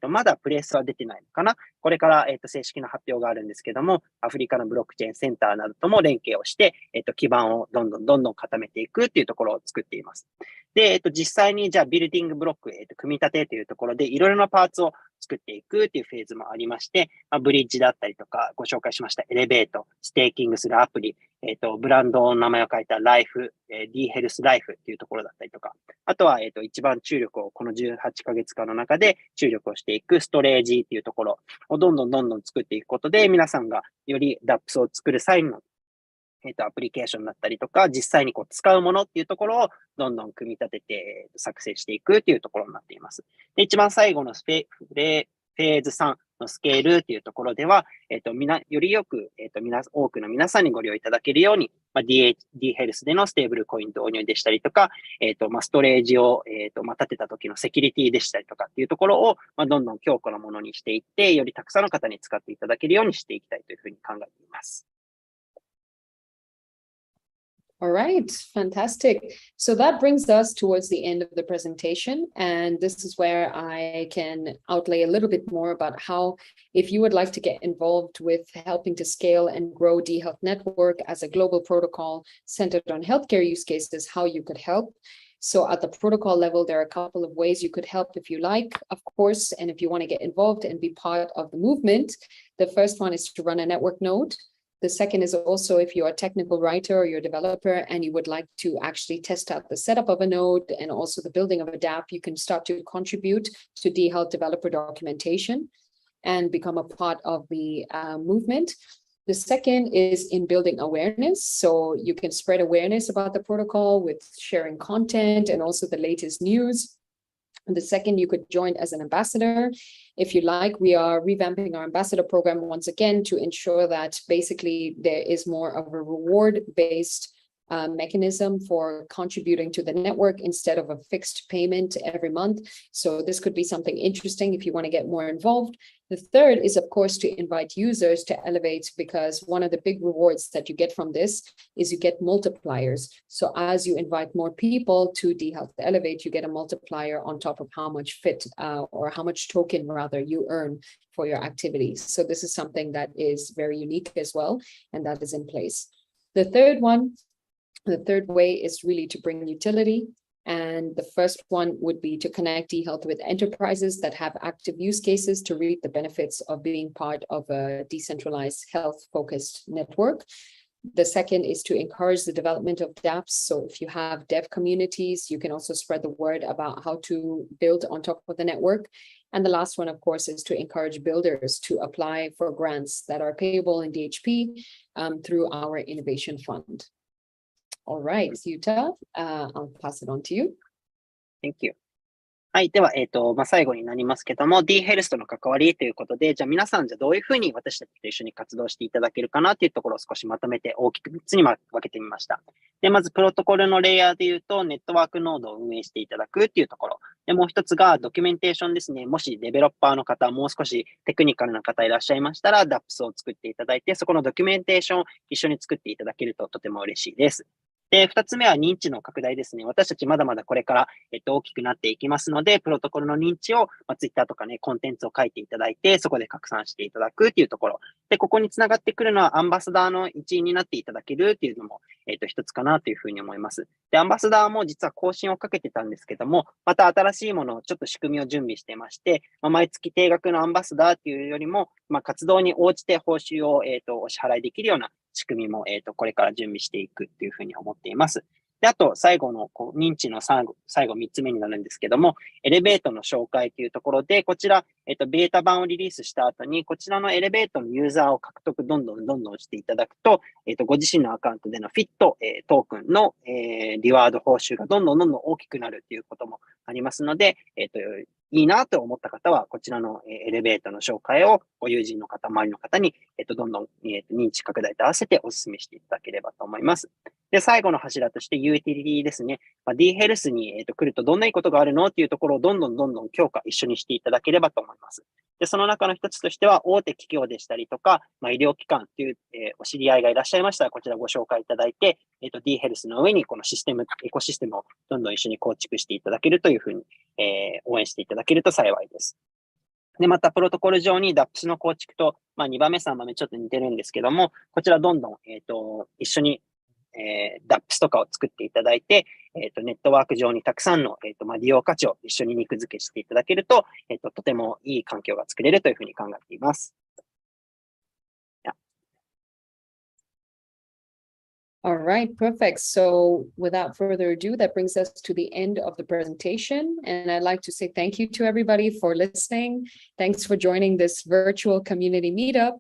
まだプレスは出てないのかな。これから、正式な発表があるんですけども、アフリカのブロックチェーンセンターなどとも連携をして、基盤をどんどん固めていくっていうところを作っています。で、実際にじゃあビルディングブロック、組み立てというところでいろいろなパーツを作っていくっていうフェーズもありまして、ブリッジだったりとか、ご紹介しましたエレベート、ステーキングするアプリ、ブランドの名前を書いたライフ、dHealth ライフっていうところだったりとか、あとは、一番注力をこの18ヶ月間の中で注力をしていくストレージっていうところをどんどん作っていくことで、皆さんがより DApps を作る際のアプリケーションだったりとか、実際に使うものっていうところをどんどん組み立てて、作成していくっていうところになっています。で、一番最後のフェーズ3のスケールっていうところでは、よりよく、多くの皆さんにご利用いただけるように、dHealth でのステーブルコイン導入でしたりとか、ストレージを、立てた時のセキュリティでしたりとかっていうところを、どんどん強固なものにしていって、よりたくさんの方に使っていただけるようにしていきたいというふうに考えています。All right, fantastic. So that brings us towards the end of the presentation. And this is where I can outlay a little bit more about how, if you would like to get involved with helping to scale and grow dHealth Network as a global protocol centered on healthcare use cases, how you could help. So at the protocol level, there are a couple of ways you could help if you like, of course, and if you want to get involved and be part of the movement. The first one is to run a network node. The second is also if you're a technical writer or you're a developer and you would like to actually test out the setup of a node and also the building of a dApp, you can start to contribute to dHealth developer documentation and become a part of the movement. The second is in building awareness. So you can spread awareness about the protocol with sharing content and also the latest news. And the second, you could join as an ambassador. If you like, we are revamping our ambassador program once again to ensure that basically there is more of a reward-based mechanism for contributing to the network instead of a fixed payment every month. So this could be something interesting if you want to get more involved. The third is, of course, to invite users to Elevate, because one of the big rewards that you get from this is you get multipliers. So as you invite more people to dHealth Elevate, you get a multiplier on top of how much fit or how much token rather you earn for your activities. So this is something that is very unique as well, and that is in place. The third way is really to bring utility. And the first one would be to connect dHealth with enterprises that have active use cases to reap the benefits of being part of a decentralized health-focused network. The second is to encourage the development of dApps. So if you have dev communities, you can also spread the word about how to build on top of the network. And the last one, of course, is to encourage builders to apply for grants that are payable in DHP through our innovation fund. All right, Yuta, I'll pass it on to you. Thank you. はい。では、最後になりますけども、dHealth との関わりということで、じゃあ皆さん、どういうふうに私たちと一緒に活動していただけるかなというところを少しまとめて大きく3つに分けてみました。で、まず、プロトコルのレイヤーで言うと、ネットワークノードを運営していただくっていうところ。で、もう一つがドキュメンテーションですね。もしデベロッパーの方、もう少しテクニカルな方いらっしゃいましたら、DApps を作っていただいて、そこのドキュメンテーションを一緒に作っていただけるととても嬉しいです。で、二つ目は認知の拡大ですね。私たちまだまだこれから、大きくなっていきますので、プロトコルの認知を、Twitter とかね、コンテンツを書いていただいて、そこで拡散していただくっていうところ。で、ここにつながってくるのはアンバサダーの一員になっていただけるっていうのも、一つかなというふうに思います。で、アンバサダーも実は更新をかけてたんですけども、また新しいものをちょっと仕組みを準備してまして、毎月定額のアンバサダーっていうよりも、活動に応じて報酬を、お支払いできるような仕組みも、これから準備していくっていうふうに思っています。で、あと、最後の認知の最後3つ目になるんですけども、エレベートの紹介というところで、こちら、ベータ版をリリースした後に、こちらのエレベートのユーザーを獲得どんどんしていただくと、ご自身のアカウントでのフィット、トークンの、リワード報酬がどんどん大きくなるということもありますので、いいなと思った方は、こちらのエレベートの紹介をご友人の方、周りの方に、どんどん認知拡大と合わせてお勧めしていただければと思います。で、最後の柱としてユーティリティですね。dHealth に来るとどんないいことがあるのっていうところをどんどん強化一緒にしていただければと思います。で、その中の一つとしては、大手企業でしたりとか、医療機関という、お知り合いがいらっしゃいましたら、こちらご紹介いただいて、dHealth の上にこのエコシステムをどんどん一緒に構築していただけるというふうに、応援していただけると幸いです。で、また、プロトコル上に DAPS の構築と、2番目、3番目ちょっと似てるんですけども、こちらどんどん、一緒にDAPS とかを作っていただいて、ネットワーク上にたくさんの、利用価値を一緒に肉付けしていただけると、とてもいい環境が作れるというふうに考えています。All right, perfect. So without further ado, that brings us to the end of the presentation. And I'd like to say thank you to everybody for listening. Thanks for joining this virtual community meetup.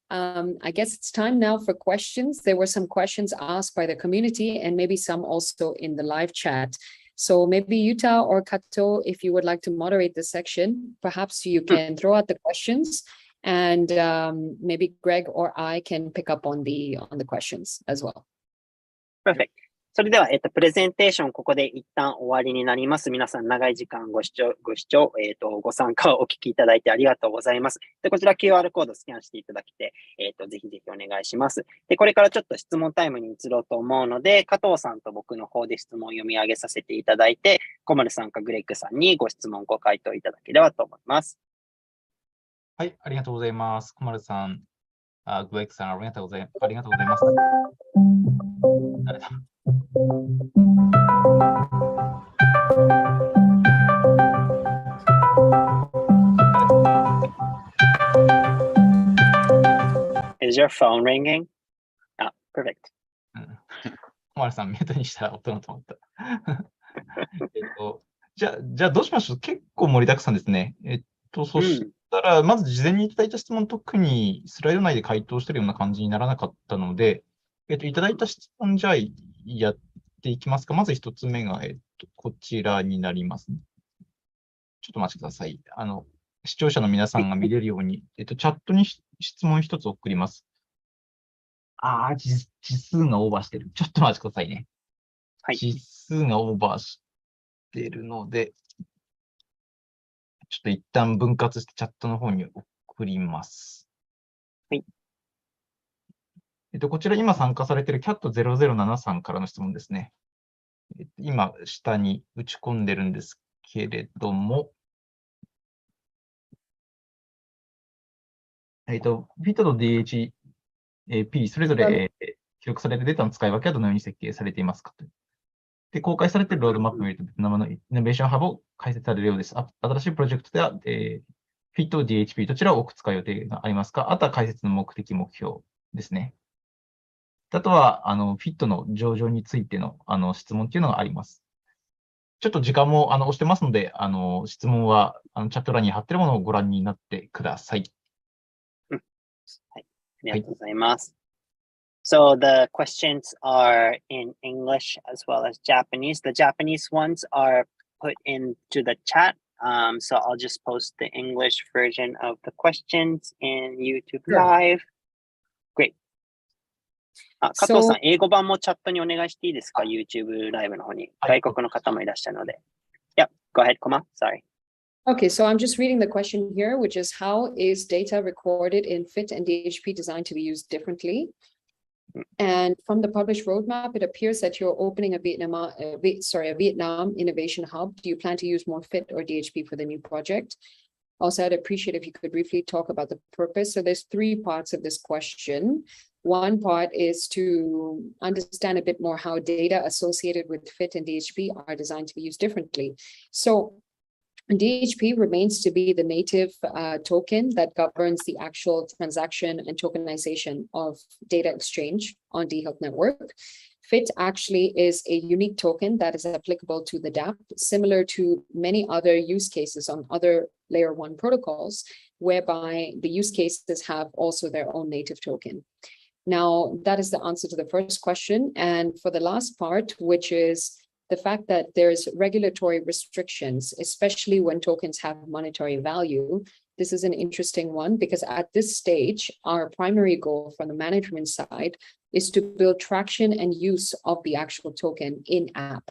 I guess it's time now for questions. There were some questions asked by the community and maybe some also in the live chat. So maybe Yuta or Kato, if you would like to moderate this section, perhaps you can throw out the questions and maybe Greg or I can pick up on the questions as well. Perfect. それでは、プレゼンテーション、ここで一旦終わりになります。皆さん、長い時間ご参加をお聞きいただいてありがとうございます。で、こちら QR コードスキャンしていただけて、ぜひぜひお願いします。で、これからちょっと質問タイムに移ろうと思うので、加藤さんと僕の方で質問を読み上げさせていただいて、小丸さんかグレッグさんにご質問、ご回答いただければと思います。はい、ありがとうございます。小丸さん、グレッグさん、ありがとうございます。誰だIs your phone ringing? perfect. 小丸さん、ミュートにしたら音だと思った。じゃあどうしましょう。結構盛りだくさんですね。そしたら、まず事前にいただいた質問、特にスライド内で回答しているような感じにならなかったので、いただいた質問、じゃあやっていきますか。まず一つ目が、こちらになります、ね。ちょっとお待ちください。視聴者の皆さんが見れるように、チャットに質問一つ送ります。字数がオーバーしてる。ちょっとお待ちくださいね。はい。字数がオーバーしているので、ちょっと一旦分割してチャットの方に送ります。はい。こちら今参加されている CAT007 さんからの質問ですね。今下に打ち込んでるんですけれども、FIT と DHP それぞれ記録されるデータの使い分けはどのように設計されていますかと。で、公開されているロードマップを見ると、ベトナムのイノベーションハブを開設されるようです。新しいプロジェクトでは、FIT と DHP どちらを多く使う予定がありますか。あとは開設の目的、目標ですね。あとは、FIT の上場についての、質問というのがあります。ちょっと時間も押してますので、質問はチャット欄に貼っているものをご覧になってください。はい、ありがとうございます。So the questions are in English as well as Japanese. The Japanese ones are put into the chat. So I'll just post the English version of the questions in YouTube Live. Great. 加藤さん、英語版もチャットにお願いしていいですか ?YouTube ライブの方に。外国の方もいらっしゃるので。Yeah, go ahead, Komal. Sorry. Okay, so I'm just reading the question here, which is how is data recorded in FIT and DHP designed to be used differently? And from the published roadmap, it appears that you're opening a Vietnam innovation hub. Do you plan to use more FIT or DHP for the new project? Also, I'd appreciate if you could briefly talk about the purpose. So there's three parts of this question. One part is to understand a bit more how data associated with FIT and DHP are designed to be used differently. So dHealth remains to be the native token that governs the actual transaction and tokenization of data exchange on dHealth network. FIT actually is a unique token that is applicable to the DApp, similar to many other use cases on other layer 1 protocols, whereby the use cases have also their own native token. Now, that is the answer to the first question. And for the last part, which is the fact that there's regulatory restrictions, especially when tokens have monetary value. This is an interesting one because at this stage, our primary goal from the management side is to build traction and use of the actual token in-app.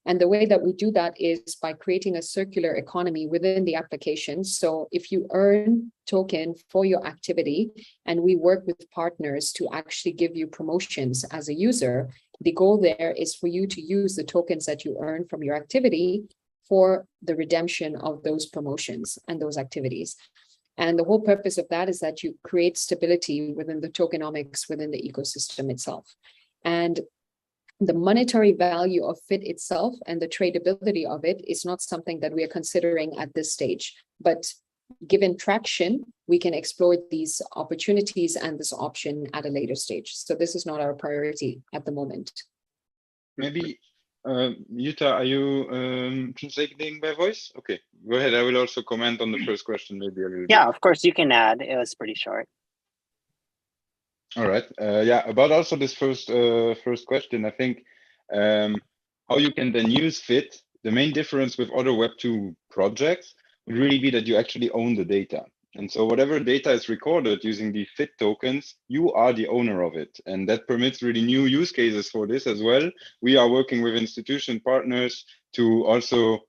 And the way that we do that is by creating a circular economy within the application. So if you earn token for your activity, and we work with partners to actually give you promotions as a user, the goal there is for you to use the tokens that you earn from your activity for the redemption of those promotions and those activities. And the whole purpose of that is that you create stability within the tokenomics within the ecosystem itself. And the monetary value of FIT itself and the tradability of it is not something that we are considering at this stage. But given traction, we can explore these opportunities and this option at a later stage. So this is not our priority at the moment. Maybe, Yuta, are you translating by voice? Okay, go ahead. I will also comment on the first question, maybe a little bit. Yeah, of course, you can add. It was pretty short. All right. Yeah, about also this first question, I think how you can then use FIT, the main difference with other Web2 projects would really be that you actually own the data. And so whatever data is recorded using the FIT tokens, you are the owner of it. And that permits really new use cases for this as well. We are working with institution partners to also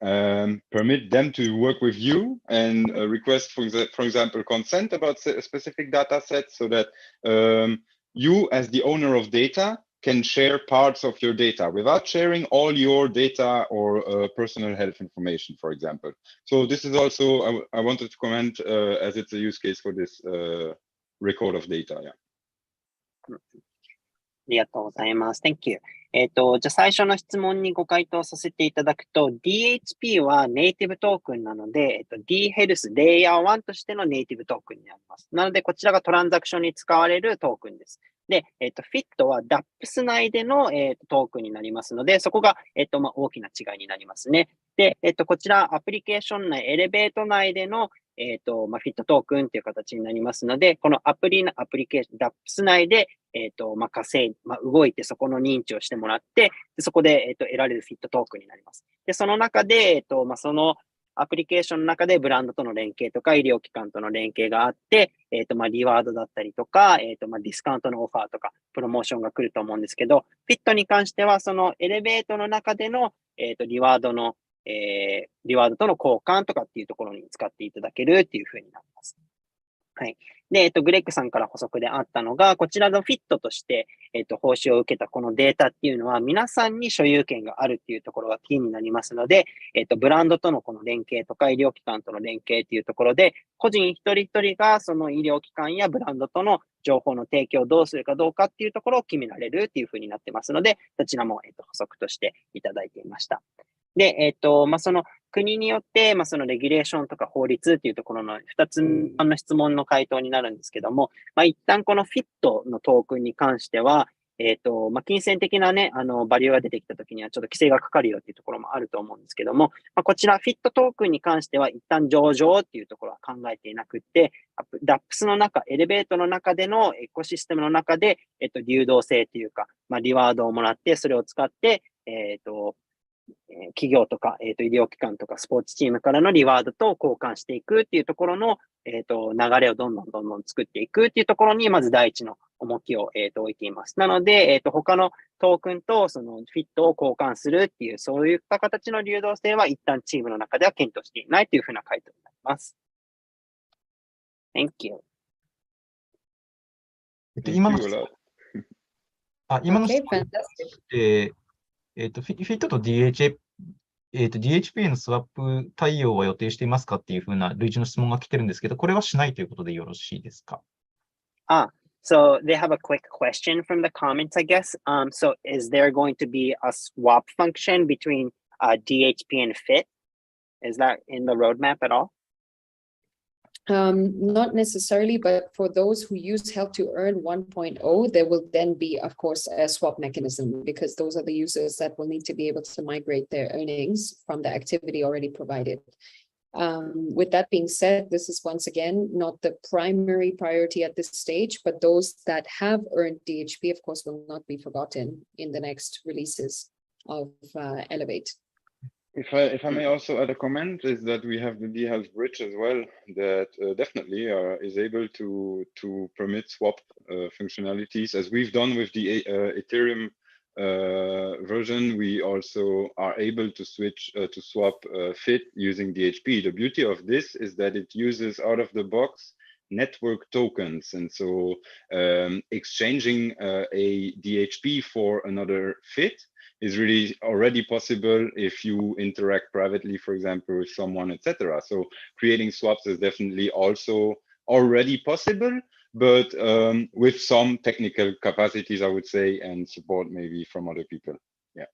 permit them to work with you and request, for example, consent about specific data sets so that you as the owner of data can share parts of your data without sharing all your data or personal health information, for example. So this is also, I wanted to comment as it's a use case for this record of data. Yeah. ありがとうございます。Thank you. じゃあ最初の質問にご回答させていただくと、DHP はネイティブトークンなので、dHealth Layer1 としてのネイティブトークンになります。なので、こちらがトランザクションに使われるトークンです。で、FIT は DAPS 内での、トークンになりますので、そこが、大きな違いになりますね。で、こちらアプリケーション内、エレベート内でのFIT トークンという形になりますので、このアプリケーション、DAPS 内で、動いてそこの認知をしてもらって、でそこで、得られるFIT トークンになります。で、その中で、そのアプリケーションの中でブランドとの連携とか医療機関との連携があって、リワードだったりとか、ディスカウントのオファーとか、プロモーションが来ると思うんですけど、FIT に関しては、そのエレベートの中での、リワードとの交換とかっていうところに使っていただけるっていうふうになります。はい。で、グレッグさんから補足であったのが、こちらのFITとして、報酬を受けたこのデータっていうのは、皆さんに所有権があるっていうところがキーになりますので、ブランドとのこの連携とか医療機関との連携っていうところで、個人一人一人がその医療機関やブランドとの情報の提供をどうするかどうかっていうところを決められるっていうふうになってますので、そちらも、補足としていただいていました。で、その国によって、そのレギュレーションとか法律っていうところの2つの質問の回答になるんですけども、一旦この FIT のトークンに関しては、金銭的なね、バリューが出てきたときにはちょっと規制がかかるよっていうところもあると思うんですけども、こちら FIT トークンに関しては一旦上場っていうところは考えていなくって、DAPS の中、エレベートの中でのエコシステムの中で、流動性というか、リワードをもらって、それを使って、企業とか、医療機関とかスポーツチームからのリワードと交換していくっていうところの、流れをどんどん作っていくっていうところに、まず第一の重きを、置いています。なので、他のトークンとそのフィットを交換するっていう、そういった形の流動性は一旦チームの中では検討していないというふうな回答になります。Thank you. 今の質問で、フィットと DHP へのスワップ対応は予定していますかっていうふうな類似の質問が来てるんですけど、これはしないということでよろしいですか？ So they have a quick question from the comments, I guess. So is there going to be a swap function between DHP and FIT? Is that in the roadmap at all? Not necessarily, but for those who use Health to Earn 1.0, there will then be, of course, a swap mechanism, because those are the users that will need to be able to migrate their earnings from the activity already provided. With that being said, this is once again not the primary priority at this stage, but those that have earned DHP, of course, will not be forgotten in the next releases of Elevate. If I may also add a comment, is that we have the dHealth bridge as well that definitely is able to permit swap functionalities, as we've done with the Ethereum version. We also are able to switch to swap FIT using DHP. The beauty of this is that it uses out of the box network tokens, and so exchanging a DHP for another FIT is really already possible if you interact privately, for example, with someone, etc. So creating swaps is definitely also already possible, but with some technical capacities, I would say, and support maybe from other people. Yeah.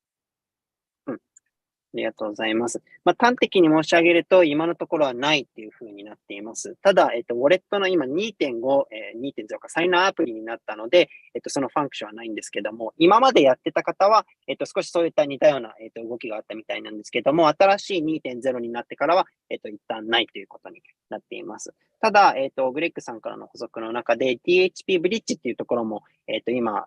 ありがとうございます。端的に申し上げると、今のところはないっていうふうになっています。ただ、ウォレットの今 2.5、2.0 かサインアプリになったので、そのファンクションはないんですけども、今までやってた方は、少しそういった似たような、動きがあったみたいなんですけども、新しい 2.0 になってからは、一旦ないということになっています。ただ、グレッグさんからの補足の中で、DHP ブリッジっていうところも、今、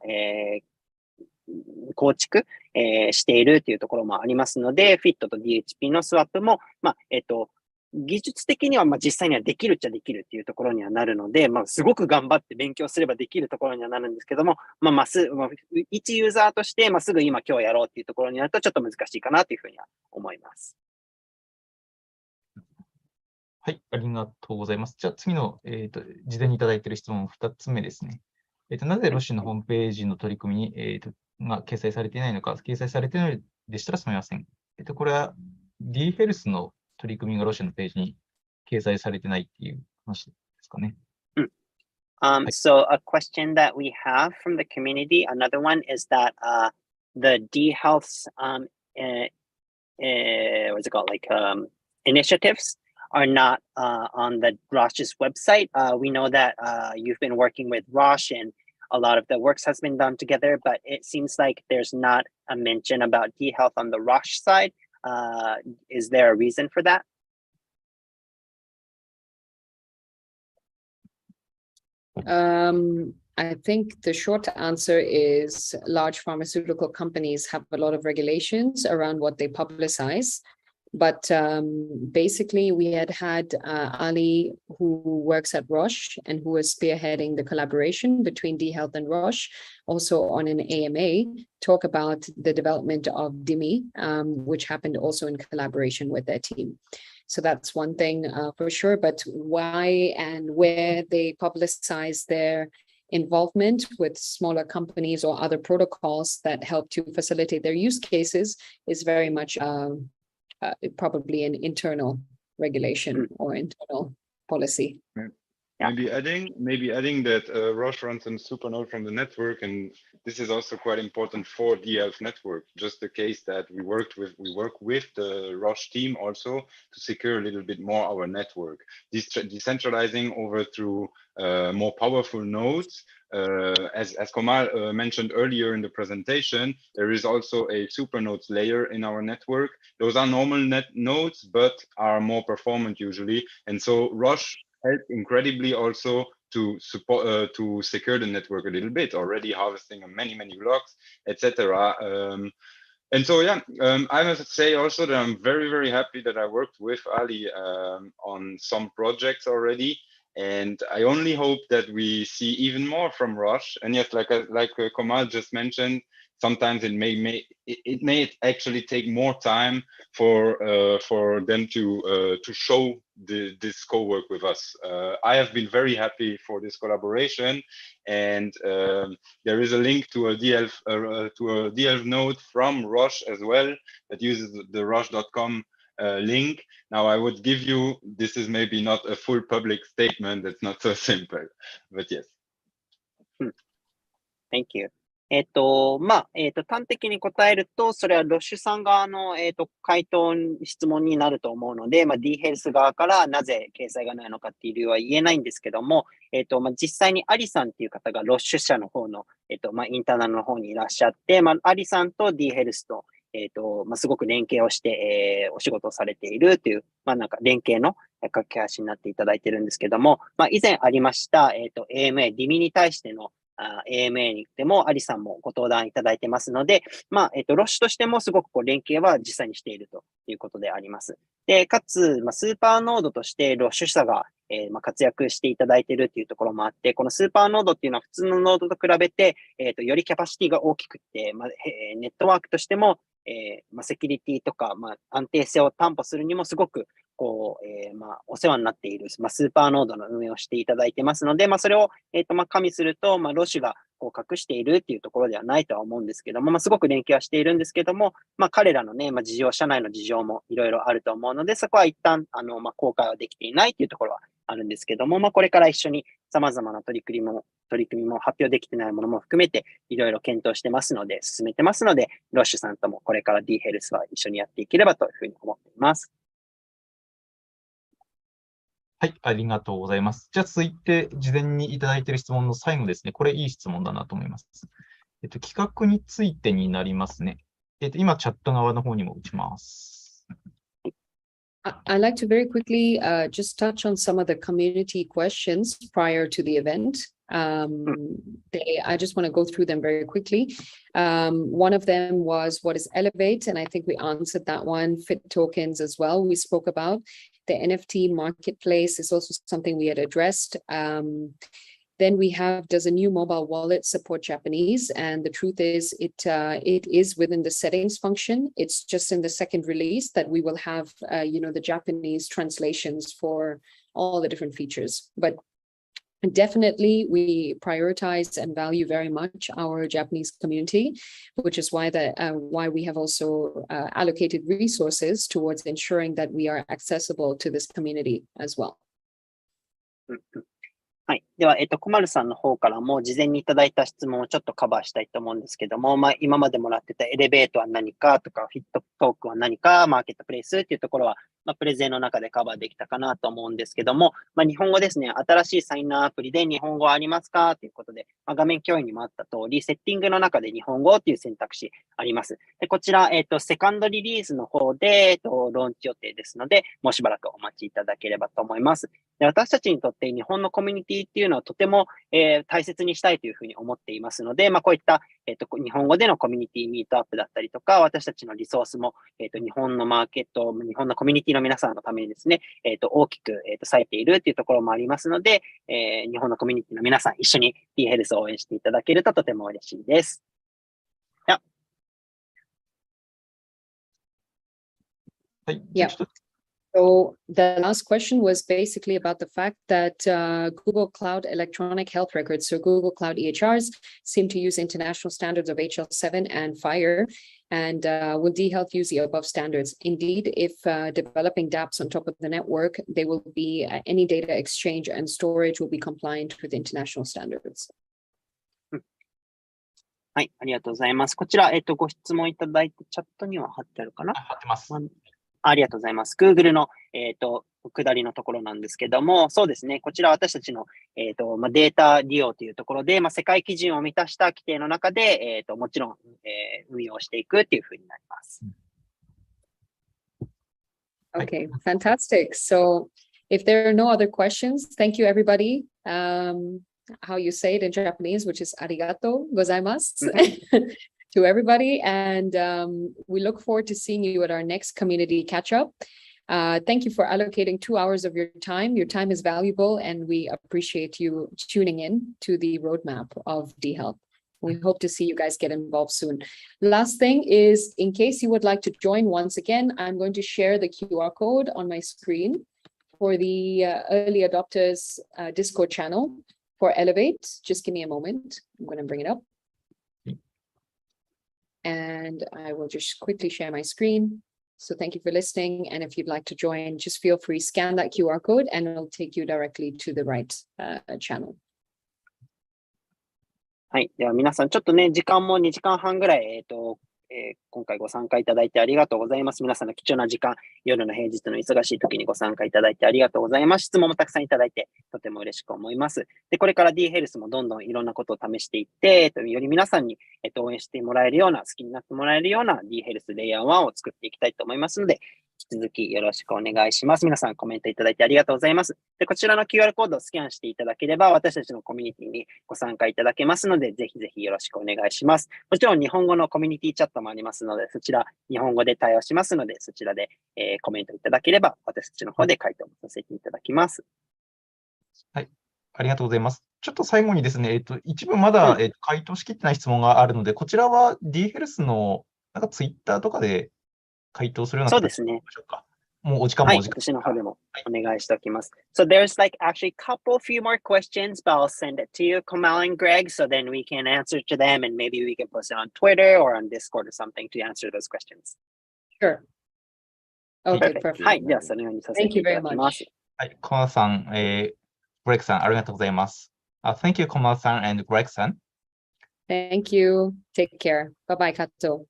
構築、しているというところもありますので、FIT と DHP のスワップも、技術的には実際にはできるっちゃできるっていうところにはなるので、すごく頑張って勉強すればできるところにはなるんですけども、一ユーザーとして、すぐ今日やろうっていうところになるとちょっと難しいかなというふうには思います。はい、ありがとうございます。じゃあ次の、事前にいただいている質問2つ目ですね。なぜロッシュのホームページの取り組みに、が掲載されていないのか、掲載されていないでしたらすみません。これは dHealth の取り組みがロッシュのページに掲載されてないっていう話ですかね。So a question that we have from the community, another one is that the dHealth's what's it called, initiatives are not on the Roche's website. We know that you've been working with Roche and a lot of the works has been done together, but it seems like there's not a mention about dHealth on the Roche side. Is there a reason for that? I think the short answer is large pharmaceutical companies have a lot of regulations around what they publicize. But basically, we had Ali, who works at Roche and who was spearheading the collaboration between dHealth and Roche, also on an AMA, talk about the development of DIMI, which happened also in collaboration with their team. So that's one thing for sure. But why and where they publicize their involvement with smaller companies or other protocols that help to facilitate their use cases is very much probably an internal regulation or internal policy. Maybe adding that Roche runs on Supernode from the network, and this is also quite important for dHealth network. Just the case that we work with the Roche team also to secure a little bit more our network. Decentralizing over through more powerful nodes. As Komal mentioned earlier in the presentation, there is also a supernodes layer in our network. Those are normal nodes, but are more performant usually. And so Roche helped incredibly also to support to secure the network a little bit, already harvesting many blocks, etc. And so I must say also that I'm very happy that I worked with Ali on some projects already. And I only hope that we see even more from Roche. And yes, like Komal just mentioned, sometimes it may actually take more time for them to show this co-work with us. I have been very happy for this collaboration, and there is a link to a dHealth node from Roche as well that uses the Roche.com link. Now I would give you, this is maybe not a full public statement, it's not so simple, but yes. Thank you. 端的に答えると、それはロッシュさん側の、回答、質問になると思うので、dHealth 側からなぜ掲載がないのかっていう理由は言えないんですけども、実際にアリさんっていう方がロッシュ社の方の、インターナルの方にいらっしゃって、アリさんとdHealthと、すごく連携をして、お仕事をされているという、連携の架け橋になっていただいているんですけども、以前ありました、AMA、DIMI に対しての AMA でもアリさんもご登壇いただいてますので、ロッシュとしてもすごく連携は実際にしているということであります。で、かつ、スーパーノードとしてロッシュ社が、活躍していただいているというところもあって、このスーパーノードっていうのは普通のノードと比べて、よりキャパシティが大きくて、ネットワークとしても、セキュリティとか、安定性を担保するにもすごくお世話になっている、スーパーノードの運営をしていただいてますので、それを、加味すると、ロッシュが隠しているっていうところではないとは思うんですけども、すごく連携はしているんですけども、彼らのね、事情、社内の事情もいろいろあると思うので、そこは一旦、公開はできていないっていうところはあるんですけども、これから一緒に様々な取り組みも発表できてないものも含めて、いろいろ検討してますので、進めてますので、ロッシュさんともこれから dHealth は一緒にやっていければというふうに思っています。はい、ありがとうございます。じゃあ続いて、事前にいただいている質問の最後ですね。これいい質問だなと思います。企画についてになりますね。今、チャット側の方にも打ちます。I'd like to very quickly just touch on some of the community questions prior to the event. I just want to go through them very quickly. One of them was, what is Elevate? And I think we answered that one. Fit tokens as well, we spoke about. The NFT marketplace is also something we had addressed. Then we have, does a new mobile wallet support Japanese? And the truth is, it is within the settings function. It's just in the second release that we will have, the Japanese translations for all the different features. But definitely, we prioritize and value very much our Japanese community, which is why we have also allocated resources towards ensuring that we are accessible to this community as well. はい。では、コマルさんの方からも事前にいただいた質問をちょっとカバーしたいと思うんですけども、今までもらってたエレベートは何かとか、フィットトークは何か、マーケットプレイスっていうところは、プレゼンの中でカバーできたかなと思うんですけども、日本語ですね、新しいサインアプリで日本語はありますかということで、画面共有にもあった通り、セッティングの中で日本語っていう選択肢あります。で、こちら、セカンドリリースの方で、ローンチ予定ですので、もうしばらくお待ちいただければと思います。で、私たちにとって日本のコミュニティっていうのはとても、大切にしたいというふうに思っていますので、こういった、日本語でのコミュニティミートアップだったりとか、私たちのリソースも、日本のマーケット、日本のコミュニティの皆さんのためにですね、大きく、割いているっていうところもありますので、日本のコミュニティの皆さん一緒に dHealth を応援していただけるととても嬉しいです。はい。So the last question was basically about the fact that Google Cloud Electronic Health Records, so Google Cloud EHRs, seem to use international standards of HL7 and FHIR. And will dHealth use the above standards? Indeed, if developing dApps on top of the network, they will be any data exchange and storage will be compliant with international standards. はい、ありがとうございます。こちら、ご質問いただいて、チャットには貼ってあるかな？貼ってます。ありがとうございます。Google の、下りのところなんですけども、そうですね。こちら私たちの、データ利用というところで、世界基準を満たした規定の中で、もちろん、運用していくっていうふうになります。Okay, fantastic. So if there are no other questions, thank you everybody. How you say it in Japanese, which is arigato gozaimasu. To everybody, and we look forward to seeing you at our next community catch-up. Thank you for allocating 2 hours of your time. Your time is valuable, and we appreciate you tuning in to the roadmap of dHealth. We hope to see you guys get involved soon. Last thing is, in case you would like to join once again, I'm going to share the QR code on my screen for the early adopters Discord channel for Elevate. Just give me a moment. I'm going to bring it up. And I will just quickly share my screen. So thank you for listening. And if you'd like to join, just feel free, scan that QR code and it'll take you directly to the right channel. はい。では皆さん、ちょっとね、時間も2時間半ぐらい、今回ご参加いただいてありがとうございます。皆さんの貴重な時間、夜の平日の忙しい時にご参加いただいてありがとうございます。質問もたくさんいただいて、とても嬉しく思います。で、これから dHealth もどんどんいろんなことを試していって、より皆さんに、応援してもらえるような、好きになってもらえるような dHealth Layer1を作っていきたいと思いますので、引き続きよろしくお願いします。皆さんコメントいただいてありがとうございます。で、こちらの QR コードをスキャンしていただければ、私たちのコミュニティにご参加いただけますので、ぜひぜひよろしくお願いします。もちろん日本語のコミュニティチャットもありますので、そちら日本語で対応しますので、そちらで、コメントいただければ、私たちの方で回答もさせていただきます。はい。ありがとうございます。ちょっと最後にですね、一部まだ、回答しきってない質問があるので、こちらは dHealth のなんかツイッターとかで回答するようなそうですね。でしょうか。もうお時間はい、もお時間。私の方でもお願いしておきます。So there's like actually couple few more questions, but I'll send it to you, Komal and Greg, so then we can answer to them and maybe we can post it on Twitter or on Discord or something to answer those questions. Sure. Okay, Perfect. perfect. はい、ではそのようにさせ Thank て you いた very だきま much. す。はい、コマルさん、グレッグさん、ありがとうございます。Thank you, コマルさん and グレッグさん。Thank you. Take care. Bye bye, Kato.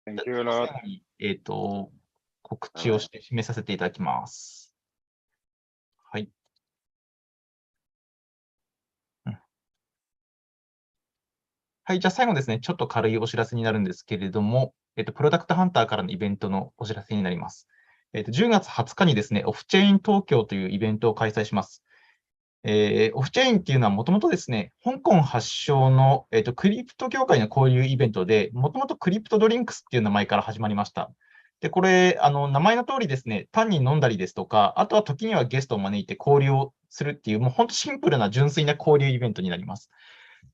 Thank you a lot. 最後に告知をして締めさせていただきます。はい。はい、じゃあ最後ですね、ちょっと軽いお知らせになるんですけれども、プロダクトハンターからのイベントのお知らせになります。10月20日にですね、オフチェーン東京というイベントを開催します。オフチェーンっていうのはもともとですね、香港発祥の、クリプト業界の交流イベントで、もともとクリプトドリンクスっていう名前から始まりました。で、これ、名前の通りですね、単に飲んだりですとか、あとは時にはゲストを招いて交流をするっていう、もう本当シンプルな純粋な交流イベントになります。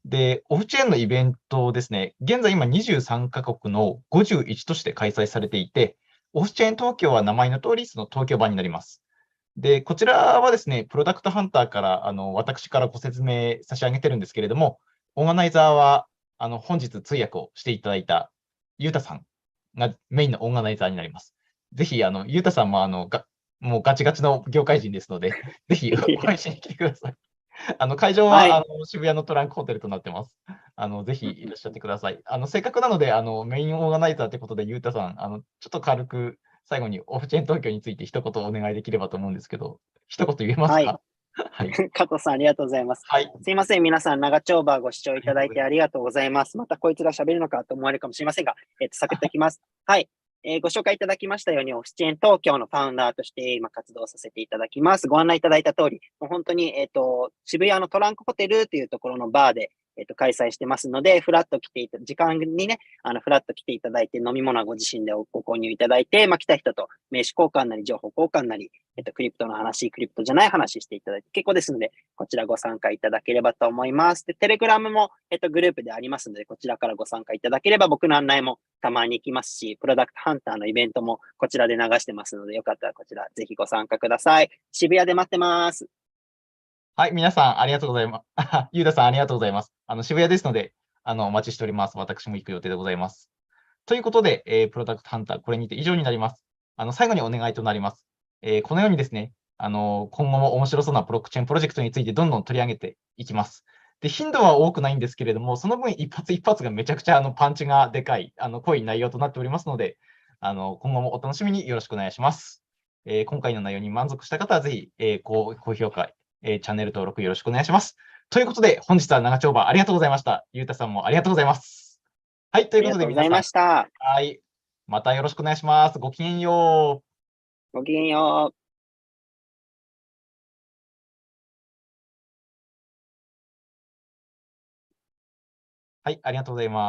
で、オフチェーンのイベントですね、現在今23カ国の51都市で開催されていて、オフチェーン東京は名前の通り、その東京版になります。で、こちらはですね、プロダクトハンターから、私からご説明差し上げてるんですけれども、オーガナイザーは、本日通訳をしていただいた、ゆうたさんがメインのオーガナイザーになります。ぜひ、ゆうたさんも、もうガチガチの業界人ですので、ぜひ、お会いしに来てください。会場は、はい渋谷のトランクホテルとなってます。ぜひいらっしゃってください。せっかくなので、メインオーガナイザーということで、ゆうたさん、ちょっと軽く、最後にオフチェーン東京について一言お願いできればと思うんですけど、一言言えますか？はい。加藤さん、ありがとうございます。はい。すいません、皆さん、長丁場ご視聴いただいてありがとうございます。またこいつが喋るのかと思われるかもしれませんが、サクッといきます。はい。ご紹介いただきましたように、オフチェーン東京のファウンダーとして今活動させていただきます。ご案内いただいた通り、もう本当に、渋谷のトランクホテルというところのバーで、開催してますので、フラッと来て時間にね、フラッと来ていただいて、飲み物はご自身でご購入いただいて、来た人と名刺交換なり、情報交換なり、クリプトの話、クリプトじゃない話していただいて結構ですので、こちらご参加いただければと思います。で、テレグラムも、グループでありますので、こちらからご参加いただければ、僕の案内もたまに行きますし、プロダクトハンターのイベントもこちらで流してますので、よかったらこちらぜひご参加ください。渋谷で待ってます。はい、皆さんありがとうございます。ゆうたさんありがとうございます。渋谷ですので、お待ちしております。私も行く予定でございます。ということで、プロダクトハンター、これにて以上になります。最後にお願いとなります。このようにですね、今後も面白そうなブロックチェーンプロジェクトについてどんどん取り上げていきます。で、頻度は多くないんですけれども、その分一発一発がめちゃくちゃパンチがでかい、濃い内容となっておりますので、今後もお楽しみによろしくお願いします。今回の内容に満足した方はぜひ、高評価、チャンネル登録よろしくお願いします。ということで、本日は長丁場ありがとうございました。ゆうたさんもありがとうございます。はい、ということで皆さん。ありがとうございました。はい。またよろしくお願いします。ごきげんよう。ごきげんよう。はい、ありがとうございます。